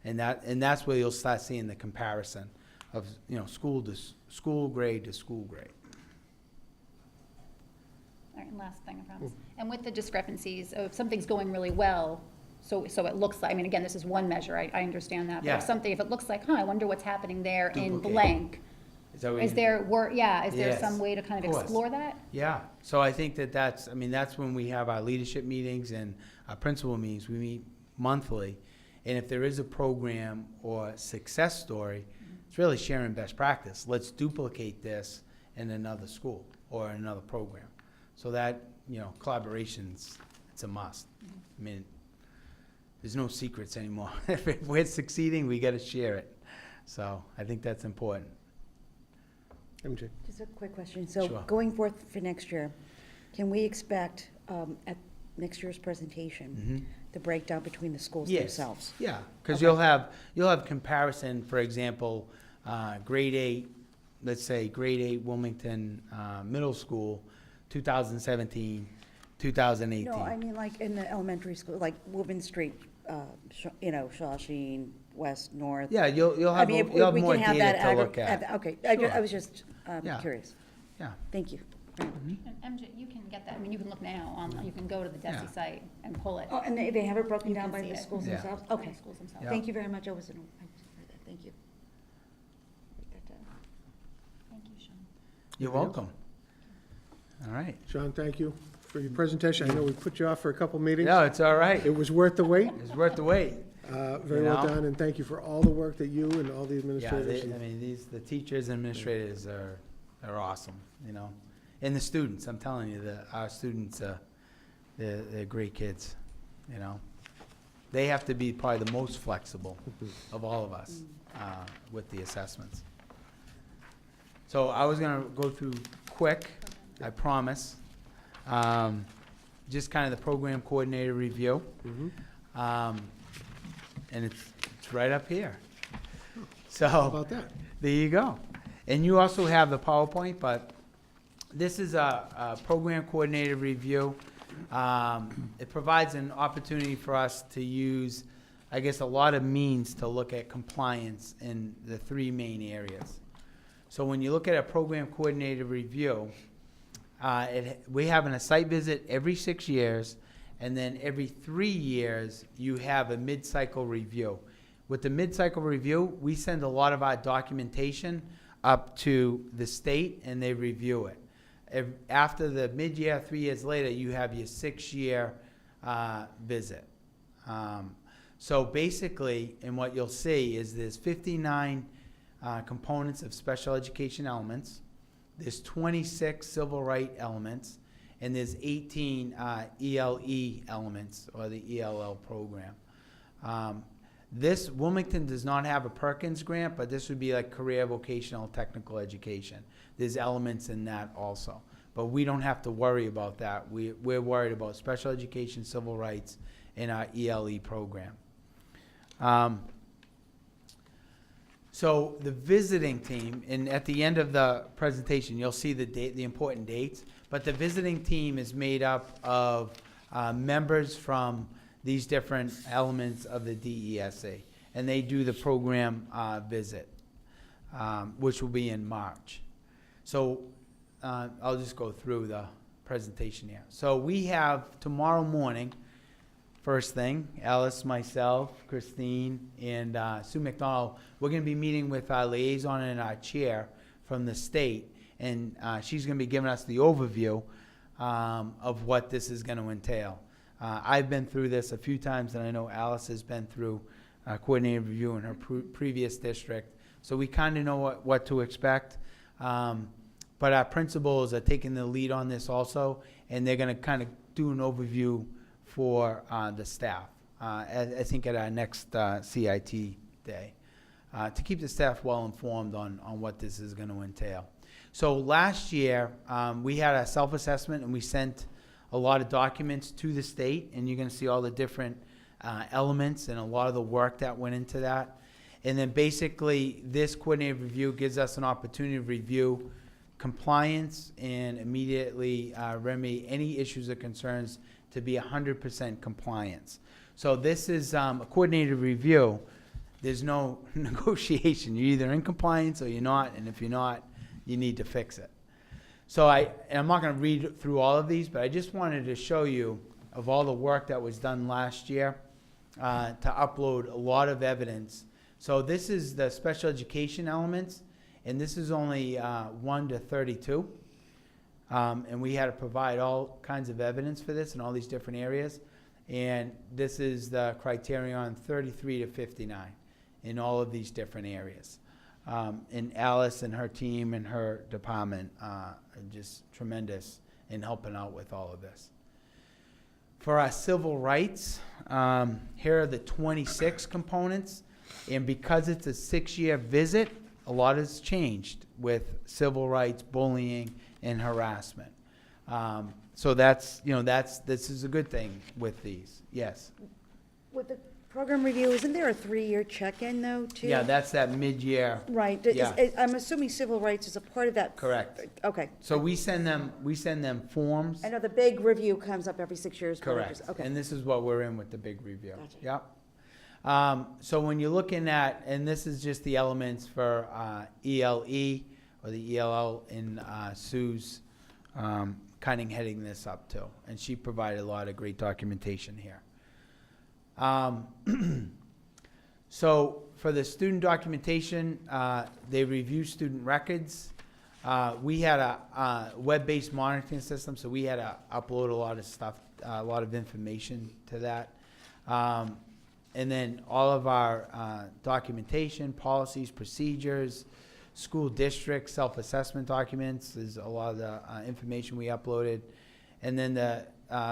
And that's where you'll start seeing the comparison of, school to school, grade to school grade. All right, and last thing, I promise. And with the discrepancies, if something's going really well, so it looks like, again, this is one measure, I understand that. But Yeah. if it looks like, I wonder what's happening there in Duplicate. blank, Is that what Is you- there is there Yes, some way to kind of course. explore that? Yeah, so I think that's when we have our leadership meetings and our principal meetings. We meet monthly. And if there is a program or success story, it's really sharing best practice. Let's duplicate this in another school or another program. So that, collaboration's, it's a must. I mean, there's no secrets anymore. If we're succeeding, we gotta share it. So I think that's important. MJ? Just a quick question. So Sure. going forth for next year, can we expect at next year's presentation, the breakdown between the schools Yes. themselves? Yeah, because Okay. you'll have comparison, for example, grade 8, let's say grade 8 Wilmington Middle School, 2017, 2018. No, I mean like in the elementary school, like Woburn Street, Shawshene, West, North. Yeah, you'll I have, mean, if you'll have we more can have data that to look at. Okay, Sure. I was just Yeah. curious. Yeah. Thank you. And MJ, you can get that, I mean, you can look now you can go to the Yeah. DESI site and pull it. Oh, and they have it broken You down can by see the it. schools Yeah. themselves? By Okay. the schools themselves. Yeah. Thank you very much. I wasn't aware of that. Thank you. Write that down. Thank you, Sean. You're welcome. All right. Sean, thank you for your presentation. I know we put you off for a couple meetings. No, it's all right. It was worth the wait. It's worth the wait. Very You well know? done, and thank you for all the work that you and all the Yeah, administrators. the teachers and administrators are awesome, And the students, I'm telling you, our students, they're great kids, They have to be probably the most flexible of all of us with the assessments. So I was gonna go through quick, I promise. Just kind of the program coordinator review. And it's right up here. How So, about that? there you go. And you also have the PowerPoint, but this is a program coordinator review. It provides an opportunity for us to use, I guess, a lot of means to look at compliance in the 3 main areas. So when you look at a program coordinator review, we're having a site visit every 6 years, and then every 3 years, you have a mid-cycle review. With the mid-cycle review, we send a lot of our documentation up to the state, and they review it. After the mid-year, 3 years later, you have your 6-year visit. So basically, and what you'll see is there's 59 components of special education elements. There's 26 civil right elements, and there's 18 ELE elements, or the ELL program. Wilmington does not have a Perkins grant, but this would be like career vocational technical education. There's elements in that also. But we don't have to worry about that. We're worried about special education, civil rights, and our ELE program. So the visiting team, and at the end of the presentation, you'll see the important dates, but the visiting team is made up of members from these different elements of the DESA, and they do the program visit, which will be in March. So I'll just go through the presentation here. So we have tomorrow morning, first thing, Alice, myself, Christine, and Sue McDonald, we're going to be meeting with our liaison and our chair from the state, and she's going to be giving us the overview of what this is going to entail. I've been through this a few times, and I know Alice has been through coordinated review in her previous district, so we kind of know what to expect. But our principals are taking the lead on this also, and they're going to kind of do an overview for the staff, I think at our next CIT day, to keep the staff well informed on what this is going to entail. So last year, we had a self-assessment, and we sent a lot of documents to the state, and you're going to see all the different elements and a lot of the work that went into that. And then basically, this coordinated review gives us an opportunity to review compliance and immediately remedy any issues or concerns to be 100% compliance. So this is a coordinated review. There's no negotiation. You're either in compliance or you're not, and if you're not, you need to fix it. So I'm not going to read through all of these, but I just wanted to show you of all the work that was done last year to upload a lot of evidence. So this is the special education elements, and this is only 1 to 32. And we had to provide all kinds of evidence for this in all these different areas. And this is the criterion 33 to 59 in all of these different areas. And Alice and her team and her department are just tremendous in helping out with all of this. For our civil rights, here are the 26 components. And because it's a 6-year visit, a lot has changed with civil rights, bullying, and harassment. So that's, this is a good thing with these, yes. With the program review, isn't there a 3-year check-in, though, too? Yeah, that's that mid-year. Right. Yeah. I'm assuming civil rights is a part of that. Correct. Okay. So we send them forms. I know the big review comes up every 6 years. but I Correct. just- Okay. And this is what we're in with the big review. Gotcha. Yep. So when you're looking at, and this is just the elements for ELE or the ELL in Sue's kind of heading this up too. And she provided a lot of great documentation here. So for the student documentation, they review student records. We had a web-based monitoring system, so we had to upload a lot of stuff, a lot of information to that. And then all of our documentation, policies, procedures, school district self-assessment documents is a lot of the information we uploaded. And then the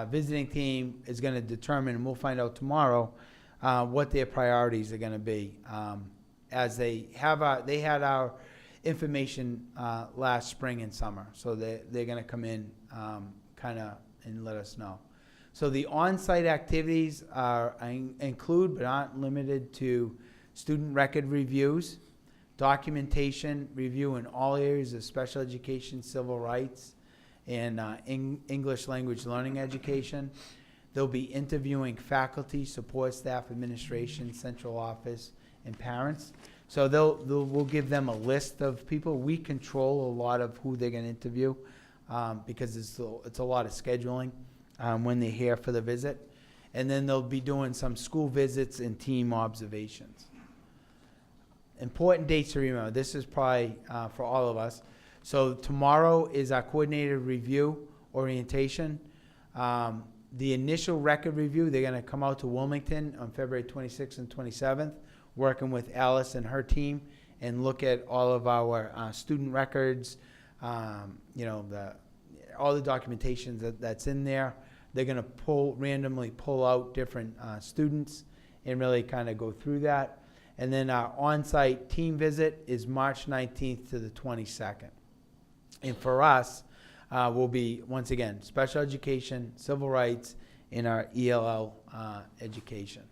visiting team is going to determine, and we'll find out tomorrow, what their priorities are going to be. As they had our information last spring and summer, so they're going to come in kind of and let us know. So the on-site activities include, but aren't limited to, student record reviews, documentation review in all areas of special education, civil rights, and English language learning education. They'll be interviewing faculty, support staff, administration, central office, and parents. So we'll give them a list of people. We control a lot of who they're going to interview because it's a lot of scheduling when they're here for the visit. And then they'll be doing some school visits and team observations. Important dates to remember. This is probably for all of us. So tomorrow is our coordinated review orientation. The initial record review, they're going to come out to Wilmington on February 26th and 27th, working with Alice and her team, and look at all of our student records, all the documentation that's in there. They're going to randomly pull out different students and really kind of go through that. And then our on-site team visit is March 19th to the 22nd. And for us, will be, once again, special education, civil rights, and our ELL education.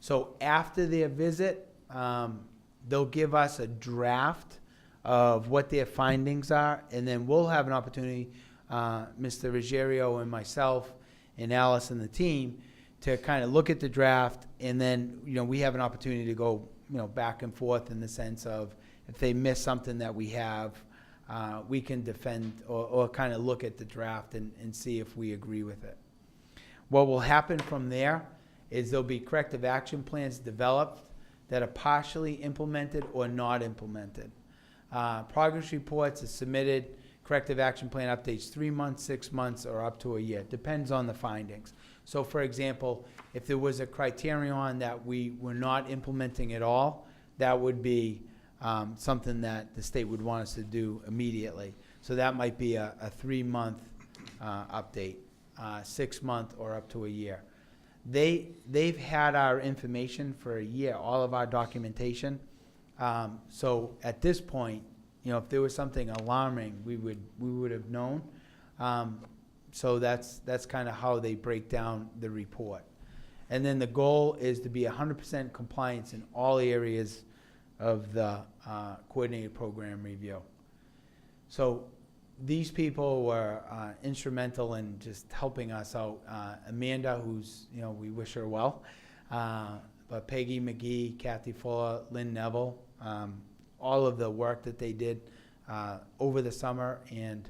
So after their visit, they'll give us a draft of what their findings are, and then we'll have an opportunity, Mr. Ruggiero and myself and Alice and the team, to kind of look at the draft, and then we have an opportunity to go back and forth in the sense of if they miss something that we have, we can defend or kind of look at the draft and see if we agree with it. What will happen from there is there'll be corrective action plans developed that are partially implemented or not implemented. Progress reports are submitted, corrective action plan updates 3 months, 6 months, or up to a year. Depends on the findings. So for example, if there was a criterion that we were not implementing at all, that would be something that the state would want us to do immediately. So that might be a 3-month update, 6-month, or up to a year. They've had our information for a year, all of our documentation. So at this point, if there was something alarming, we would have known. So that's kind of how they break down the report. And then the goal is to be 100% compliance in all areas of the coordinated program review. So these people were instrumental in just helping us out. Amanda, who's, we wish her well, but Peggy McGee, Kathy Fuller, Lynn Neville, all of the work that they did over the summer and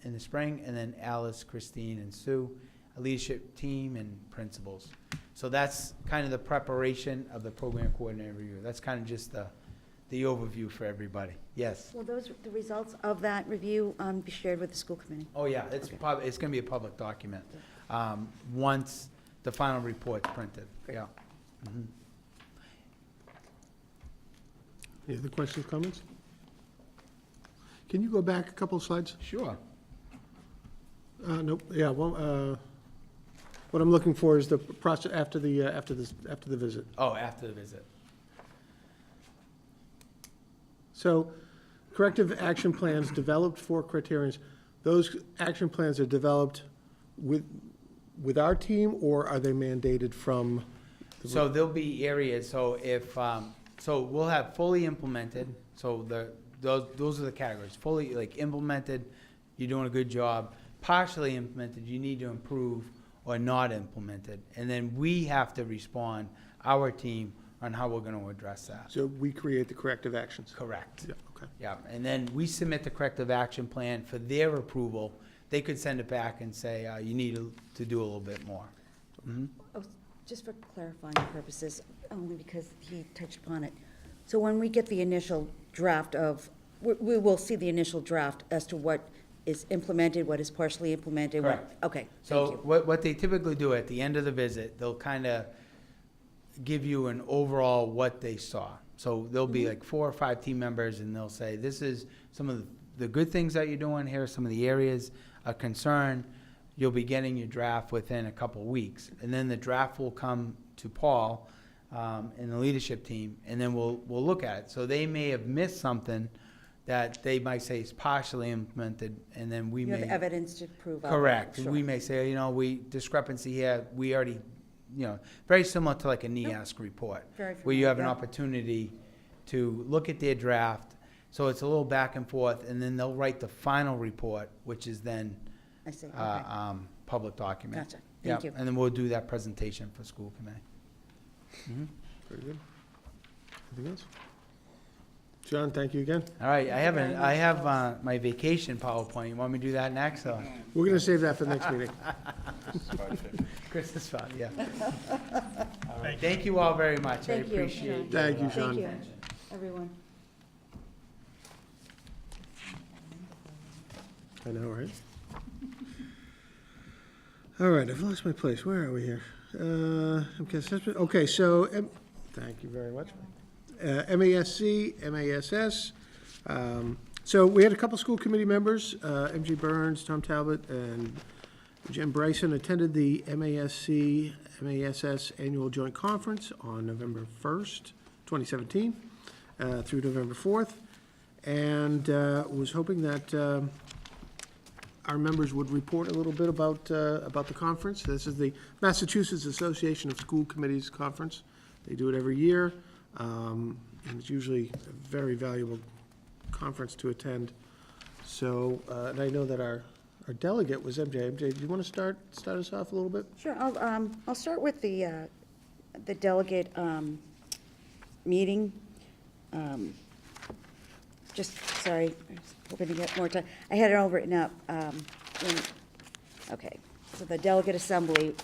in the spring, and then Alice, Christine, and Sue, a leadership team, and principals. So that's kind of the preparation of the program coordinator review. That's kind of just the the overview for everybody. Yes. Will the results of that review be shared with the school committee? Oh, yeah, it's it's gonna be a public document, once the final report's printed, yeah. Mhm. Any other questions, comments? Can you go back a couple of slides? Sure. Nope, yeah, well, what I'm looking for is the process after the visit. Oh, after the visit. So, corrective action plans developed for criterions, those action plans are developed with our team, or are they mandated from? So there'll be areas, so if, so we'll have fully implemented, so those are the categories. Fully, like, implemented, you're doing a good job. Partially implemented, you need to improve, or not implemented. And then we have to respond, our team, on how we're gonna address that. So we create the corrective actions? Correct. Yeah, okay. Yeah, and then we submit the corrective action plan for their approval. They could send it back and say, you need to do a little bit more. Mhm. Oh, just for clarifying purposes, only because he touched upon it. So when we get the initial draft of, we will see the initial draft as to what is implemented, what is partially implemented. Correct. Okay, thank So you. what they typically do at the end of the visit, they'll kind of give you an overall what they saw. So there'll be like 4 or 5 team members, and they'll say, this is some of the good things that you're doing, here are some of the areas of concern. You'll be getting your draft within a couple weeks. And then the draft will come to Paul and the leadership team, and then we'll look at it. So they may have missed something that they might say is partially implemented, and then we may. You have evidence to prove. Correct. Sure. We may say, discrepancy here, we already, very similar to like a NEASC report. Very Where you have an familiar, yeah. opportunity to look at their draft, so it's a little back and forth, and then they'll write the final report, which is then I see, okay. public document. Gotcha. Thank Yeah, you. and then we'll do that presentation for school committee. Mhm. Very good. Anything else? John, thank you again. All right, I very have much. my vacation PowerPoint. You want me to do that next, or? We're gonna save that for the next meeting. Christmas fun, yeah. All right, thank you all very much. I Thank you, appreciate Sean. Thank you, your, Sean. Thank you, everyone. I know, right? All right, I've lost my place. Where are we here? MCAS assessment. Okay, so, thank you very much. MASC, MASS. So we had a couple school committee members, MG Burns, Tom Talbot, and Jim Bryson attended the MASC, MASS Annual Joint Conference on November 1st, 2017, through November 4th, and was hoping that our members would report a little bit about the conference. This is the Massachusetts Association of School Committees Conference. They do it every year, and it's usually a very valuable conference to attend. So, and I know that our delegate was MJ. MJ, do you want to start us off a little bit? Sure, I'll start with the delegate meeting. Sorry, I was hoping to get more time. I had it all written up. Okay, so the delegate assembly,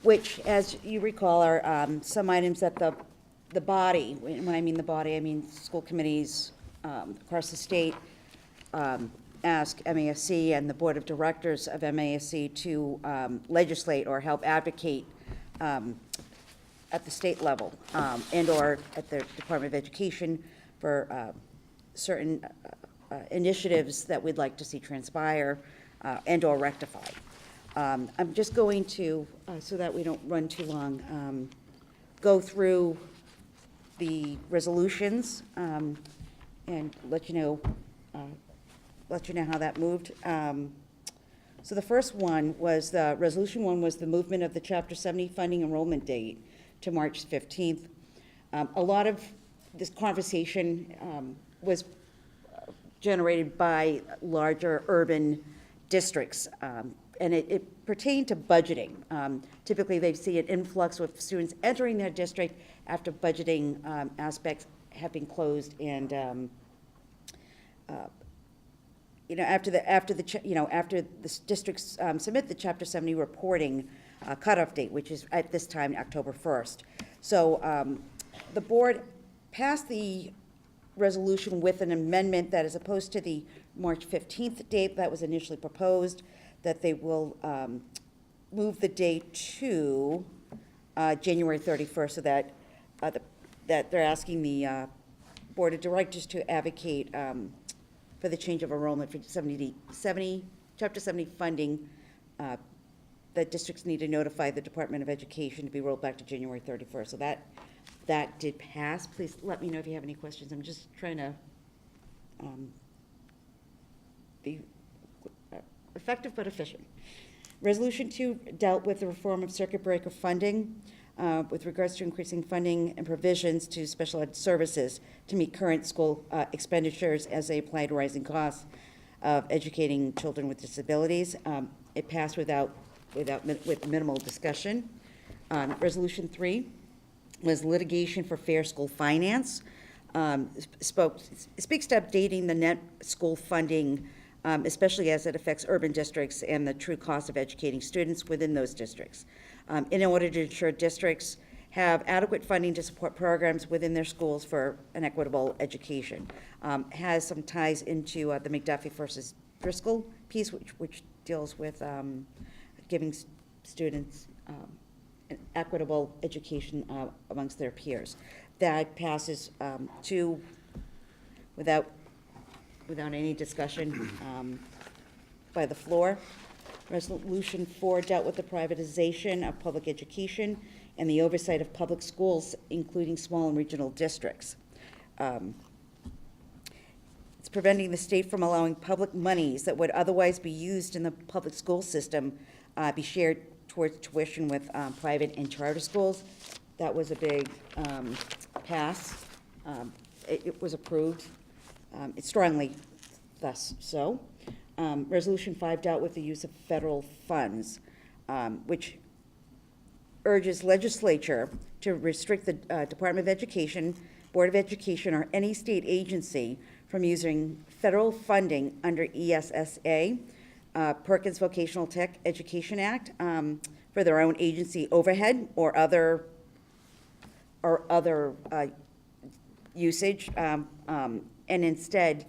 which, as you recall, are some items that the body, when I mean the body, I mean school committees across the state, ask MASC and the Board of Directors of MASC to legislate or help advocate at the state level and/or at the Department of Education for certain initiatives that we'd like to see transpire and/or rectify. I'm just going to, so that we don't run too long, go through the resolutions and let you know how that moved. So the first one was, Resolution 1 was the movement of the Chapter 70 funding enrollment date to March 15th. A lot of this conversation was generated by larger urban districts, and it pertained to budgeting. Typically, they see an influx of students entering their district after budgeting aspects have been closed, and after the districts submit the Chapter 70 reporting cutoff date, which is at this time October 1st. So the board passed the resolution with an amendment that, as opposed to the March 15th date that was initially proposed, that they will move the date to January 31st, so that, that they're asking the Board of Directors to advocate for the change of enrollment for Chapter 70 funding, that districts need to notify the Department of Education to be rolled back to January 31st. So that did pass. Please let me know if you have any questions. I'm just trying to be effective but efficient. Resolution 2 dealt with the reform of circuit breaker funding with regards to increasing funding and provisions to special ed services to meet current school expenditures as they apply to rising costs of educating children with disabilities. It passed with minimal discussion. Resolution 3 was litigation for fair school finance. Speaks to updating the net school funding, especially as it affects urban districts and the true cost of educating students within those districts. In order to ensure districts have adequate funding to support programs within their schools for an equitable education. Has some ties into the McDuffie versus Driscoll piece, which deals with giving students an equitable education amongst their peers. That passes without any discussion by the floor. Resolution 4 dealt with the privatization of public education and the oversight of public schools, including small and regional districts. It's preventing the state from allowing public monies that would otherwise be used in the public school system be shared towards tuition with private and charter schools. That was a big pass. It was approved. It's strongly thus so. Resolution 5 dealt with the use of federal funds, which urges legislature to restrict the Department of Education, Board of Education, or any state agency from using federal funding under ESSA, Perkins Vocational Tech Education Act, for their own agency overhead or other usage, and instead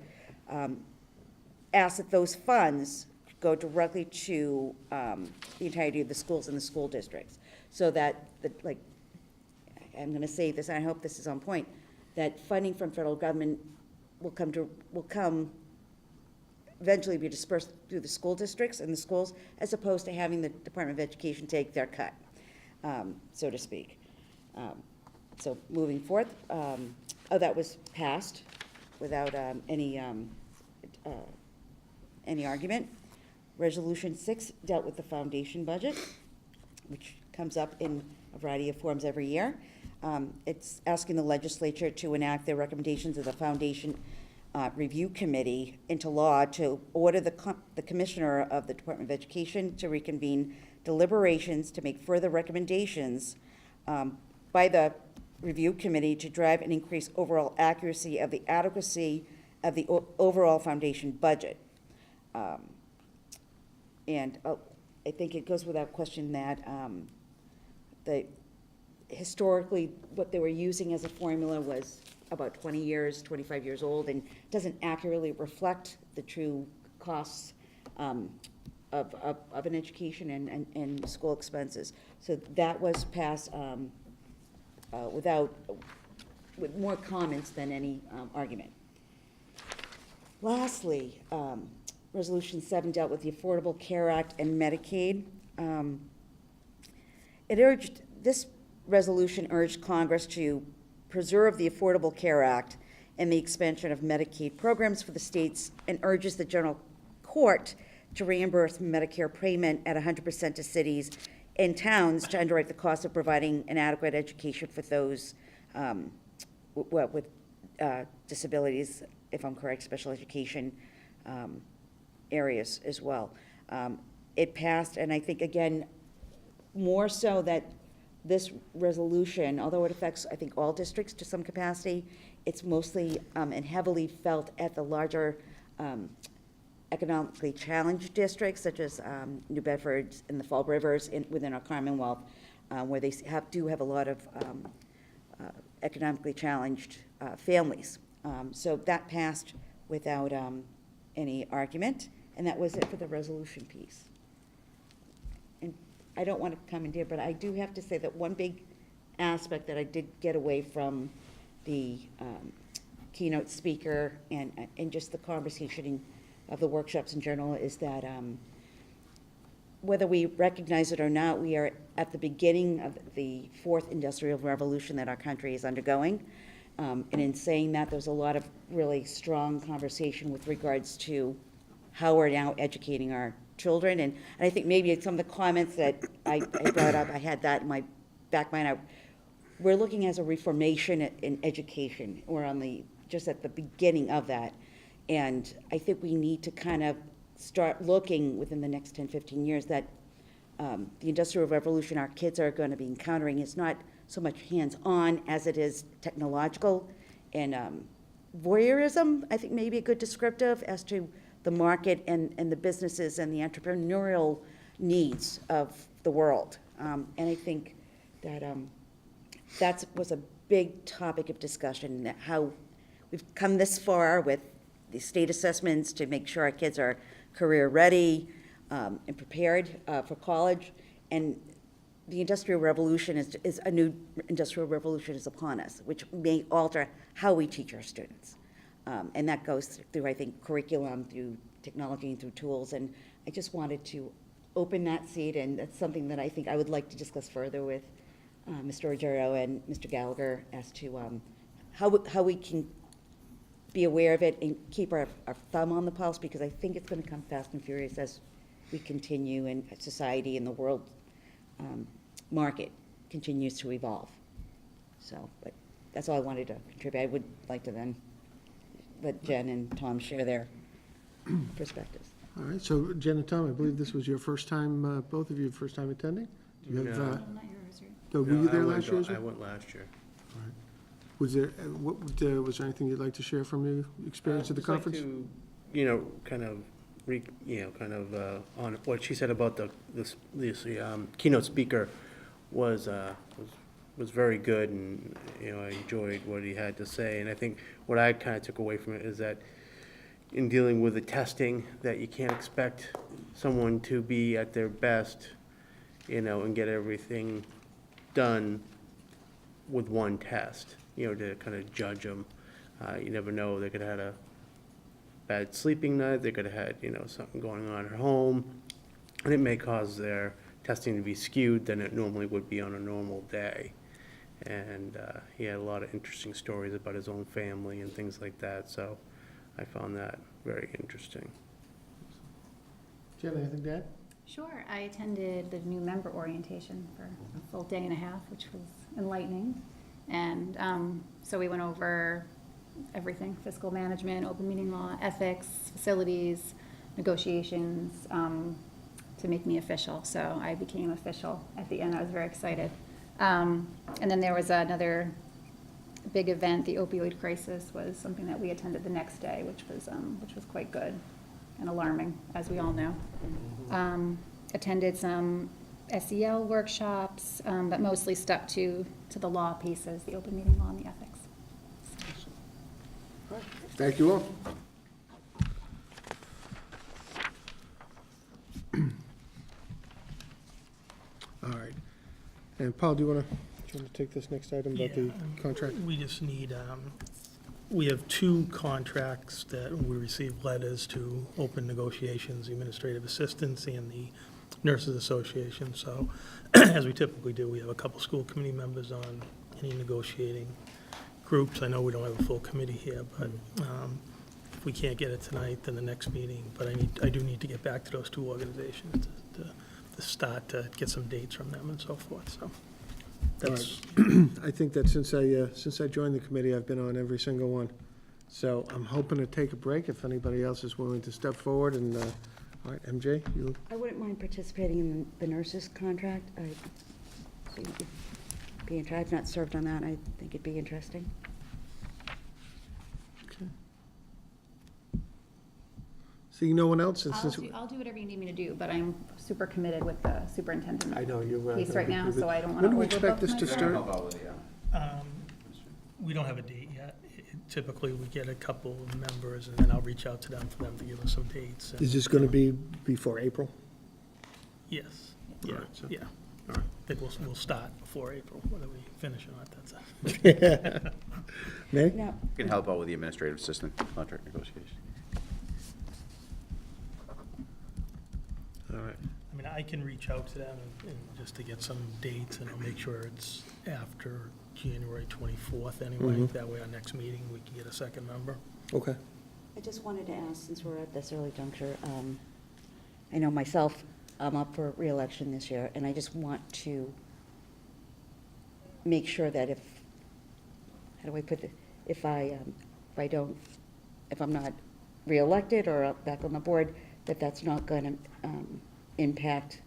ask that those funds go directly to the entirety of the schools and the school districts, so that, I'm going to say this, and I hope this is on point, that funding from federal government will eventually be dispersed through the school districts and the schools, as opposed to having the Department of Education take their cut, so to speak. So moving forth, that was passed without any argument. Resolution 6 dealt with the foundation budget, which comes up in a variety of forms every year. It's asking the legislature to enact their recommendations of the Foundation Review Committee into law to order the Commissioner of the Department of Education to reconvene deliberations to make further recommendations by the Review Committee to drive and increase overall accuracy of the adequacy of the overall foundation budget. And I think it goes without question that historically, what they were using as a formula was about 25 years old, and doesn't accurately reflect the true costs of an education and school expenses. So that was passed with more comments than any argument. Lastly, Resolution 7 dealt with the Affordable Care Act and Medicaid. This resolution urged Congress to preserve the Affordable Care Act and the expansion of Medicaid programs for the states, and urges the General Court to reimburse Medicare payment at 100% to cities and towns to underwrite the cost of providing an adequate education for those with disabilities, if I'm correct, special education areas as well. It passed, and I think, again, more so that this resolution, although it affects, I think, all districts to some capacity, it's mostly and heavily felt at the larger economically challenged districts, such as New Bedford and the Fall Rivers within our Commonwealth, where they do have a lot of economically challenged families. So that passed without any argument, and that was it for the resolution piece. And I don't want to commandeer, but I do have to say that one big aspect that I did get away from the keynote speaker and just the conversation of the workshops in general is that whether we recognize it or not, we are at the beginning of the fourth industrial revolution that our country is undergoing. And in saying that, there's a lot of really strong conversation with regards to how we're now educating our children. And I think maybe some of the comments that I brought up, I had that in my back mind. We're looking as a reformation in education. We're on just at the beginning of that. And I think we need to kind of start looking within the next 10, 15 years that the Industrial Revolution our kids are going to be encountering is not so much hands-on as it is technological. And voyeurism, I think, may be a good descriptive as to the market and the businesses and the entrepreneurial needs of the world. And I think that that was a big topic of discussion, that how we've come this far with the state assessments to make sure our kids are career ready and prepared for college. And the Industrial Revolution is a new Industrial Revolution is upon us, which may alter how we teach our students. And that goes through, I think, curriculum, through technology, and through tools. And I just wanted to open that seat, and that's something that I think I would like to discuss further with Mr. Ruggiero and Mr. Gallagher as to how we can be aware of it and keep our thumb on the pulse, because I think it's going to come fast and furious as we continue in society and the world market continues to evolve. So, but that's all I wanted to contribute. I would like to then let Jen and Tom share their perspectives. All right, so Jen and Tom, I believe this was your first time, both of you, first time attending? Do you have, No. were you there I last year? I went last year. All right. Was there, was there anything you'd like to share from your experience at the Just like conference? to, kind of, on what she said about this keynote speaker was very good, and, I enjoyed what he had to say. And I think what I kind of took away from it is that in dealing with the testing, that you can't expect someone to be at their best, and get everything done with one test, to kind of judge them. You never know, they could have had a bad sleeping night, they could have had, something going on at home, and it may cause their testing to be skewed than it normally would be on a normal day. And he had a lot of interesting stories about his own family and things like that, so I found that very interesting. Jen, anything to add? Sure, I attended the new member orientation for a full day and a half, which was enlightening. And so we went over everything: fiscal management, open meeting law, ethics, facilities, negotiations, to make me official. So I became official at the end. I was very excited. And then there was another big event. The opioid crisis was something that we attended the next day, which was quite good and alarming, as we all know. Attended some SEL workshops, but mostly stuck to the law pieces, the open meeting law and the ethics. Thank you all. All right. And Paul, do you want to take this next item about the contract? We just need, we have two contracts that we received letters to open negotiations, the administrative assistants and the Nurses Association. So as we typically do, we have a couple school committee members on any negotiating groups. I know we don't have a full committee here, but if we can't get it tonight, then the next meeting. But I do need to get back to those two organizations to start to get some dates from them and so forth, so. That's, I think that since I joined the committee, I've been on every single one. So I'm hoping to take a break if anybody else is willing to step forward. And, all right, MJ, you? I wouldn't mind participating in the nurses' contract. I've not served on that. I think it'd be interesting. Okay. Seeing no one else? I'll do whatever you need me to do, but I'm super committed with the superintendent I know you're piece right now, so I don't want When to do we expect this to myself. start? we don't have a date yet, typically we get a couple of members, and then I'll reach out to them for them to give us some dates. and, Is this going to be before April? Yes, yeah, All right, so- yeah. all right. I think we'll start before April, whether we finish or not, that's it. May? Now, You can help out with the administrative assistant contract negotiation. All right. I mean, I can reach out to them and just to get some dates, and I'll make sure it's after January 24th anyway. Mhm. That way our next meeting, we can get a second member. Okay. I just wanted to ask, since we're at this early juncture, I know myself, I'm up for reelection this year, and I just want to make sure that how do I put it, if I'm not reelected or back on the board, that's not going to impact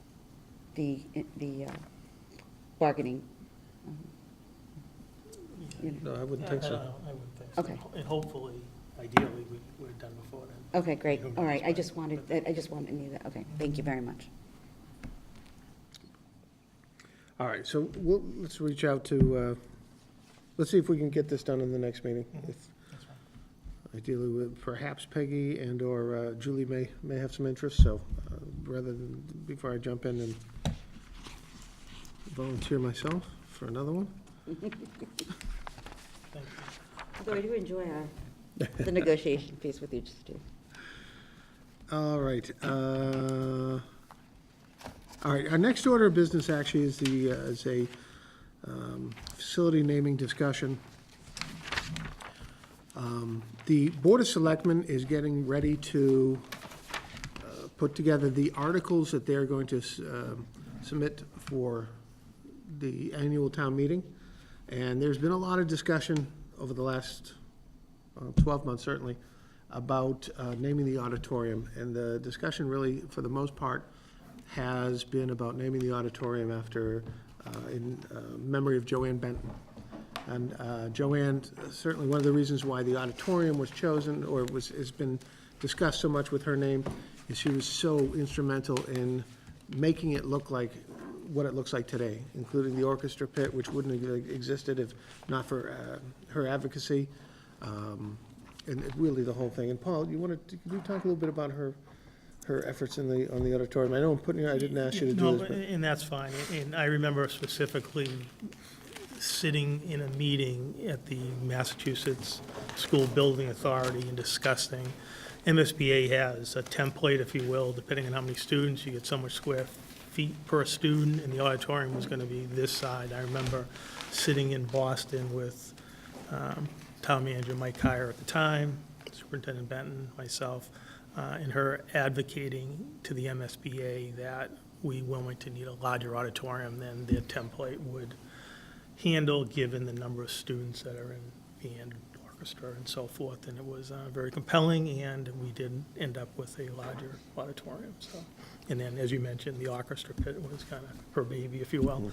the bargaining. No, I wouldn't think so. I wouldn't think so. Okay. And hopefully, ideally, we're done before then. Okay, great. Who All right, knows, I just wanted to know that. Okay, thank you very much. All right, so let's reach out to, let's see if we can get this done in the next meeting. If- That's fine. Ideally, with perhaps Peggy and/or Julie may have some interest, so rather than, before I jump in and volunteer myself for another one. Thank you. Although I do enjoy the negotiation piece with you, Steve. All right. All right, our next order of business actually is a facility naming discussion. The Board of Selectmen is getting ready to put together the articles that they're going to submit for the annual town meeting. And there's been a lot of discussion over the last 12 months, certainly, about naming the auditorium. And the discussion really, for the most part, has been about naming the auditorium after, in memory of Joanne Benton. And Joanne, certainly one of the reasons why the auditorium was chosen, or has been discussed so much with her name, is she was so instrumental in making it look like what it looks like today, including the orchestra pit, which wouldn't have existed if not for her advocacy, and really the whole thing. And Paul, can you talk a little bit about her efforts on the auditorium? I know I didn't ask you to do No, this, but. and that's fine. And I remember specifically sitting in a meeting at the Massachusetts School Building Authority and discussing, MSBA has a template, if you will, depending on how many students, you get so much square feet per student, and the auditorium was going to be this side. I remember sitting in Boston with town manager Mike Kyer at the time, Superintendent Benton, myself, and her advocating to the MSBA that we Wilmington need a larger auditorium than their template would handle, given the number of students that are in band, orchestra, and so forth. And it was very compelling, and we did end up with a larger auditorium. So, and then, as you mentioned, the orchestra pit was kind of her baby, if you will.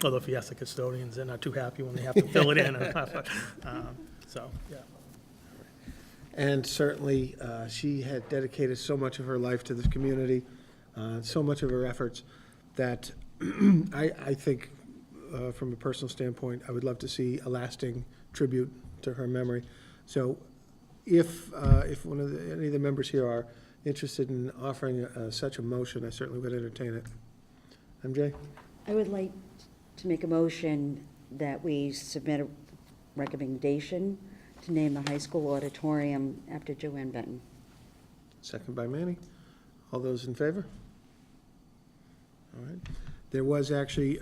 Although if you ask the custodians, they're not too happy when they have to fill it in. So, yeah. And certainly, she had dedicated so much of her life to this community, so much of her efforts, that I think, from a personal standpoint, I would love to see a lasting tribute to her memory. So if any of the members here are interested in offering such a motion, I certainly would entertain it. MJ? I would like to make a motion that we submit a recommendation to name the high school auditorium after Joanne Benton. Second by Manny. All those in favor? All right. There was actually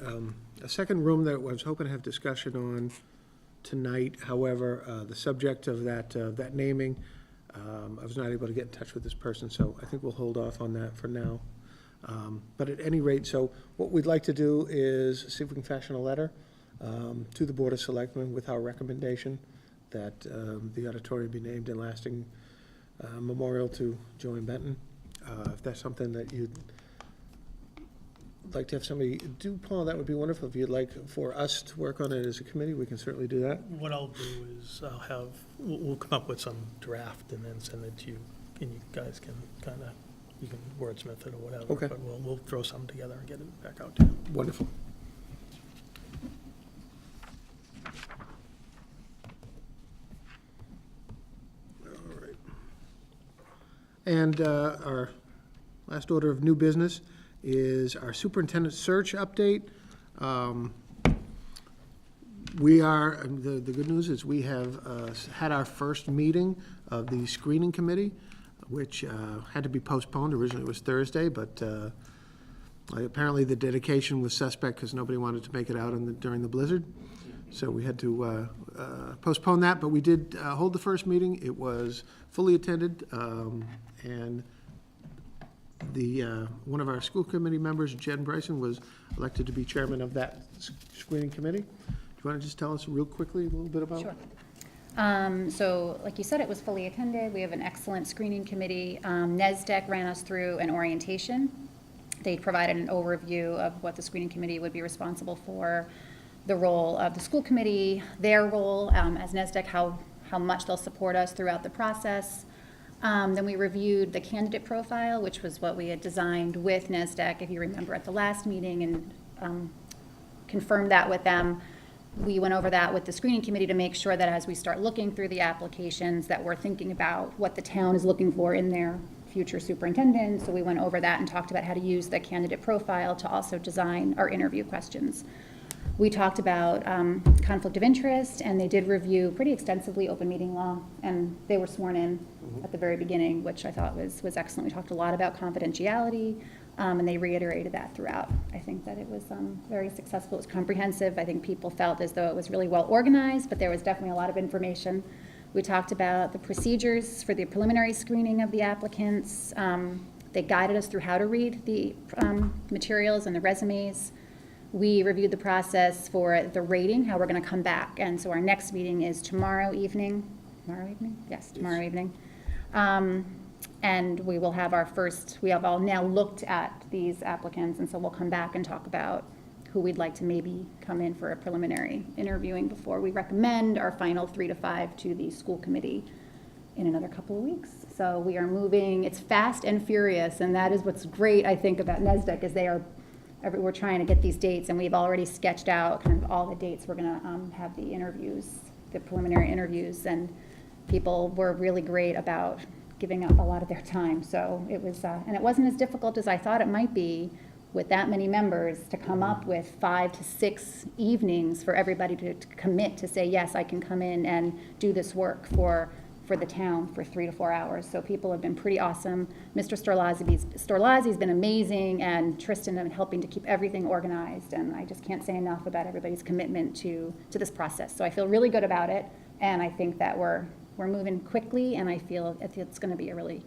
a second room that I was hoping to have discussion on tonight. However, the subject of that naming, I was not able to get in touch with this person, so I think we'll hold off on that for now. But at any rate, so what we'd like to do is see if we can fashion a letter to the Board of Selectmen with our recommendation that the auditorium be named in lasting memorial to Joanne Benton. If that's something that you'd like to have somebody do, Paul, that would be wonderful. If you'd like for us to work on it as a committee, we can certainly do that. What I'll do is we'll come up with some draft and then send it to you, and you guys can you can wordsmith it or whatever. Okay. But we'll throw something together and get it back out to you. Wonderful. And our last order of new business is our superintendent search update. The good news is we have had our first meeting of the screening committee, which had to be postponed. Originally it was Thursday, but apparently the dedication was suspect because nobody wanted to make it out during the blizzard. So we had to postpone that, but we did hold the first meeting. It was fully attended, and one of our school committee members, Jen Bryson, was elected to be chairman of that screening committee. Do you want to just tell us real quickly a little bit about? Sure. So like you said, it was fully attended. We have an excellent screening committee. NESDEC ran us through an orientation. They provided an overview of what the screening committee would be responsible for, the role of the school committee, their role as NESDEC, how much they'll support us throughout the process. Then we reviewed the candidate profile, which was what we had designed with NESDEC, if you remember, at the last meeting, and confirmed that with them. We went over that with the screening committee to make sure that as we start looking through the applications that we're thinking about what the town is looking for in their future superintendent. So we went over that and talked about how to use the candidate profile to also design our interview questions. We talked about conflict of interest, and they did review pretty extensively open meeting law, and they were sworn in at the very beginning, which I thought was excellent. We talked a lot about confidentiality, and they reiterated that throughout. I think that it was very successful. It was comprehensive. I think people felt as though it was really well organized, but there was definitely a lot of information. We talked about the procedures for the preliminary screening of the applicants. They guided us through how to read the materials and the resumes. We reviewed the process for the rating, how we're going to come back. And so our next meeting is tomorrow evening. Tomorrow evening? Yes, tomorrow evening. And we will have we have all now looked at these applicants, and so we'll come back and talk about who we'd like to maybe come in for a preliminary interviewing before we recommend our final 3 to 5 to the school committee in another couple of weeks. So we are moving, it's fast and furious, and that is what's great, I think, about NESDEC, is we're trying to get these dates, and we've already sketched out kind of all the dates we're going to have the interviews, the preliminary interviews, and people were really great about giving up a lot of their time. So it was, and it wasn't as difficult as I thought it might be with that many members to come up with 5 to 6 evenings for everybody to commit to say, yes, I can come in and do this work for the town for 3 to 4 hours. So people have been pretty awesome. Mr. Storlazzi's been amazing, and Tristan have been helping to keep everything organized, and I just can't say enough about everybody's commitment to this process. So I feel really good about it, and I think that we're moving quickly, and I feel it's going to be a really,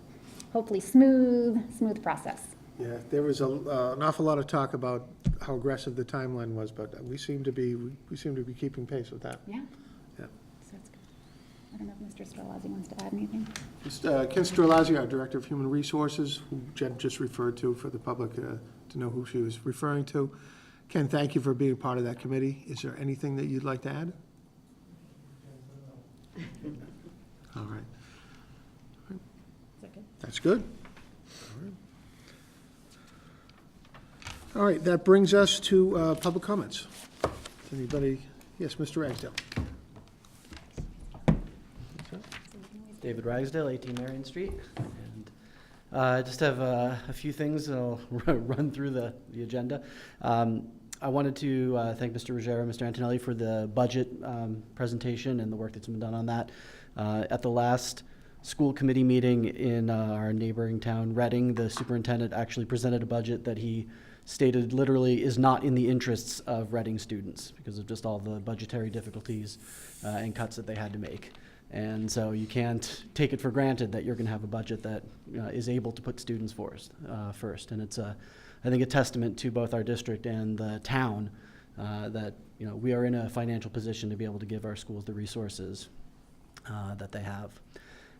hopefully, smooth process. Yeah, there was an awful lot of talk about how aggressive the timeline was, but we seem to be keeping pace with that. Yeah. Yeah. So that's good. I don't know if Mr. Storlazzi wants to add anything. Just, Ken Storlazzi, our Director of Human Resources, who Jen just referred to for the public to know who she was referring to. Ken, thank you for being part of that committee. Is there anything that you'd like to add? All right. Second. That's good. All right, that brings us to public comments. Anybody? Yes, Mr. Ragsdale. David Ragsdale, 18 Marion Street. And I just have a few things, and I'll run through the agenda. I wanted to thank Mr. Ruggiero and Mr. Antonelli for the budget presentation and the work that's been done on that. At the last school committee meeting in our neighboring town, Reading, the superintendent actually presented a budget that he stated literally is not in the interests of Reading students because of just all the budgetary difficulties and cuts that they had to make. And so you can't take it for granted that you're going to have a budget that is able to put students first. And it's, I think, a testament to both our district and the town that we are in a financial position to be able to give our schools the resources that they have.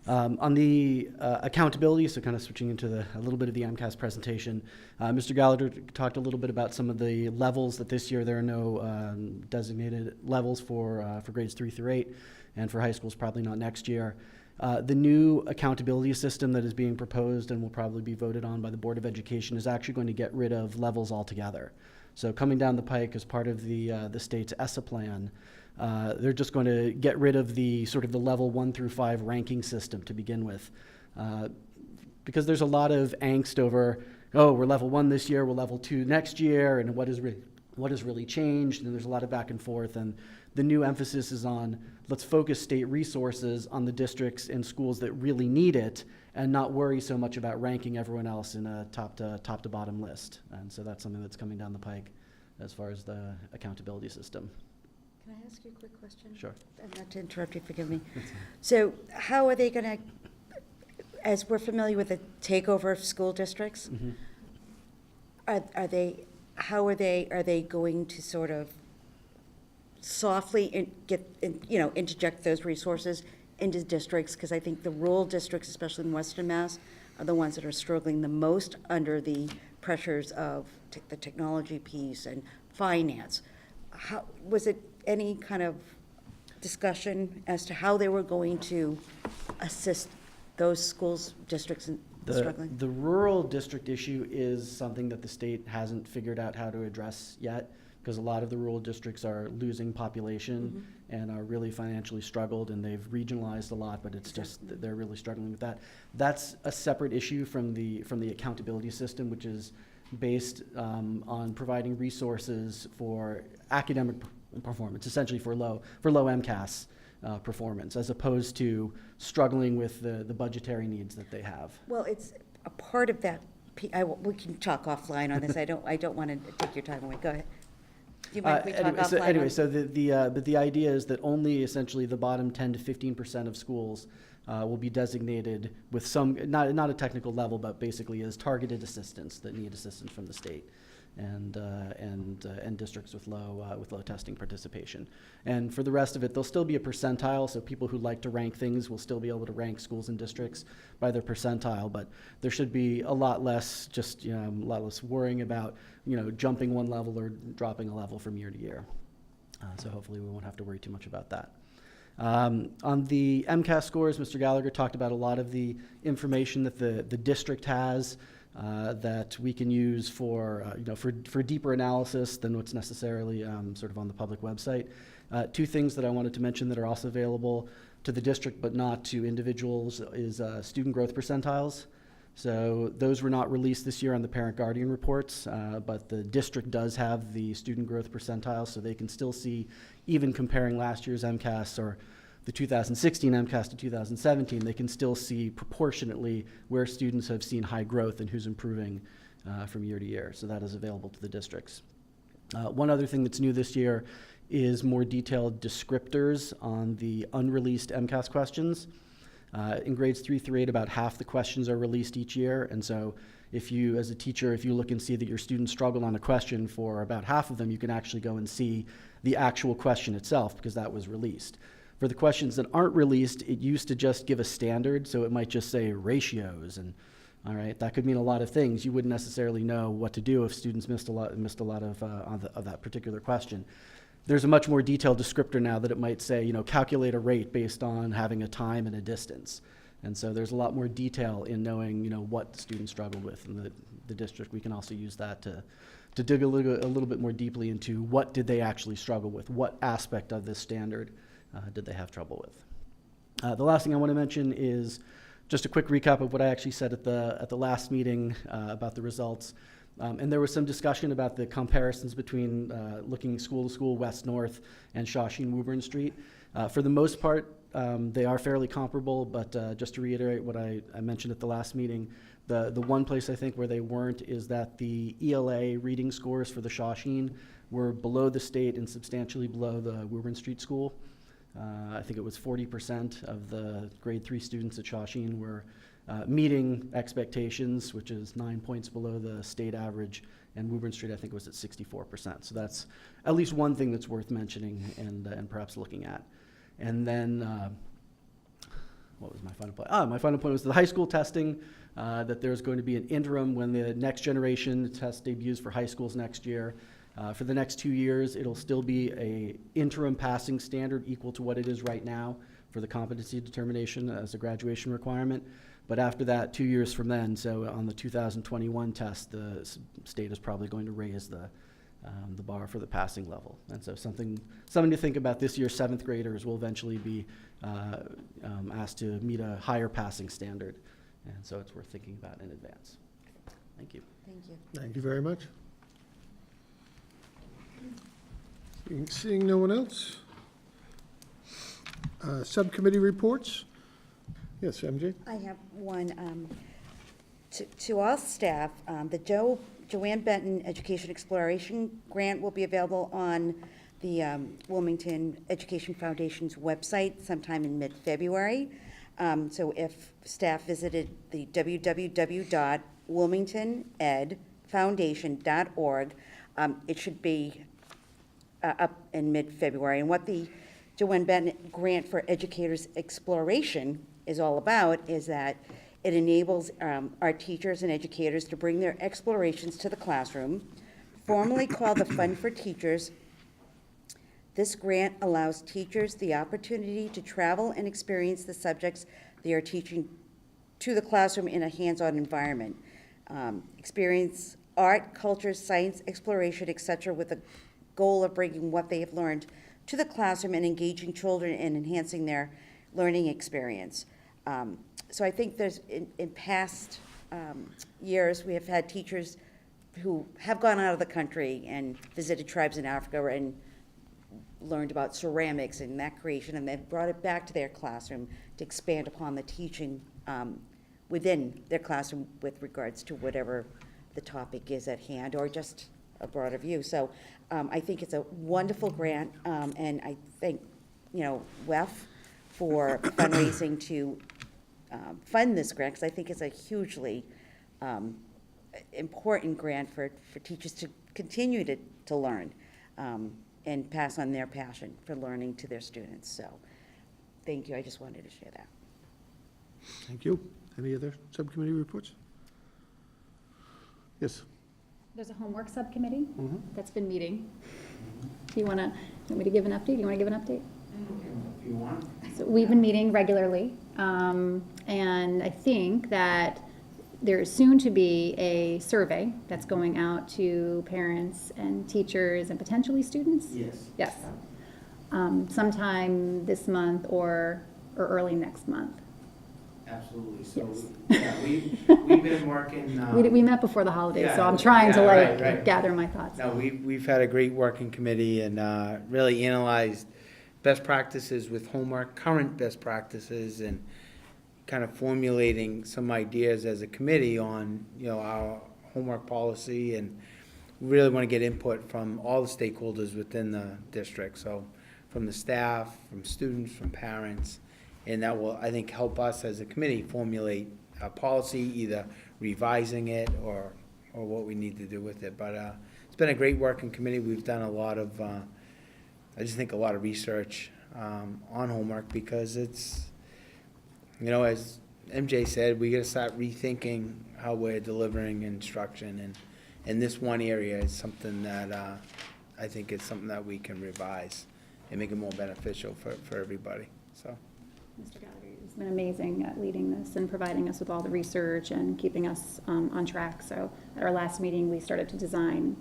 On the accountability, so kind of switching into a little bit of the MCAS presentation, Mr. Gallagher talked a little bit about some of the levels that this year there are no designated levels for grades 3 through 8, and for high schools probably not next year. The new accountability system that is being proposed and will probably be voted on by the Board of Education is actually going to get rid of levels altogether. So coming down the pike as part of the state's ESSA plan, they're just going to get rid of the sort of the level 1 through 5 ranking system to begin with. because there's a lot of angst over, oh, we're level 1 this year, we're level 2 next year, and what has really changed, and there's a lot of back and forth, and the new emphasis is on, let's focus state resources on the districts and schools that really need it, and not worry so much about ranking everyone else in a top to bottom list. And so that's something that's coming down the pike as far as the accountability system. Can I ask you a quick question? Sure. Not to interrupt you, forgive me. So how are they going to, as we're familiar with the takeover of school districts, Mm-hmm. are they going to sort of softly interject those resources into districts? Because I think the rural districts, especially in Western Mass, are the ones that are struggling the most under the pressures of the technology piece and finance. Was it any kind of discussion as to how they were going to assist those schools, districts struggling? The rural district issue is something that the state hasn't figured out how to address yet, because a lot of the rural districts are losing population and are really financially struggled, and they've regionalized a lot, but it's just that they're really struggling with that. That's a separate issue from the accountability system, which is based on providing resources for academic performance, essentially for low MCAS performance, as opposed to struggling with the budgetary needs that they have. Well, it's a part of that. We can talk offline on this. I don't want to take your time away. Go ahead. Do you mind if we talk offline? But the idea is that only essentially the bottom 10 to 15% of schools will be designated with some, not a technical level, but basically as targeted assistance that need assistance from the state, and districts with low testing participation. And for the rest of it, there'll still be a percentile, so people who like to rank things will still be able to rank schools and districts by their percentile, but there should be a lot less worrying about, jumping one level or dropping a level from year to year. So hopefully we won't have to worry too much about that. On the MCAS scores, Mr. Gallagher talked about a lot of the information that the district has that we can use for deeper analysis than what's necessarily sort of on the public website. Two things that I wanted to mention that are also available to the district but not to individuals is student growth percentiles. So those were not released this year on the parent-guardian reports, but the district does have the student growth percentiles, so they can still see, even comparing last year's MCAS or the 2016 MCAS to 2017, they can still see proportionately where students have seen high growth and who's improving from year to year. So that is available to the districts. One other thing that's new this year is more detailed descriptors on the unreleased MCAS questions. In grades 3 through 8, about half the questions are released each year, and so if you, as a teacher, if you look and see that your students struggled on a question for about half of them, you can actually go and see the actual question itself, because that was released. For the questions that aren't released, it used to just give a standard, so it might just say ratios, and all right, that could mean a lot of things. You wouldn't necessarily know what to do if students missed a lot of that particular question. There's a much more detailed descriptor now that it might say, calculate a rate based on having a time and a distance. And so there's a lot more detail in knowing, what the students struggled with. In the district, we can also use that to dig a little bit more deeply into what did they actually struggle with, what aspect of this standard did they have trouble with. The last thing I want to mention is just a quick recap of what I actually said at the last meeting about the results. And there was some discussion about the comparisons between looking school to school, west-north, and Shawshene-Woburn Street. For the most part, they are fairly comparable, but just to reiterate what I mentioned at the last meeting, the one place I think where they weren't is that the ELA reading scores for the Shawshene were below the state and substantially below the Woburn Street School. I think it was 40% of the grade 3 students at Shawshene were meeting expectations, which is 9 points below the state average, and Woburn Street I think was at 64%. So that's at least one thing that's worth mentioning and perhaps looking at. And then, what was my final point? My final point was the high school testing, that there's going to be an interim when the next generation test debuts for high schools next year. For the next 2 years, it'll still be an interim passing standard equal to what it is right now for the competency determination as a graduation requirement. But after that, 2 years from then, so on the 2021 test, the state is probably going to raise the bar for the passing level. And so something to think about. This year's 7th graders will eventually be asked to meet a higher passing standard And so it's worth thinking about in advance. Thank you. Thank you. Thank you very much. Seeing no one else? Subcommittee reports? Yes, MJ? I have one. To all staff, the Joanne Benton Education Exploration Grant will be available on the Wilmington Education Foundation's website sometime in mid-February. So if staff visited the www.wilmingtonedfoundation.org, it should be up in mid-February. And what the Joanne Benton Grant for Educators Exploration is all about is that it enables our teachers and educators to bring their explorations to the classroom. Formerly called the Fund for Teachers, this grant allows teachers the opportunity to travel and experience the subjects they are teaching to the classroom in a hands-on environment. Experience art, culture, science, exploration, etc., with the goal of bringing what they have learned to the classroom and engaging children and enhancing their learning experience. So I think there's, in past years, we have had teachers who have gone out of the country and visited tribes in Africa and learned about ceramics and that creation, and they've brought it back to their classroom to expand upon the teaching within their classroom with regards to whatever the topic is at hand, or just a broader view. So I think it's a wonderful grant, and I thank, WEF for fundraising to fund this grant, because I think it's a hugely important grant for teachers to continue to learn and pass on their passion for learning to their students. So thank you. I just wanted to share that. Thank you. Any other subcommittee reports? Yes. There's a homework subcommittee that's been meeting. Do you want me to give an update? Do you want to give an update? If you want. So we've been meeting regularly, and I think that there's soon to be a survey that's going out to parents and teachers and potentially students. Yes. Yes. Sometime this month or early next month. Absolutely. So, Yes. yeah, we've been working. We met before the holidays, so Yeah, I'm trying to right. gather my thoughts. No, we've had a great working committee and really analyzed best practices with homework, current best practices, and kind of formulating some ideas as a committee on, our homework policy, and we really want to get input from all the stakeholders within the district. So from the staff, from students, from parents, and that will, I think, help us as a committee formulate a policy, either revising it or what we need to do with it. But it's been a great working committee. We've done a lot of, I just think a lot of research on homework, because it's, as MJ said, we gotta start rethinking how we're delivering instruction, and this one area is something that I think it's something that we can revise and make it more beneficial for everybody, so. Mr. Gallagher has been amazing at leading this and providing us with all the research and keeping us on track. So at our last meeting, we started to design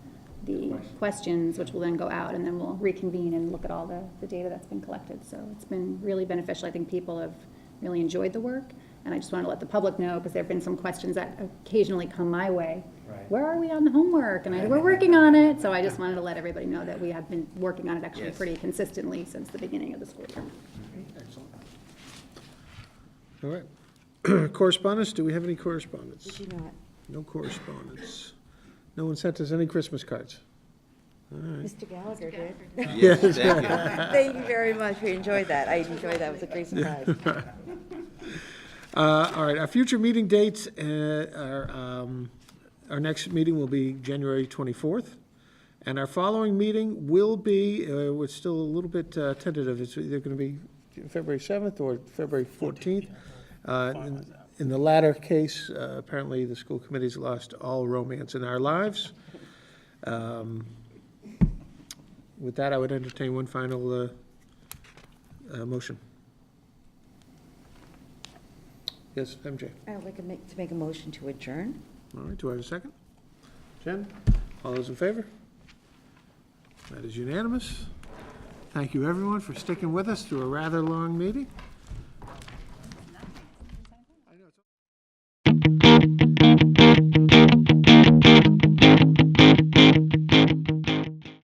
the questions, which will then go out, and then we'll reconvene and look at all the data that's been collected. So it's been really beneficial. I think people have really enjoyed the work, and I just want to let the public know, because there have been some questions that occasionally come my way. Right. Where are we on the homework? And we're working on it. So I just wanted to let everybody know that we have been working on it actually Yes. pretty consistently since the beginning of the school year. Excellent. All right. Correspondence, do we have any correspondence? Did you not? No correspondence. No one sent us any Christmas cards. All right. Mr. Gallagher did. Yes. Thank you. Thank you very much. We enjoyed that. I enjoyed that. It was a great surprise. All right, our future meeting dates our next meeting will be January 24th, and our following meeting will be, we're still a little bit tentative, it's either going to be February 7th or February 14th. In the latter case, apparently the school committee's lost all romance in our lives. With that, I would entertain one final motion. Yes, MJ? I would like to make a motion to adjourn. All right, do I have a second? Jen? All those in favor? That is unanimous. Thank you, everyone, for sticking with us through a rather long meeting.